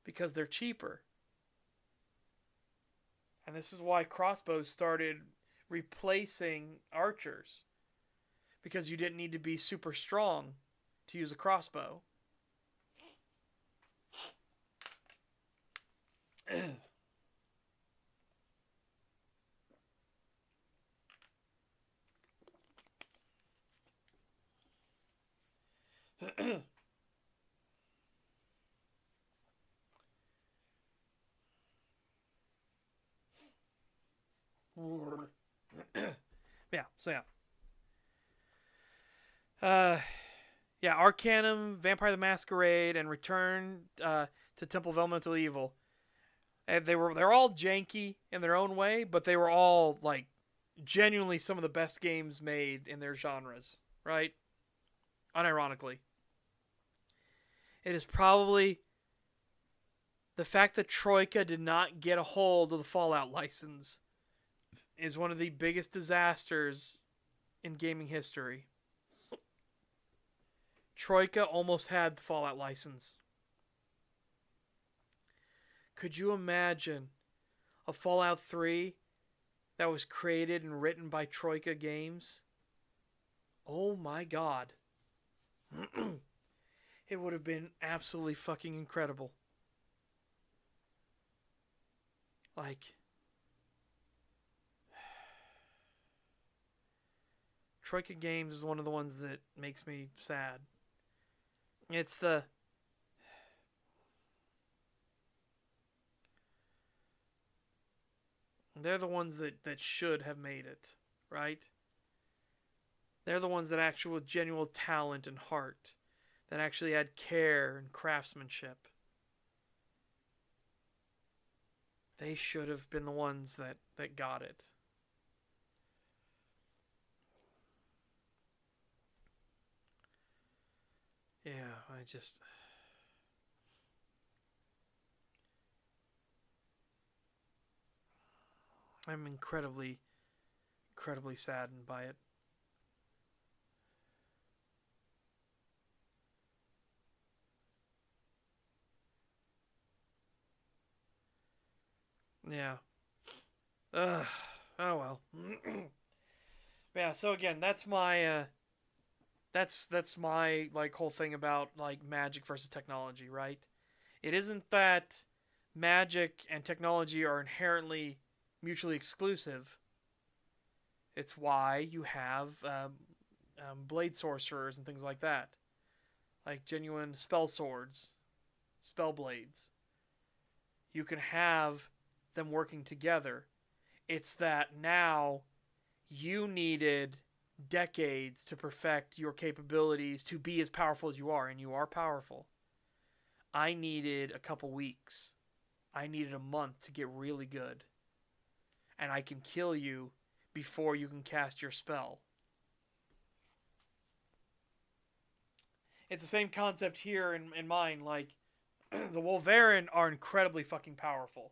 [SPEAKER 1] Because they're cheaper. And this is why crossbows started replacing archers. Because you didn't need to be super strong to use a crossbow. Yeah, Arcanum, Vampire the Masquerade, and Return to Temple of Elemental Evil. And they're all janky in their own way, but they were all like genuinely some of the best games made in their genres, right? Unironically. It is probably the fact that Troika did not get a hold of the Fallout license is one of the biggest disasters in gaming history. Troika almost had the Fallout license. Could you imagine a Fallout 3 that was created and written by Troika Games? Oh my god. It would have been absolutely fucking incredible. Like, Troika Games is one of the ones that makes me sad. It's the... They're the ones that should have made it, right? They're the ones that actually with genuine talent and heart, that actually had care and craftsmanship. They should have been the ones that got it. Yeah, I just... I'm incredibly, incredibly saddened by it. Yeah. Ugh. Oh well. Yeah. So again, that's my like whole thing about like magic versus technology, right? It isn't that magic and technology are inherently mutually exclusive. It's why you have blade sorcerers and things like that, like genuine spell swords, spell blades. You can have them working together. It's that now you needed decades to perfect your capabilities to be as powerful as you are, and you are powerful. I needed a couple weeks. I needed a month to get really good. And I can kill you before you can cast your spell. It's the same concept here in mine. Like, the Wolverine are incredibly fucking powerful.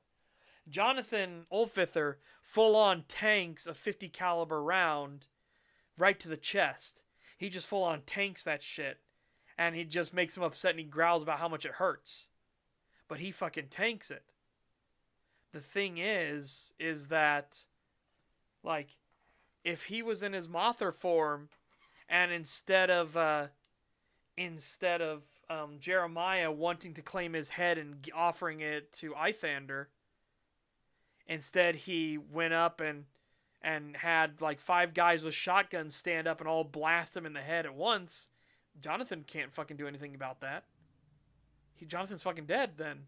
[SPEAKER 1] Jonathan Olfither full on tanks a 50 caliber round right to the chest. He just full on tanks that shit. And he just makes him upset and he growls about how much it hurts. But he fucking tanks it. The thing is that, like, if he was in his Mothra form, and instead of Jeremiah wanting to claim his head and offering it to Ithander, instead he went up and had like 5 guys with shotguns stand up and all blast him in the head at once. Jonathan can't fucking do anything about that. Jonathan's fucking dead then.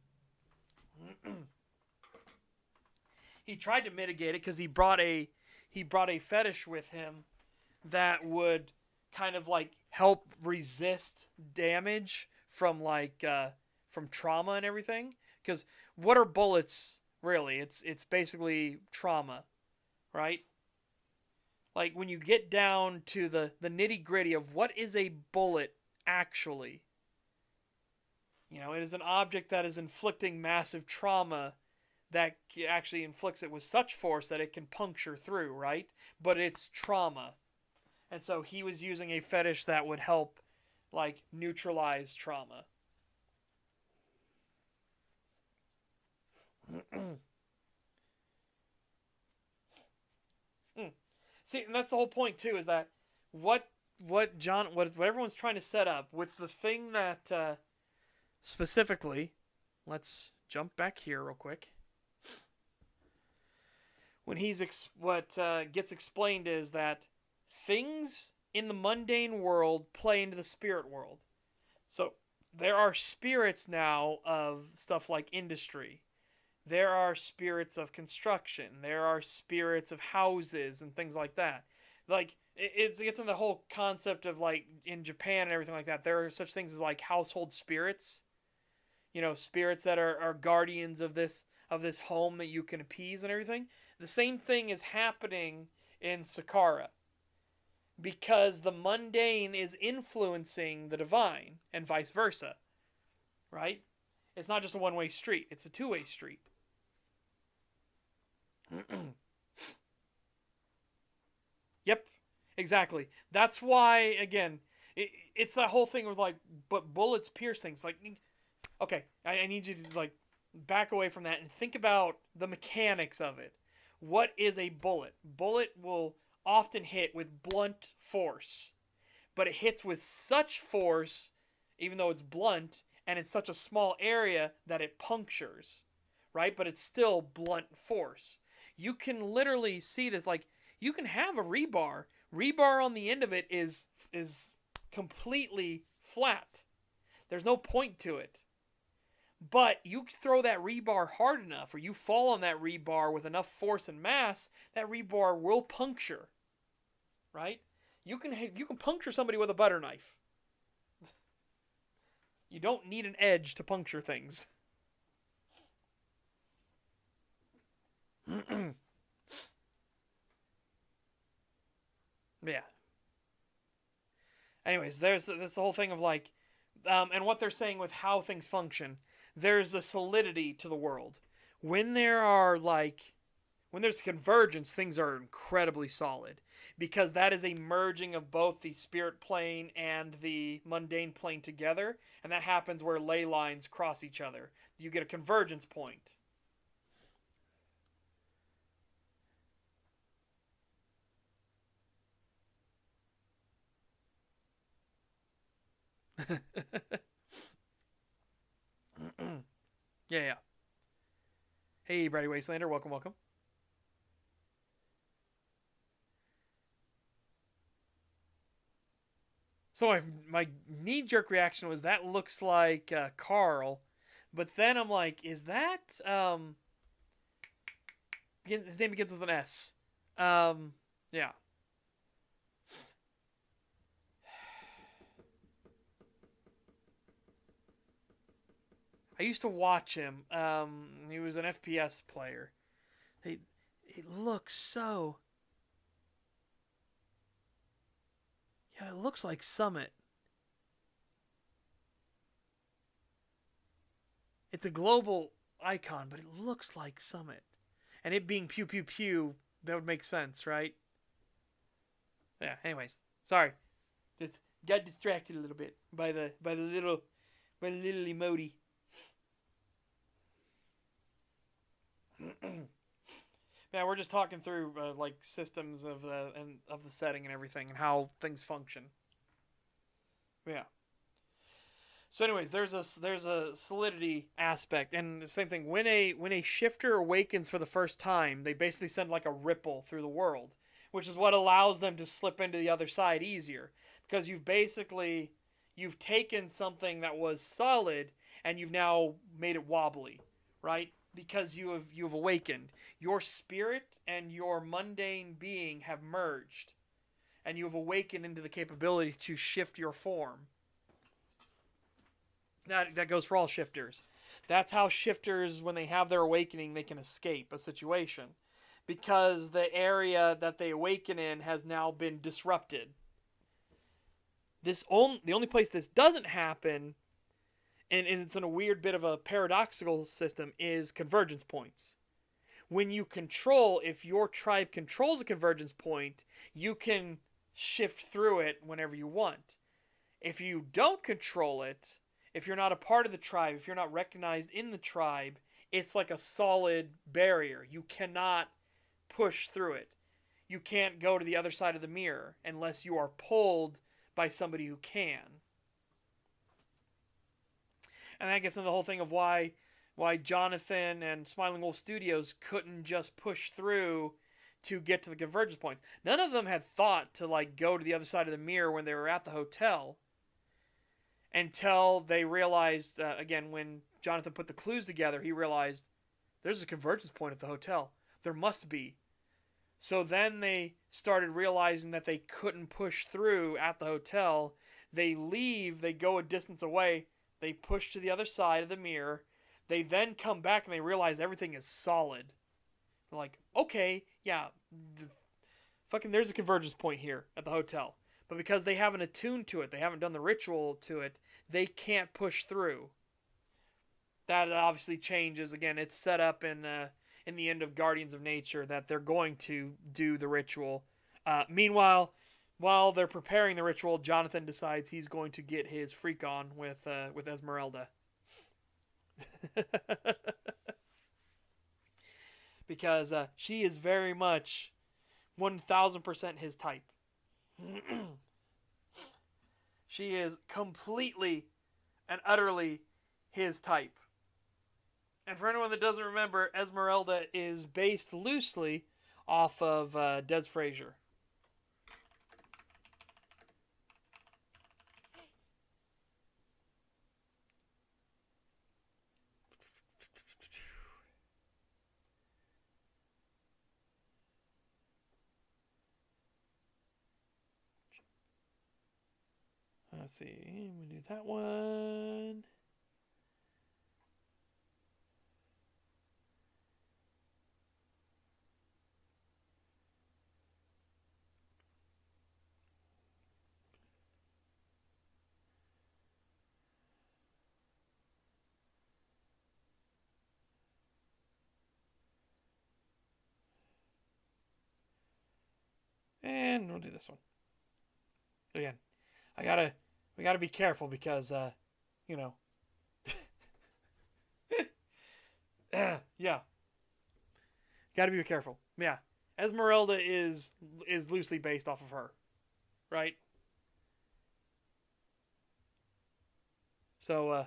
[SPEAKER 1] He tried to mitigate it because he brought a fetish with him that would kind of like help resist damage from from trauma and everything. Because what are bullets really? It's basically trauma, right? Like when you get down to the nitty gritty of what is a bullet actually. It is an object that is inflicting massive trauma that actually inflicts it with such force that it can puncture through, right? But it's trauma. And so he was using a fetish that would help, like, neutralize trauma. See, and that's the whole point too. Is that what everyone's trying to set up with the thing that specifically. Let's jump back here real quick. When what gets explained is that things in the mundane world play into the spirit world. So there are spirits now of stuff like industry. There are spirits of construction. There are spirits of houses and things like that. Like it gets in the whole concept of like in Japan and everything like that. There are such things as like household spirits. Spirits that are guardians of this home that you can appease and everything. The same thing is happening in Sakara because the mundane is influencing the divine and vice versa, right? It's not just a one-way street, it's a two-way street. Yep, exactly. That's why, again, it's that whole thing with like, but bullets pierce things. Like, okay, I need you to like back away from that and think about the mechanics of it. What is a bullet? Bullet will often hit with blunt force, but it hits with such force, even though it's blunt, and it's such a small area that it punctures, right? But it's still blunt force. You can literally see this, like, you can have a rebar. Rebar on the end of it is completely flat. There's no point to it. But you throw that rebar hard enough, or you fall on that rebar with enough force and mass, that rebar will puncture. Right? You can puncture somebody with a butter knife. You don't need an edge to puncture things. Yeah. Anyways, there's the whole thing of like, and what they're saying with how things function. There's a solidity to the world. When there are like, When there's convergence, things are incredibly solid because that is a merging of both the spirit plane and the mundane plane together, and that happens where ley lines cross each other. You get a convergence point. Yeah. Hey, Brady Wastelander, welcome, welcome. So my knee jerk reaction was that looks like Carl, but then I'm like, is that his name begins with an S? Yeah. I used to watch him. He was an FPS player. He it looks so. Yeah, it looks like Summit. It's a global icon, but it looks like Summit. And it being pew pew pew, that would make sense, right? Yeah. Anyways, sorry, just got distracted a little bit by the little emoji. Yeah, we're just talking through like systems of the setting and everything and how things function. Yeah. So, anyways, there's a solidity aspect, and the same thing when a shifter awakens for the first time, they basically send like a ripple through the world, which is what allows them to slip into the other side easier because you've taken something that was solid and you've now made it wobbly, right? Because you've awakened. Your spirit and your mundane being have merged, and you have awakened into the capability to shift your form. That goes for all shifters. That's how shifters, when they have their awakening, they can escape a situation because the area that they awaken in has now been disrupted. The only place this doesn't happen, and it's in a weird bit of a paradoxical system, is convergence points. When you control, if your tribe controls a convergence point, you can shift through it whenever you want. If you don't control it, if you're not a part of the tribe, if you're not recognized in the tribe, it's like a solid barrier. You cannot push through it. You can't go to the other side of the mirror unless you are pulled by somebody who can. And that gets into the whole thing of why Jonathan and Smiling Wolf Studios couldn't just push through to get to the convergence points. None of them had thought to like go to the other side of the mirror when they were at the hotel until they realized again when Jonathan put the clues together, he realized there's a convergence point at the hotel. There must be. So then they started realizing that they couldn't push through at the hotel. They leave, they go a distance away, they push to the other side of the mirror. They then come back and they realize everything is solid. They're like, okay, yeah, there's a convergence point here at the hotel. But because they haven't attuned to it, they haven't done the ritual to it, they can't push through. That obviously changes. Again, it's set up in the end of Guardians of Nature that they're going to do the ritual. Meanwhile, while they're preparing the ritual, Jonathan decides he's going to get his freak on with Esmeralda. Because she is very much 1000% his type. She is completely and utterly his type. And for anyone that doesn't remember, Esmeralda is based loosely off of Des Frazier. Let's see. We do that one. And we'll do this one. Again, we gotta be careful because, you know, yeah, gotta be careful. Yeah, Esmeralda is loosely based off of her, right? So,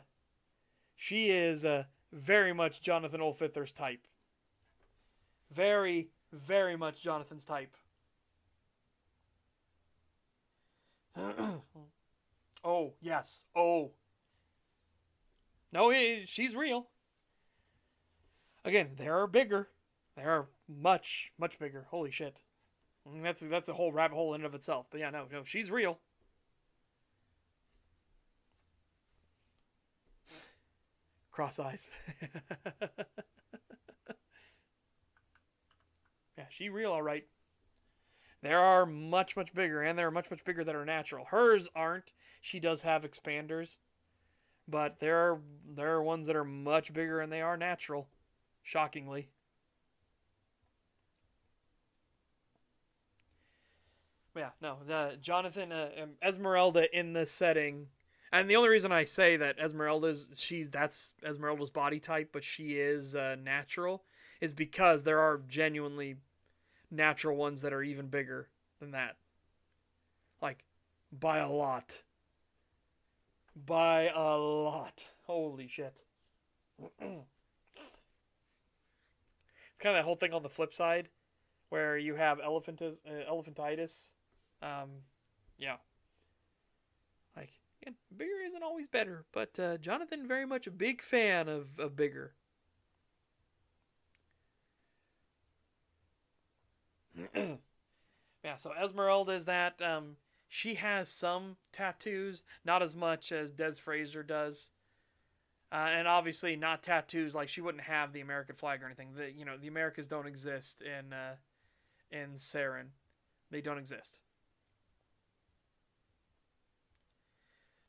[SPEAKER 1] she is very much Jonathan Olfither's type. Very, very much Jonathan's type. Oh, yes. Oh. No, she's real. Again, they are bigger. They are much, much bigger. Holy shit. That's a whole rabbit hole in and of itself. But yeah, no, she's real. Cross eyes. Yeah, she real, all right. There are much, much bigger, and there are much, much bigger that are natural. Hers aren't. She does have expanders, but there are ones that are much bigger and they are natural. Shockingly. Yeah, no, Jonathan Esmeralda in this setting, and the only reason I say that that's Esmeralda's body type, but she is natural, is because there are genuinely natural ones that are even bigger than that, like by a lot, by a lot. Holy shit! It's kind of that whole thing on the flip side, where you have elephantitis. Um, yeah, like again, bigger isn't always better, but Jonathan very much a big fan of bigger. Yeah, so Esmeralda is that. She has some tattoos, not as much as Des Fraser does, and obviously not tattoos like she wouldn't have the American flag or anything. The Americas don't exist in Saren. They don't exist.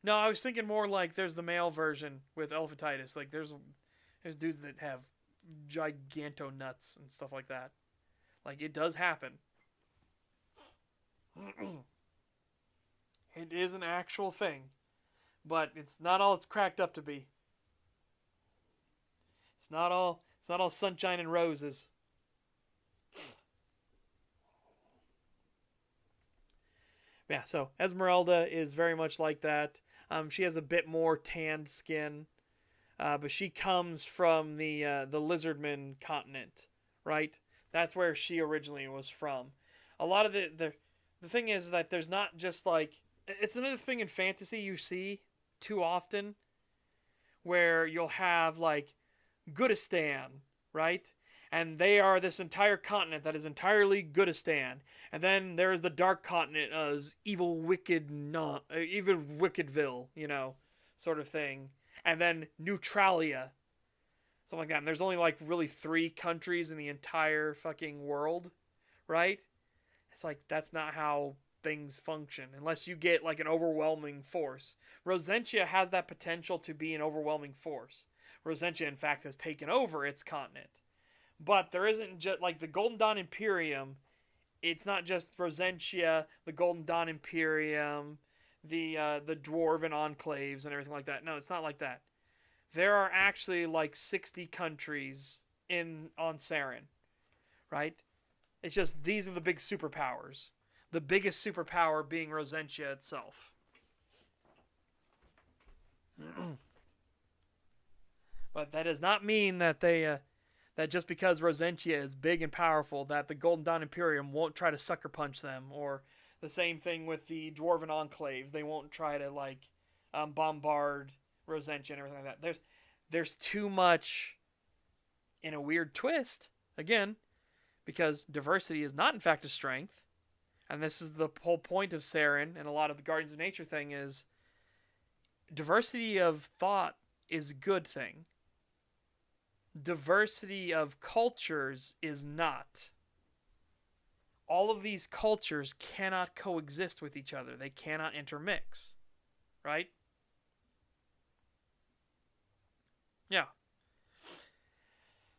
[SPEAKER 1] No, I was thinking more like there's the male version with elephantitis. Like there's dudes that have giganto nuts and stuff like that. Like it does happen. It is an actual thing, but it's not all it's cracked up to be. It's not all sunshine and roses. Yeah, so Esmeralda is very much like that. She has a bit more tanned skin, but she comes from the Lizardman continent, right? That's where she originally was from. A lot of the thing is that there's not just like it's another thing in fantasy you see too often where you'll have like Goodistan, right? And they are this entire continent that is entirely Goodistan. And then there is the dark continent as evil Wickedville, sort of thing. And then Neutralia, something like that. And there's only like really 3 countries in the entire fucking world, right? It's like that's not how things function unless you get like an overwhelming force. Rosentia has that potential to be an overwhelming force. Rosentia, in fact, has taken over its continent. But there isn't just like the Golden Dawn Imperium. It's not just Rosentia, the Golden Dawn Imperium, the Dwarven enclaves and everything like that. No, it's not like that. There are actually like 60 countries in on Saren, right? It's just these are the big superpowers. The biggest superpower being Rosentia itself. But that does not mean that that just because Rosentia is big and powerful, that the Golden Dawn Imperium won't try to sucker punch them, or the same thing with the Dwarven enclaves. They won't try to like bombard Rosentia and everything like that. There's too much in a weird twist again, because diversity is not in fact a strength, and this is the whole point of Saren and a lot of the Guardians of Nature thing is diversity of thought is a good thing. Diversity of cultures is not. All of these cultures cannot coexist with each other. They cannot intermix. Right? Yeah.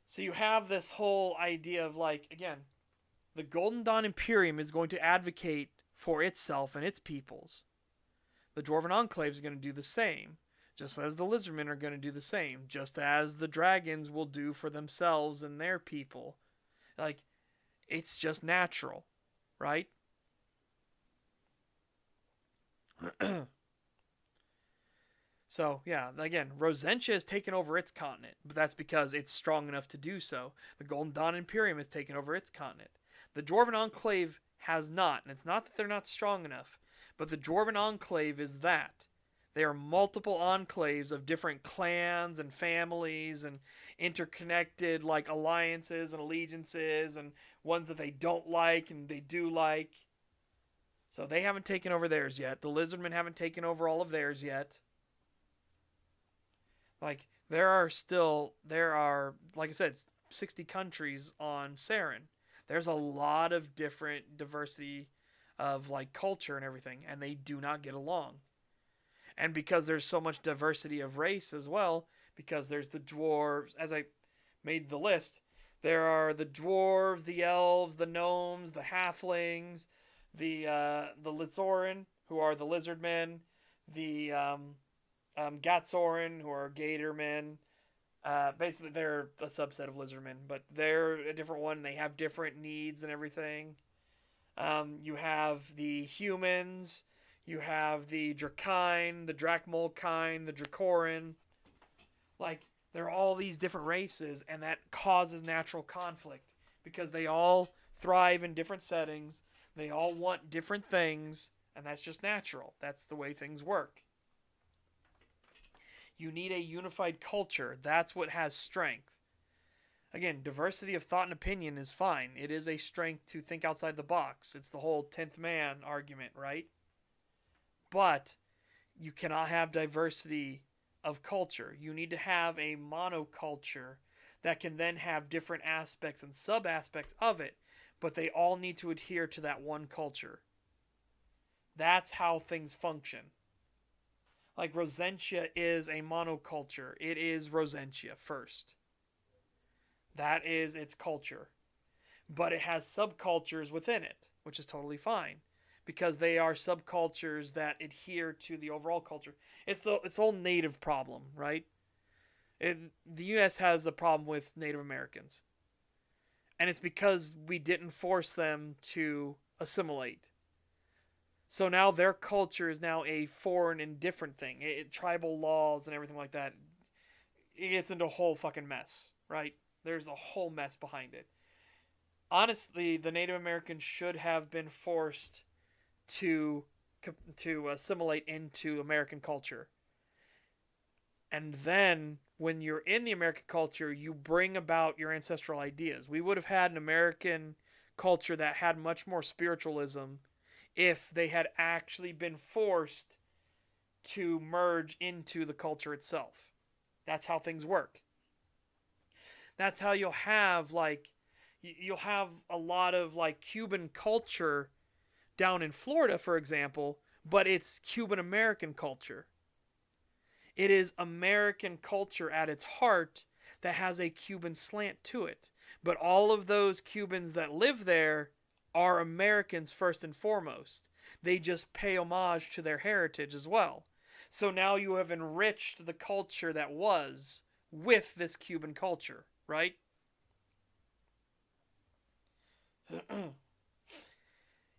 [SPEAKER 1] So you have this whole idea of like, again, The Golden Dawn Imperium is going to advocate for itself and its peoples. The Dwarven Enclaves are going to do the same, just as the Lizardmen are going to do the same, just as the dragons will do for themselves and their people. Like, it's just natural, right? So, yeah, again, Rosentia has taken over its continent, but that's because it's strong enough to do so. The Golden Dawn Imperium has taken over its continent. The Dwarven Enclave has not, and it's not that they're not strong enough, but the Dwarven Enclave is that. They are multiple enclaves of different clans and families and interconnected like alliances and allegiances and ones that they don't like and they do like. So they haven't taken over theirs yet. The Lizardmen haven't taken over all of theirs yet. Like there are like I said, 60 countries on Saren. There's a lot of different diversity of like culture and everything, and they do not get along. And because there's so much diversity of race as well, because there's the dwarves, as I made the list, there are the dwarves, the elves, the gnomes, the halflings, the Litzorin, who are the lizard men, the Gatsorin, who are gator men. Basically, they're a subset of lizardmen, but they're a different one. They have different needs and everything. You have the humans. You have the Drakine, the Drakmolkine, the Dracorin. Like, there are all these different races, and that causes natural conflict because they all thrive in different settings. They all want different things, and that's just natural. That's the way things work. You need a unified culture. That's what has strength. Again, diversity of thought and opinion is fine. It is a strength to think outside the box. It's the whole 10th man argument, right? But you cannot have diversity of culture. You need to have a monoculture that can then have different aspects and sub-aspects of it, but they all need to adhere to that one culture. That's how things function. Like Rosentia is a monoculture. It is Rosentia first. That is its culture. But it has subcultures within it, which is totally fine. Because they are subcultures that adhere to the overall culture. It's the whole native problem, right? The U.S. has the problem with Native Americans. And it's because we didn't force them to assimilate. So now their culture is now a foreign and different thing. Tribal laws and everything like that. It gets into a whole fucking mess, right? There's a whole mess behind it. Honestly, the Native Americans should have been forced to assimilate into American culture. And then when you're in the American culture, you bring about your ancestral ideas. We would have had an American culture that had much more spiritualism if they had actually been forced to merge into the culture itself. That's how things work. That's how you'll have a lot of like Cuban culture down in Florida, for example, but it's Cuban American culture. It is American culture at its heart that has a Cuban slant to it. But all of those Cubans that live there are Americans first and foremost. They just pay homage to their heritage as well. So now you have enriched the culture that was with this Cuban culture, right?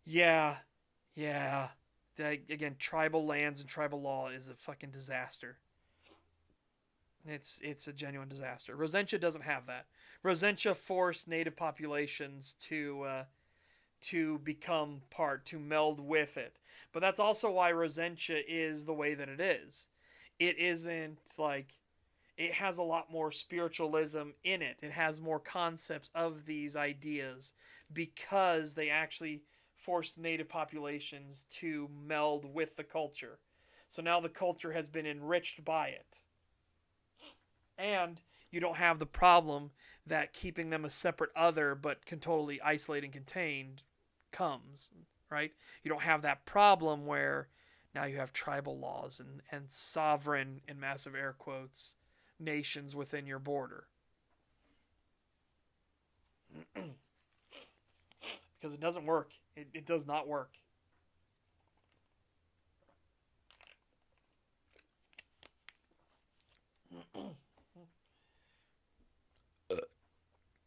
[SPEAKER 1] Yeah. Again, tribal lands and tribal law is a fucking disaster. It's a genuine disaster. Rosentia doesn't have that. Rosentia forced native populations to become part, to meld with it. But that's also why Rosentia is the way that it is. It isn't like it has a lot more spiritualism in it. It has more concepts of these ideas because they actually forced native populations to meld with the culture. So now the culture has been enriched by it. And you don't have the problem that keeping them a separate other but can totally isolate and contained comes, right? You don't have that problem where now you have tribal laws and sovereign, in massive air quotes, nations within your border. because it doesn't work. It does not work.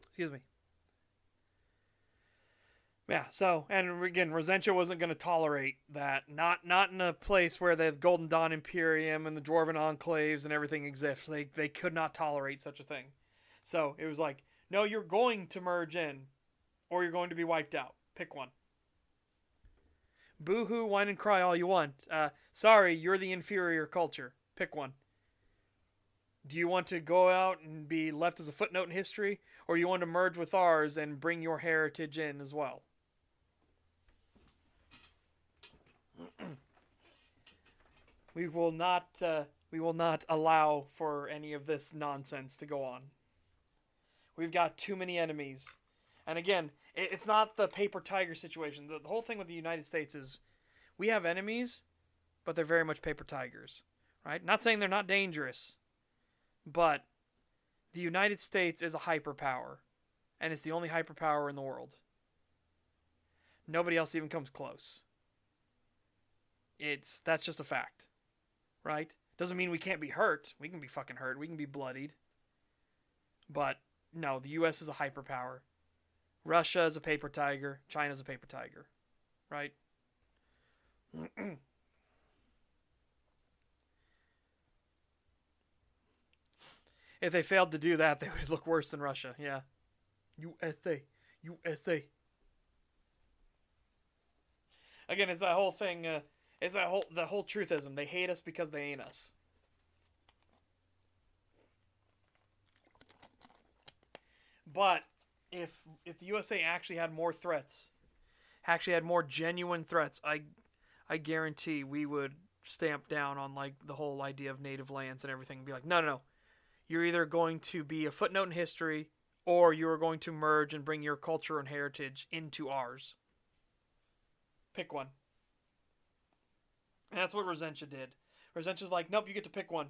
[SPEAKER 1] Excuse me. Yeah, so, and again, Rosentia wasn't going to tolerate that. Not in a place where the Golden Dawn Imperium and the Dwarven Enclaves and everything exists. They could not tolerate such a thing. So, it was like, no, you're going to merge in, or you're going to be wiped out. Pick one. Boo-hoo, whine and cry all you want. Sorry, you're the inferior culture. Pick one. Do you want to go out and be left as a footnote in history, or you want to merge with ours and bring your heritage in as well? We will not allow for any of this nonsense to go on. We've got too many enemies. And again, it's not the paper tiger situation. The whole thing with the United States is we have enemies, but they're very much paper tigers, right? Not saying they're not dangerous, but the United States is a hyperpower, and it's the only hyperpower in the world. Nobody else even comes close. That's just a fact, right? Doesn't mean we can't be hurt. We can be fucking hurt. We can be bloodied. But no, the U.S. is a hyperpower. Russia is a paper tiger. China's a paper tiger, right? If they failed to do that, they would look worse than Russia. Yeah. USA. USA. Again, it's that whole thing. It's the whole truthism. They hate us because they ain't us. But if the USA actually had more threats, actually had more genuine threats, I guarantee we would stamp down on like the whole idea of native lands and everything and be like, no. You're either going to be a footnote in history, or you are going to merge and bring your culture and heritage into ours. Pick one. And that's what Rosentia did. Rosentia's like, nope, you get to pick one.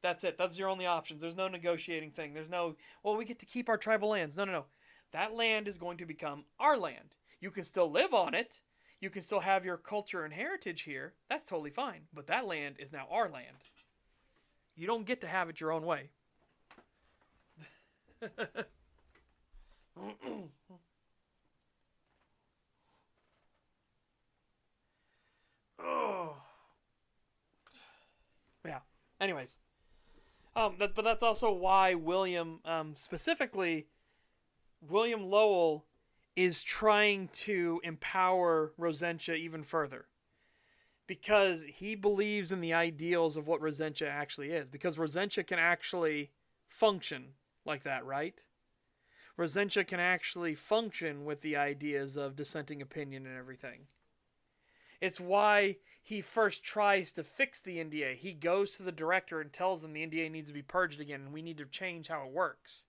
[SPEAKER 1] That's it. That's your only options. There's no negotiating thing. There's no, well, we get to keep our tribal lands. No. That land is going to become our land. You can still live on it. You can still have your culture and heritage here. That's totally fine. But that land is now our land. You don't get to have it your own way. Oh. Yeah. Anyways. But that's also why William, specifically, William Lowell is trying to empower Rosentia even further. Because he believes in the ideals of what Rosentia actually is. Because Rosentia can actually function like that, right? Rosentia can actually function with the ideas of dissenting opinion and everything. It's why he first tries to fix the NDA. He goes to the director and tells them the NDA needs to be purged again and we need to change how it works.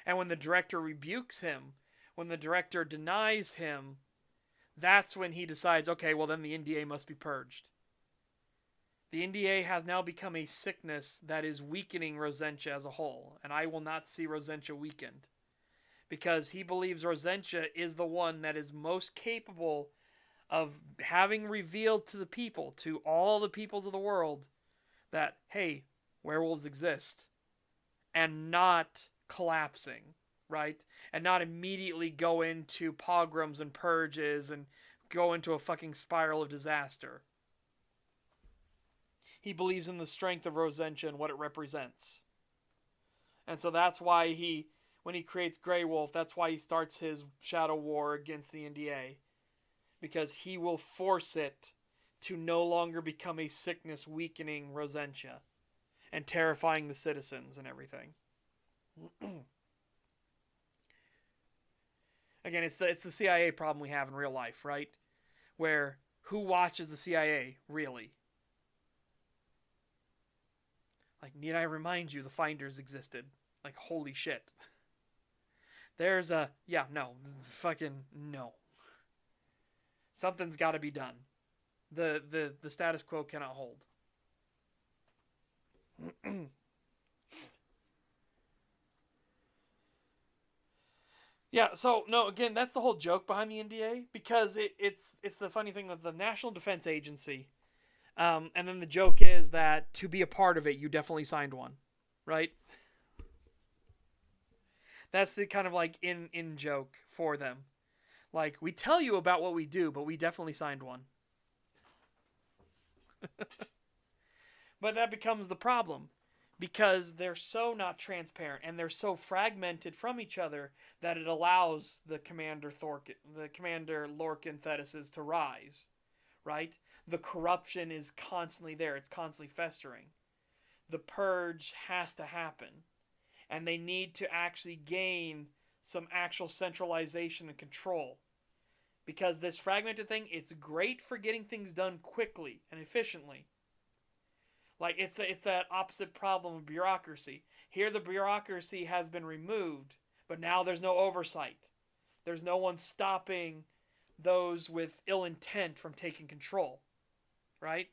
[SPEAKER 1] And when the director rebukes him, when the director denies him, that's when he decides, okay, well then the NDA must be purged. The NDA has now become a sickness that is weakening Rosentia as a whole, and I will not see Rosentia weakened. Because he believes Rosentia is the one that is most capable of having revealed to the people, to all the peoples of the world, that, hey, werewolves exist, and not collapsing, right? And not immediately go into pogroms and purges and go into a fucking spiral of disaster. He believes in the strength of Rosentia and what it represents. And so that's why when he creates Grey Wolf, that's why he starts his shadow war against the NDA. Because he will force it to no longer become a sickness weakening Rosentia and terrifying the citizens and everything. Again, it's the CIA problem we have in real life, right? Where who watches the CIA, really? Like, need I remind you the Finders existed? Like, holy shit. There's a... Yeah, no. Fucking no. Something's got to be done. The status quo cannot hold. Yeah, so no, again, that's the whole joke behind the NDA because it's the funny thing with the National Defense Agency. And then the joke is that to be a part of it, you definitely signed one, right? That's the kind of like in joke for them. Like we tell you about what we do, but we definitely signed one. But that becomes the problem because they're so not transparent and they're so fragmented from each other that it allows the Commander Lorcan Thetis to rise, right? The corruption is constantly there. It's constantly festering. The purge has to happen, and they need to actually gain some actual centralization and control. Because this fragmented thing, it's great for getting things done quickly and efficiently. Like it's that opposite problem of bureaucracy. Here the bureaucracy has been removed, but now there's no oversight. There's no one stopping those with ill intent from taking control, right?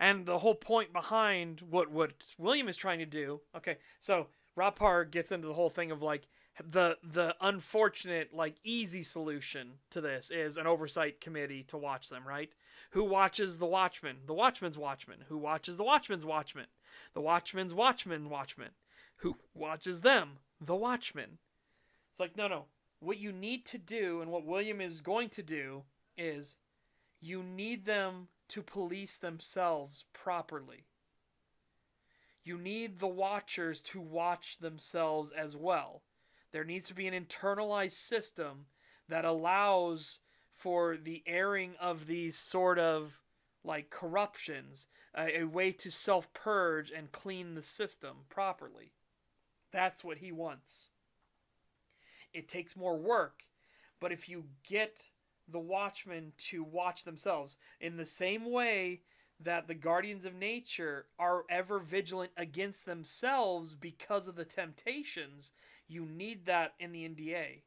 [SPEAKER 1] And the whole point behind what William is trying to do. Okay, so Rob Parr gets into the whole thing of like the unfortunate like easy solution to this is an oversight committee to watch them, right? Who watches the Watchmen? The Watchman's Watchmen. Who watches the Watchman's Watchmen? The Watchman's Watchmen. Who watches them? The Watchmen. It's like no. What you need to do and what William is going to do is you need them to police themselves properly. You need the watchers to watch themselves as well. There needs to be an internalized system that allows for the airing of these sort of like corruptions, a way to self-purge and clean the system properly. That's what he wants. It takes more work, but if you get the Watchmen to watch themselves in the same way that the Guardians of Nature are ever vigilant against themselves because of the temptations, you need that in the NDA.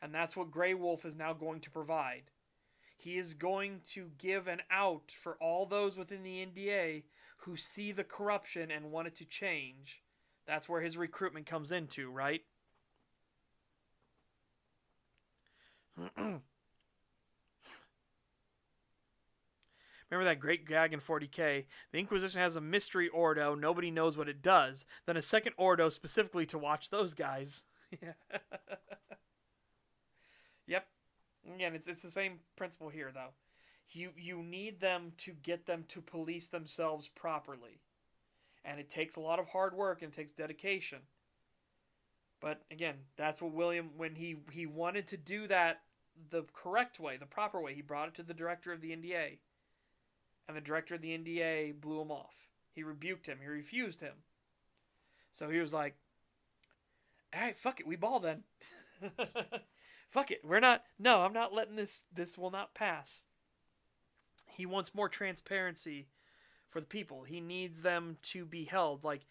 [SPEAKER 1] And that's what Grey Wolf is now going to provide. He is going to give an out for all those within the NDA who see the corruption and want it to change. That's where his recruitment comes into, right? Remember that great gag in 40K? The Inquisition has a mystery Ordo. Nobody knows what it does. Then a second Ordo specifically to watch those guys. Yep. Again, it's the same principle here, though. You need them to get them to police themselves properly. And it takes a lot of hard work and it takes dedication. But again, that's what William, when he wanted to do that the correct way, the proper way, he brought it to the director of the NDA. And the director of the NDA blew him off. He rebuked him. He refused him. So he was like, all right, fuck it. We ball then. Fuck it. We're not. No, I'm not letting this. This will not pass. He wants more transparency for the people. He needs them to be held. Like,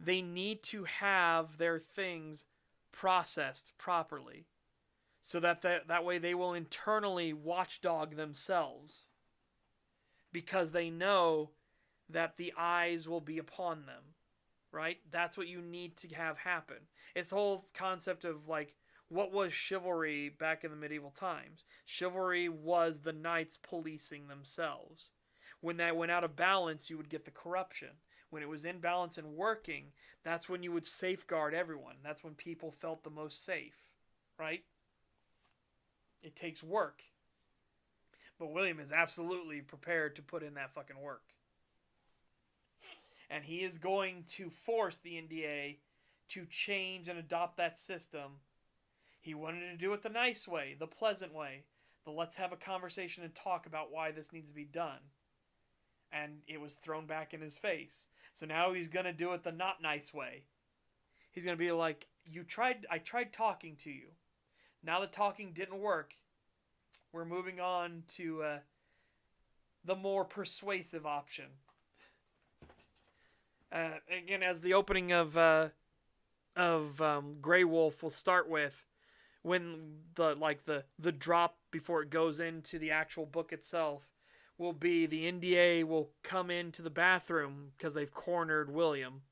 [SPEAKER 1] they need to have their things processed properly. So that way they will internally watchdog themselves. Because they know that the eyes will be upon them, right? That's what you need to have happen. It's the whole concept of like, what was chivalry back in the medieval times? Chivalry was the knights policing themselves. When that went out of balance, you would get the corruption. When it was in balance and working, that's when you would safeguard everyone. That's when people felt the most safe, right? It takes work. But William is absolutely prepared to put in that fucking work. And he is going to force the NDA to change and adopt that system. He wanted to do it the nice way, the pleasant way. The let's have a conversation and talk about why this needs to be done. And it was thrown back in his face. So now he's going to do it the not nice way. He's going to be like, I tried talking to you. Now that talking didn't work, we're moving on to the more persuasive option. Again, as the opening of Grey Wolf will start with, when the drop before it goes into the actual book itself, will be the NDA will come into the bathroom because they've cornered William.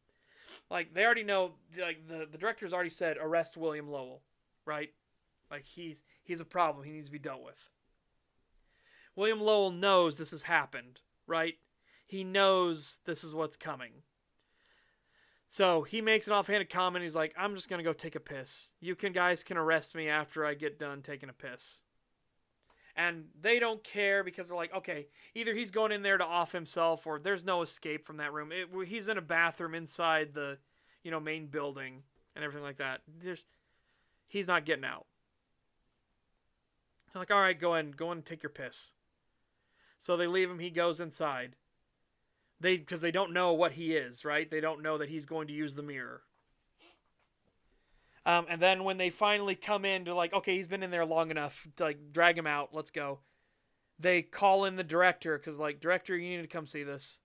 [SPEAKER 1] Like, they already know, like, the director's already said, arrest William Lowell, right? Like, he's a problem. He needs to be dealt with. William Lowell knows this has happened, right? He knows this is what's coming. So he makes an offhanded comment. He's like, I'm just going to go take a piss. You guys can arrest me after I get done taking a piss. And they don't care because they're like, okay, either he's going in there to off himself or there's no escape from that room. He's in a bathroom inside the, main building and everything like that. He's not getting out. They're like, all right, go in and take your piss. So they leave him. He goes inside. Because they don't know what he is, right? They don't know that he's going to use the mirror. And then when they finally come in to like, okay, he's been in there long enough to like drag him out. Let's go. They call in the director because like, director, you need to come see this.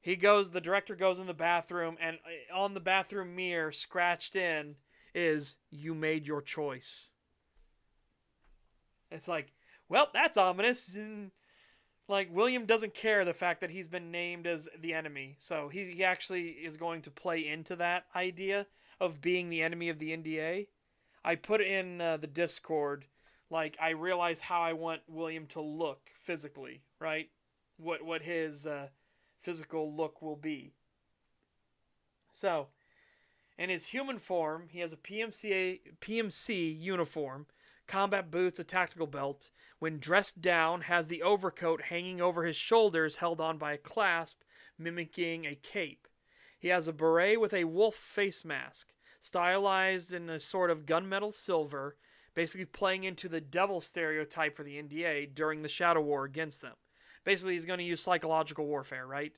[SPEAKER 1] The director goes in the bathroom, and on the bathroom mirror, scratched in, is, you made your choice. It's like, well, that's ominous. And like, William doesn't care the fact that he's been named as the enemy. So he actually is going to play into that idea of being the enemy of the NDA. I put in the Discord, like, I realize how I want William to look physically, right? What his physical look will be. So, in his human form, he has a PMC uniform, combat boots, a tactical belt. When dressed down, has the overcoat hanging over his shoulders, held on by a clasp, mimicking a cape. He has a beret with a wolf face mask, stylized in a sort of gunmetal silver, basically playing into the devil stereotype for the NDA during the Shadow War against them. Basically, he's going to use psychological warfare, right?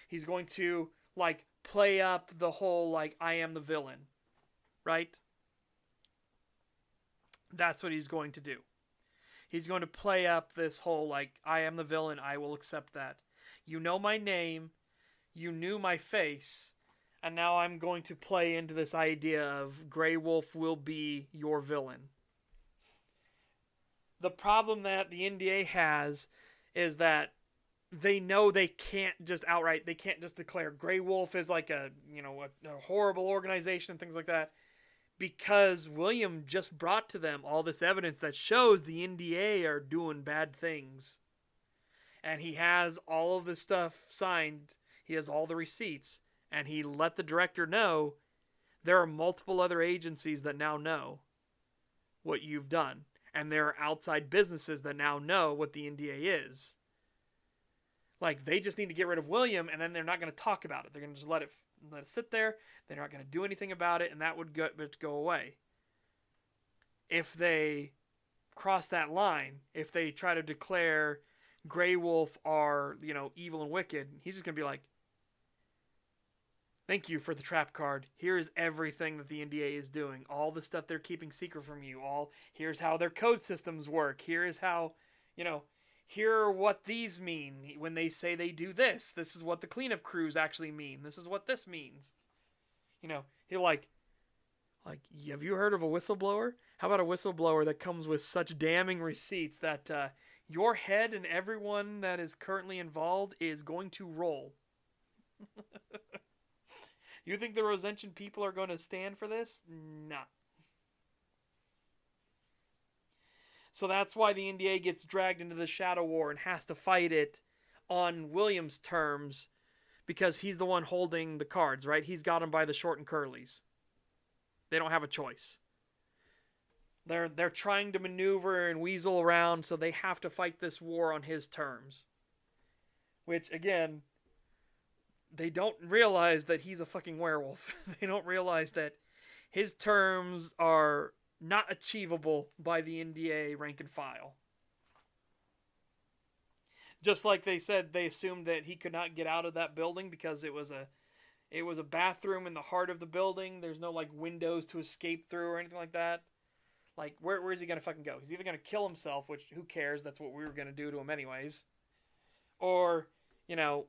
[SPEAKER 1] He's going to, like, play up the whole, like, I am the villain, right? That's what he's going to do. He's going to play up this whole, like, I am the villain, I will accept that. You know my name, you knew my face, and now I'm going to play into this idea of Grey Wolf will be your villain. The problem that the NDA has is that they know they can't just declare Grey Wolf is like a horrible organization and things like that, because William just brought to them all this evidence that shows the NDA are doing bad things. And he has all of this stuff signed. He has all the receipts. And he let the director know there are multiple other agencies that now know what you've done. And there are outside businesses that now know what the NDA is. Like, they just need to get rid of William, and then they're not going to talk about it. They're going to just let it sit there. They're not going to do anything about it, and that would go away. If they cross that line, if they try to declare Grey Wolf are, evil and wicked, he's just going to be like, thank you for the trap card. Here's everything that the NDA is doing. All the stuff they're keeping secret from you. Here's how their code systems work. Here is how, here are what these mean when they say they do this. This is what the cleanup crews actually mean. This is what this means. He'll like, have you heard of a whistleblower? How about a whistleblower that comes with such damning receipts that your head and everyone that is currently involved is going to roll? You think the Rosentian people are going to stand for this? Nah. So that's why the NDA gets dragged into the Shadow War and has to fight it on William's terms, because he's the one holding the cards, right? He's got them by the short and curlies. They don't have a choice. They're trying to maneuver and weasel around, so they have to fight this war on his terms. Which, again, they don't realize that he's a fucking werewolf. They don't realize that his terms are not achievable by the NDA rank and file. Just like they said, they assumed that he could not get out of that building because it was a bathroom in the heart of the building. There's no like windows to escape through or anything like that. Like, where is he gonna fucking go? He's either gonna kill himself, which who cares? That's what we were gonna do to him anyways. Or,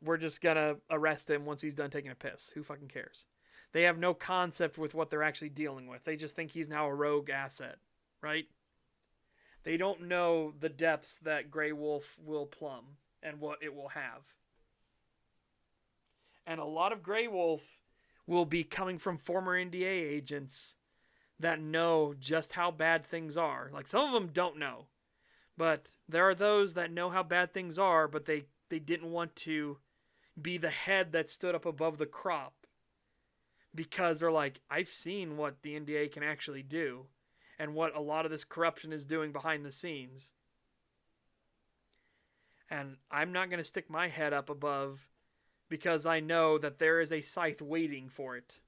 [SPEAKER 1] we're just gonna arrest him once he's done taking a piss. Who fucking cares? They have no concept with what they're actually dealing with. They just think he's now a rogue asset, right? They don't know the depths that Grey Wolf will plumb. and what it will have. And a lot of Grey Wolf will be coming from former NDA agents that know just how bad things are. Like, some of them don't know. But there are those that know how bad things are, but they didn't want to be the head that stood up above the crop. Because they're like, I've seen what the NDA can actually do. And what a lot of this corruption is doing behind the scenes. And I'm not going to stick my head up above because I know that there is a scythe waiting for it.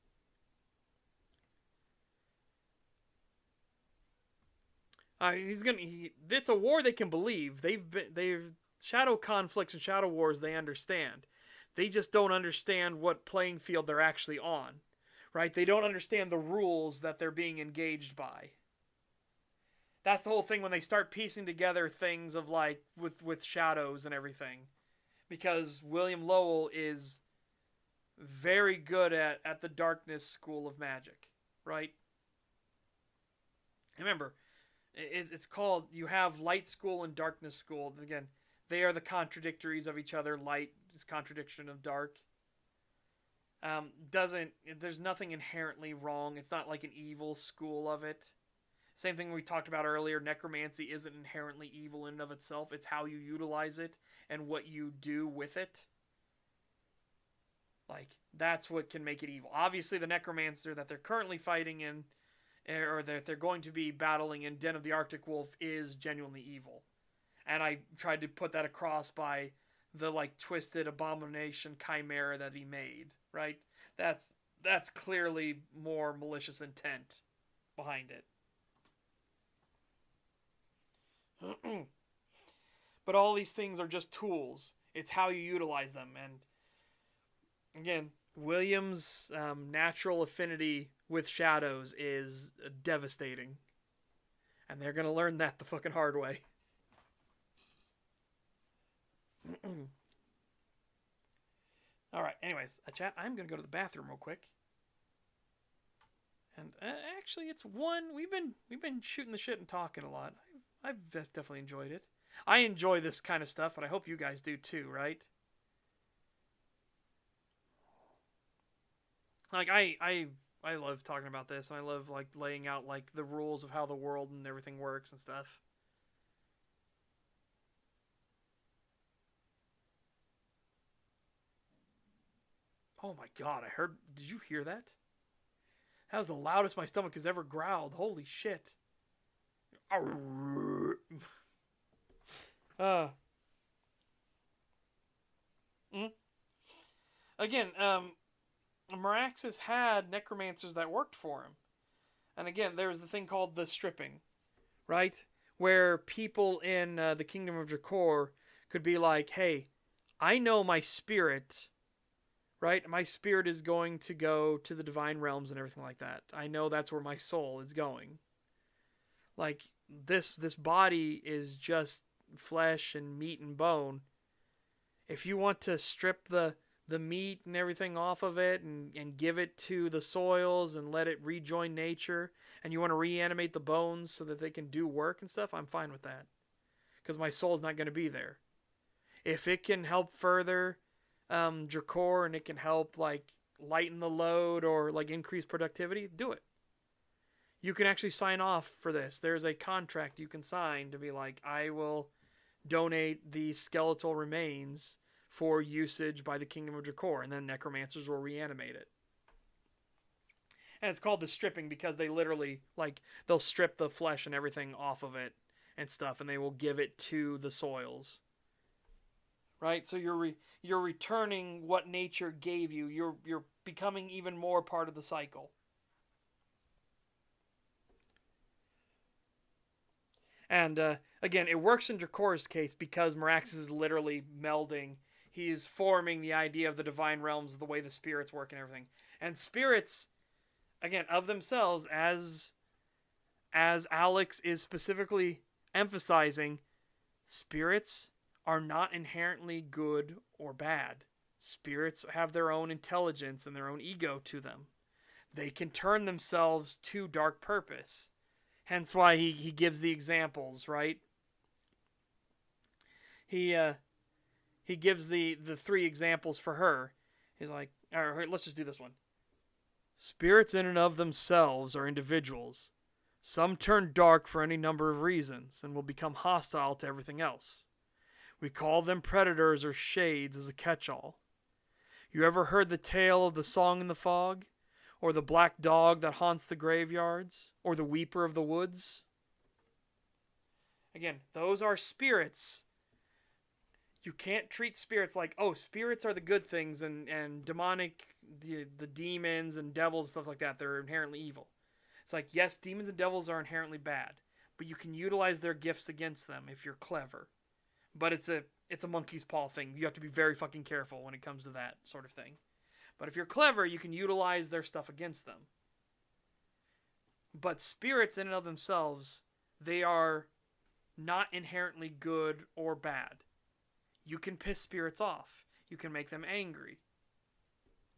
[SPEAKER 1] It's a war they can believe. They've shadow conflicts and shadow wars they understand. They just don't understand what playing field they're actually on, right? They don't understand the rules that they're being engaged by. That's the whole thing when they start piecing together things of like with shadows and everything, because William Lowell is very good at the darkness school of magic, right? Remember, it's called, you have light school and darkness school. Again, they are the contradictories of each other. Light is contradiction of dark. There's nothing inherently wrong. It's not like an evil school of it. Same thing we talked about earlier. Necromancy isn't inherently evil in and of itself. It's how you utilize it and what you do with it. Like, that's what can make it evil. Obviously, the necromancer that they're currently fighting in, or that they're going to be battling in Den of the Arctic Wolf, is genuinely evil. And I tried to put that across by the like twisted abomination chimera that he made, right? That's clearly more malicious intent behind it. But all these things are just tools. It's how you utilize them. And again, William's natural affinity with shadows is devastating. And they're going to learn that the fucking hard way. Alright, anyways, chat, I'm going to go to the bathroom real quick. And actually, it's one. We've been shooting the shit and talking a lot. I've definitely enjoyed it. I enjoy this kind of stuff, but I hope you guys do too, right? Like, I love talking about this, and I love like laying out like the rules of how the world and everything works and stuff. Oh my god, did you hear that? That was the loudest my stomach has ever growled. Holy shit. Again, Meraxes had necromancers that worked for him. And again, there's the thing called the stripping, right? Where people in the Kingdom of Drakor could be like, hey, I know my spirit, right? My spirit is going to go to the divine realms and everything like that. I know that's where my soul is going. Like, this body is just flesh and meat and bone. If you want to strip the meat and everything off of it and give it to the soils and let it rejoin nature, and you want to reanimate the bones so that they can do work and stuff, I'm fine with that. Because my soul's not going to be there. If it can help further Drakor and it can help like lighten the load or like increase productivity, do it. You can actually sign off for this. There's a contract you can sign to be like, I will donate the skeletal remains for usage by the Kingdom of Drakor, and then necromancers will reanimate it. And it's called the stripping because they literally, like, they'll strip the flesh and everything off of it and stuff, and they will give it to the soils. Right? So you're returning what nature gave you. You're becoming even more part of the cycle. And again, it works in Drakor's case because Meraxes is literally melding. He's forming the idea of the divine realms, the way the spirits work and everything. And spirits, again, of themselves, as Alex is specifically emphasizing, spirits are not inherently good or bad. Spirits have their own intelligence and their own ego to them. They can turn themselves to dark purpose. Hence why he gives the examples, right? He he gives the three examples for her. He's like, all right, let's just do this one. Spirits in and of themselves are individuals. Some turn dark for any number of reasons and will become hostile to everything else. We call them predators or shades as a catch-all. You ever heard the tale of the song in the fog? Or the black dog that haunts the graveyards? Or the weeper of the woods? Again, those are spirits. You can't treat spirits like, oh, spirits are the good things and demonic, the demons and devils, stuff like that, they're inherently evil. It's like, yes, demons and devils are inherently bad, but you can utilize their gifts against them if you're clever. But it's a monkey's paw thing. You have to be very fucking careful when it comes to that sort of thing. But if you're clever, you can utilize their stuff against them. But spirits in and of themselves, they are not inherently good or bad. You can piss spirits off. You can make them angry.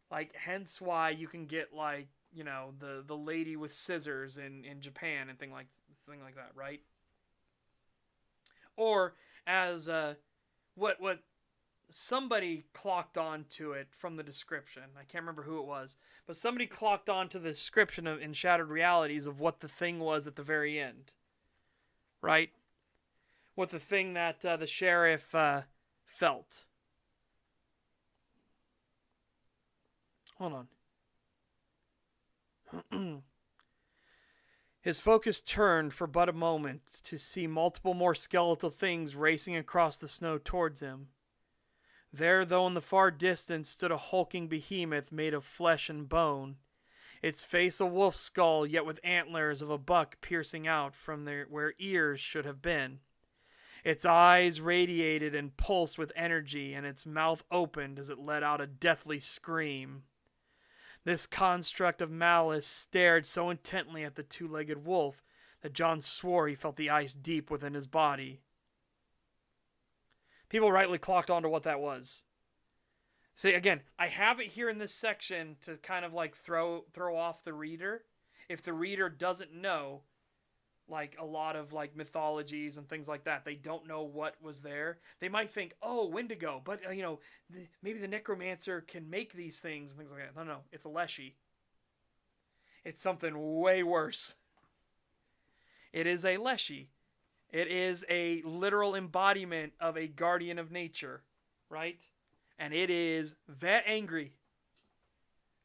[SPEAKER 1] Like, hence why you can get, like, you know, the lady with scissors in Japan and thing like that, right? Or as what somebody clocked onto it from the description. I can't remember who it was, but somebody clocked onto the description of in Shattered Realities of what the thing was at the very end, right? What the thing that the sheriff felt. Hold on. His focus turned for but a moment to see multiple more skeletal things racing across the snow towards him. There, though in the far distance, stood a hulking behemoth made of flesh and bone, its face a wolf's skull, yet with antlers of a buck piercing out from where ears should have been. Its eyes radiated and pulsed with energy, and its mouth opened as it let out a deathly scream. This construct of malice stared so intently at the two-legged wolf that John swore he felt the ice deep within his body. People rightly clocked onto what that was. See, again, I have it here in this section to kind of like throw off the reader. If the reader doesn't know, like, a lot of, like, mythologies and things like that, they don't know what was there. They might think, oh, Wendigo, but, you know, maybe the necromancer can make these things and things like that. No, it's a leshy. It's something way worse. It is a leshy. It is a literal embodiment of a guardian of nature, right? And it is that angry.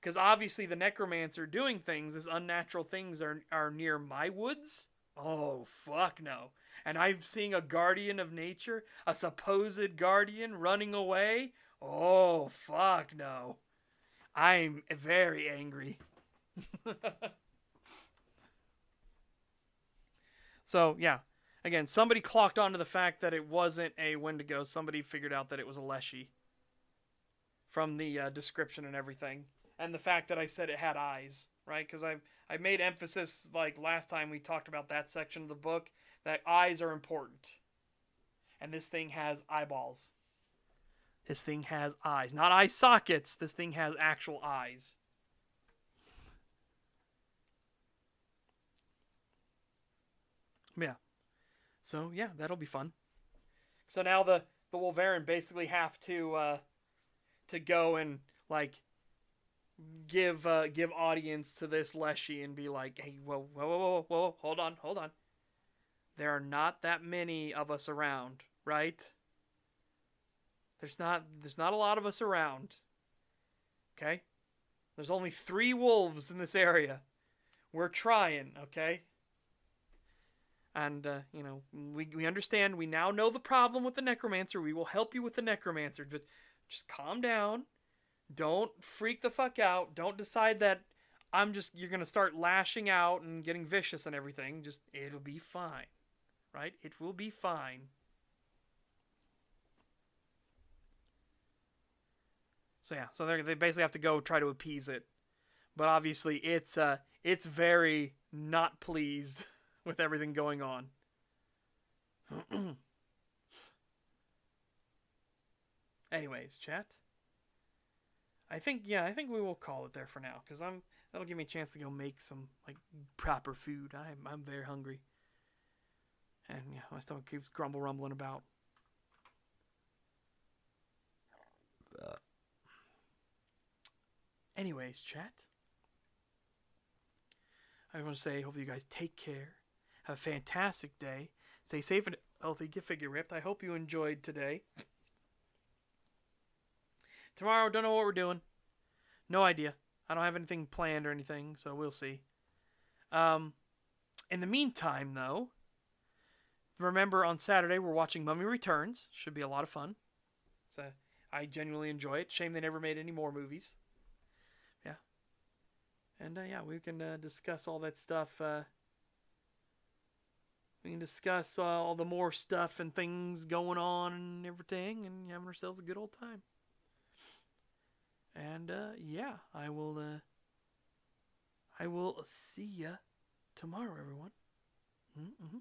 [SPEAKER 1] Because obviously the necromancer doing things, these unnatural things are near my woods. Oh, fuck no. And I'm seeing a guardian of nature, a supposed guardian running away. Oh, fuck no. I'm very angry. So, yeah. Again, somebody clocked onto the fact that it wasn't a Wendigo. Somebody figured out that it was a leshy. From the description and everything. And the fact that I said it had eyes, right? Because I made emphasis, like last time we talked about that section of the book, that eyes are important. And this thing has eyeballs. This thing has eyes. Not eye sockets. This thing has actual eyes. Yeah. So, yeah, that'll be fun. So now the Wolverine basically have to go and, like, give audience to this leshy and be like, hey, whoa, hold on. There are not that many of us around, right? There's not a lot of us around. Okay? There's only 3 wolves in this area. We're trying, okay? And, you know, we understand. We now know the problem with the necromancer. We will help you with the necromancer. But just calm down. Don't freak the fuck out. Don't decide that you're going to start lashing out and getting vicious and everything. Just, it'll be fine. Right? It will be fine. So yeah, so they basically have to go try to appease it. But obviously it's very not pleased with everything going on. Anyways, chat. I think we will call it there for now, because that'll give me a chance to go make some, like, proper food. I'm very hungry. And yeah, my stomach keeps rumbling about. Anyways, chat, I want to say, hopefully you guys take care. Have a fantastic day. Stay safe and healthy. Get figure ripped. I hope you enjoyed today. Tomorrow, don't know what we're doing. No idea. I don't have anything planned or anything, so we'll see. In the meantime, though, remember on Saturday we're watching Mummy Returns. Should be a lot of fun. I genuinely enjoy it. Shame they never made any more movies. Yeah. And yeah, we can discuss all that stuff. We can discuss all the more stuff and things going on and everything, and having ourselves a good old time. And yeah, I will see ya tomorrow, everyone. Mm-hmm.